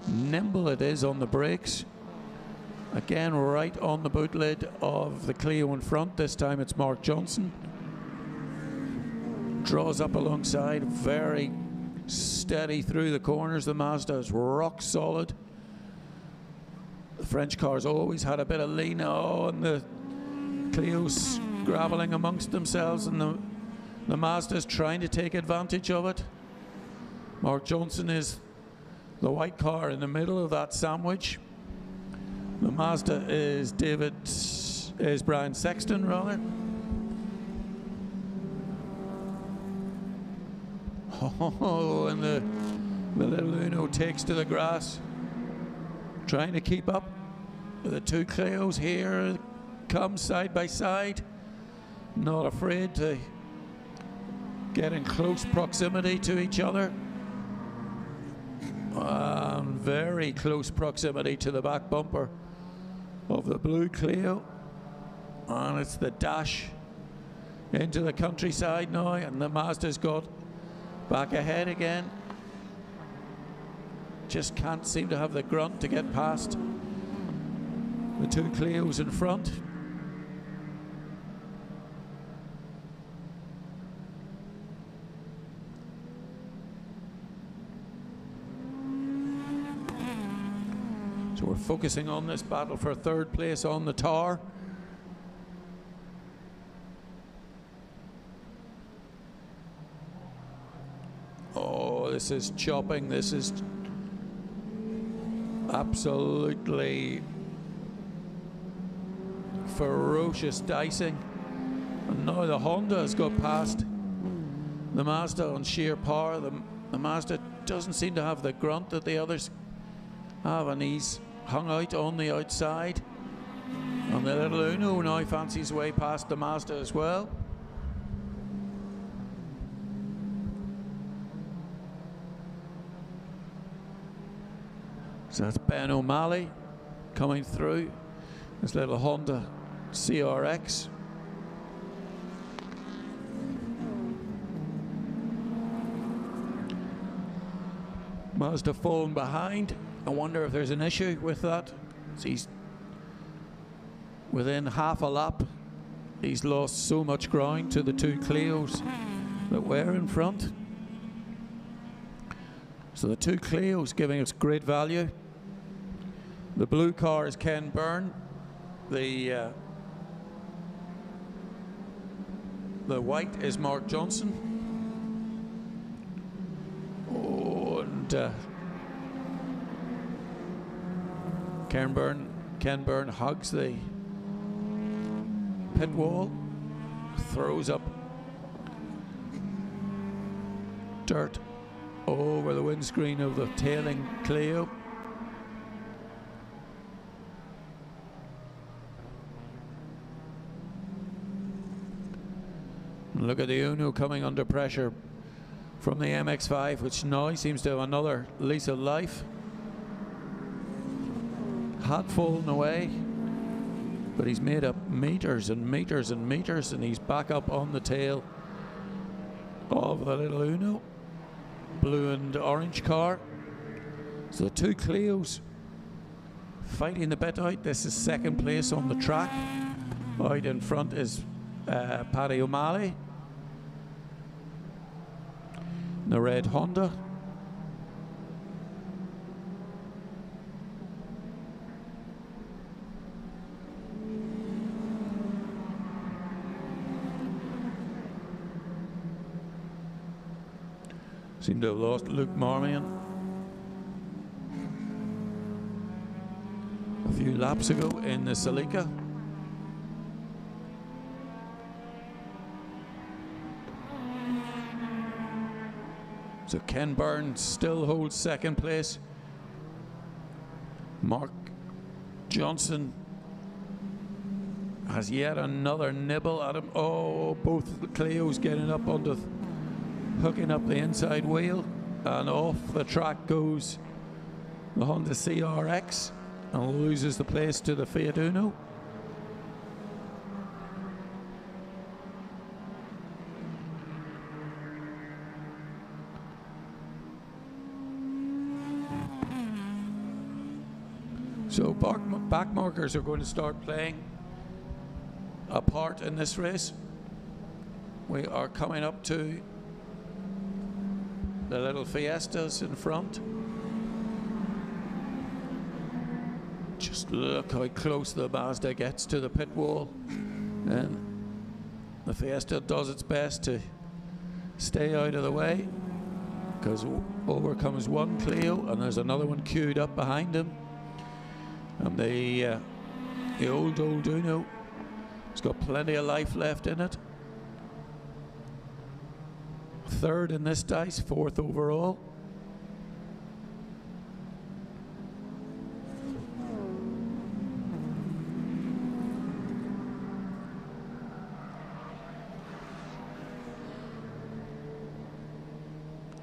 nimble it is on the brakes. Again, right on the boot lid of the Clio in front. This time it's Mark Johnson. Draws up alongside, very steady through the corners. The Mazda is rock solid. The French cars always had a bit of lean. Oh, and the Clio's graveling amongst themselves, and the Mazda's trying to take advantage of it. Mark Johnson is the white car in the middle of that sandwich. The Mazda is Brian Sexton, rather. Oh, and the little Uno takes to the grass, trying to keep up with the two Clios. Here come side by side, not afraid to get in close proximity to each other. Very close proximity to the back bumper of the blue Clio, and it's the dash into the countryside now, and the Mazda's got back ahead again. Just can't seem to have the grunt to get past the two Clios in front. So we're focusing on this battle for third place on the tar. Oh, this is chopping. This is absolutely ferocious dicing. And now the Honda has got past the Mazda on sheer power. The Mazda doesn't seem to have the grunt that the others have, and he's hung out on the outside. And the little Uno now fancies way past the Mazda as well. So that's Ben O'Malley coming through. This little Honda CRX. Mazda falling behind. I wonder if there's an issue with that. He's within half a lap. He's lost so much ground to the two Clios that were in front. So the two Clios giving us great value. The blue car is Ken Byrne. The white is Mark Johnson. Oh, and Ken Byrne hugs the pit wall, throws up dirt over the windscreen of the tailing Clio. Look at the Uno coming under pressure from the MX-5, which now seems to have another lease of life. Had fallen away, but he's made up meters and meters and meters, and he's back up on the tail of the little Uno. Blue and orange car. So the two Clios fighting the bit out. This is second place on the track. Out in front is Paddy O'Malley, the red Honda. Seem to have lost Luke Marmion a few laps ago in the Celica. So Ken Byrne still holds second place. Mark Johnson has yet another nibble at him. Oh, both the Clios getting up onto, hooking up the inside wheel, and off the track goes the Honda CRX and loses the place to the Fiat Uno. So back markers are going to start playing a part in this race. We are coming up to the little Fiestas in front. Just look how close the Mazda gets to the pit wall, and the Fiesta does its best to stay out of the way, because over comes one Clio and there's another one queued up behind him. And the old Uno, it's got plenty of life left in it. Third in this dice, fourth overall.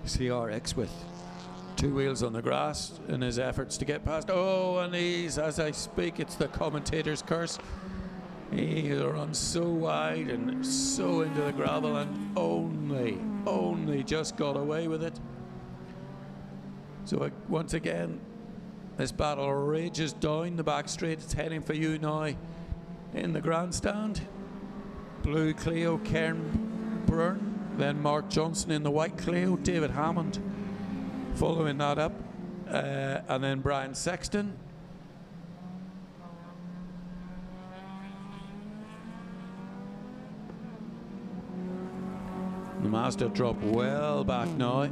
CRX with two wheels on the grass in his efforts to get past. Oh, and he's, as I speak, it's the commentator's curse. He runs so wide and so into the gravel, and only just got away with it. So once again, this battle rages down the back straight. It's heading for you now in the grandstand. Blue Clio, Ken Byrne, then Mark Johnson in the white Clio, David Hammond following that up, and then Brian Sexton. The Mazda drop well back now.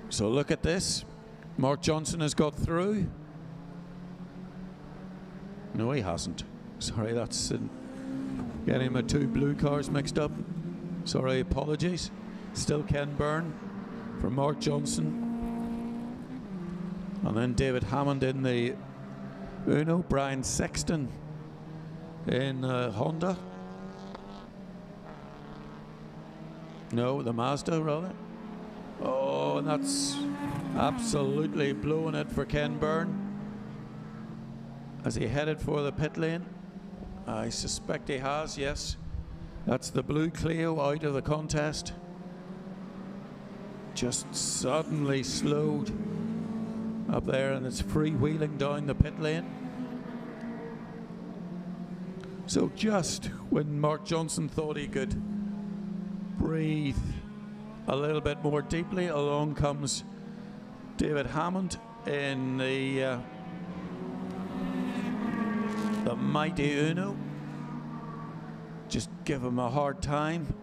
So look at this. Mark Johnson has got through. No, he hasn't. Sorry, that's getting my two blue cars mixed up. Sorry, apologies. Still Ken Byrne for Mark Johnson. And then David Hammond in the Uno, Brian Sexton in Honda. No, the Mazda rather. Oh, and that's absolutely blowing it for Ken Byrne as he headed for the pit lane. I suspect he has, yes. That's the blue Clio out of the contest. Just suddenly slowed up there, and it's freewheeling down the pit lane. So just when Mark Johnson thought he could breathe a little bit more deeply, along comes David Hammond in the mighty Uno. Just give him a hard time.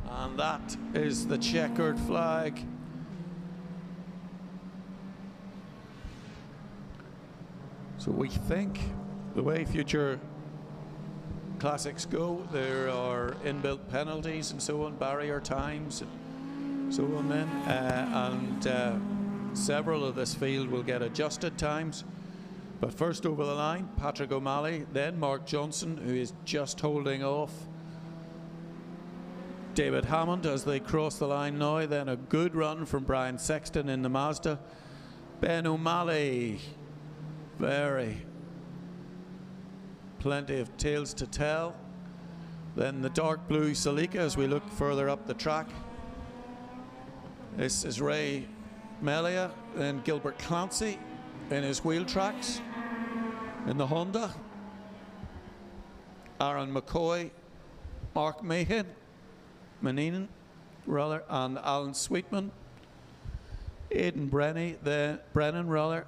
And that is the checkered flag. So we think the way future classics go, there are inbuilt penalties and so on, barrier times and so on then, and several of this field will get adjusted times. But first over the line, Patrick O'Malley, then Mark Johnson, who is just holding off David Hammond as they cross the line now. Then a good run from Brian Sexton in the Mazda. Ben O'Malley, plenty of tales to tell. Then the dark blue Celica as we look further up the track. This is Ray Melia, then Gilbert Clancy in his wheel tracks in the Honda. Aaron McCoy, Mark Meehan, and Alan Sweetman. Aidan Brennan,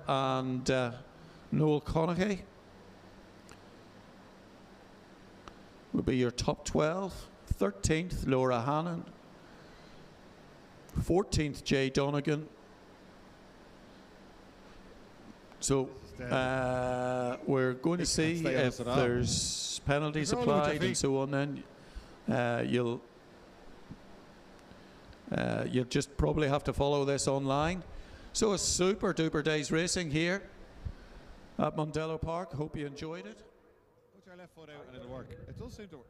and Noel Conaghy will be your top 12. 13th, Laura Hannon. 14th, Jay Donegan. So we're going to see if there's penalties applied and so on. Then you'll just probably have to follow this online. So a super duper day's racing here at Mondello Park. Hope you enjoyed it. Put your left foot out and it'll work. It does seem to work.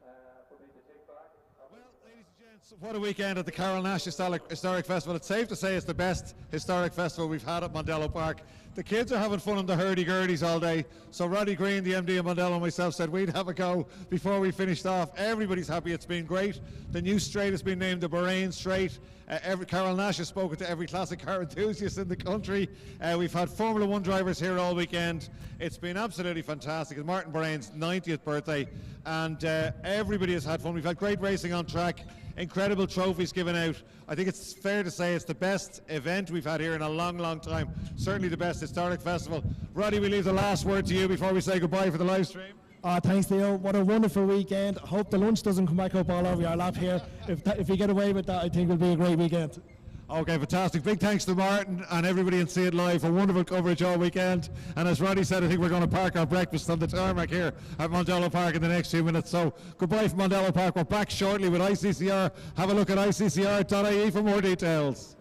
Well, ladies and gents, what a weekend at the Carole Nash Historic Festival. It's safe to say it's the best historic festival we've had at Mondello Park. The kids are having fun on the hurdy-gurdies all day. So Roddy Green, the MD of Mondello, and myself said we'd have a go before we finished off. Everybody's happy. It's been great. The new straight has been named the Bane Straight. Carole Nash has spoken to every classic car enthusiast in the country. We've had Formula 1 drivers here all weekend. It's been absolutely fantastic. It's Martin Borain's 90th birthday, and everybody has had fun. We've had great racing on track, incredible trophies given out. I think it's fair to say it's the best event we've had here in a long, long time. Certainly the best historic festival. Roddy, we leave the last word to you before we say goodbye for the live stream. Thanks, Theo. What a wonderful weekend. I hope the lunch doesn't come back up all over your lap here. If we get away with that, I think it'll be a great weekend. Okay, fantastic. Big thanks to Martin and everybody in See It Live for wonderful coverage all weekend. And as Roddy said, I think we're going to park our breakfast on the tarmac here at Mondello Park in the next few minutes. So goodbye from Mondello Park. We're back shortly with ICCR. Have a look at ICCR.ie for more details.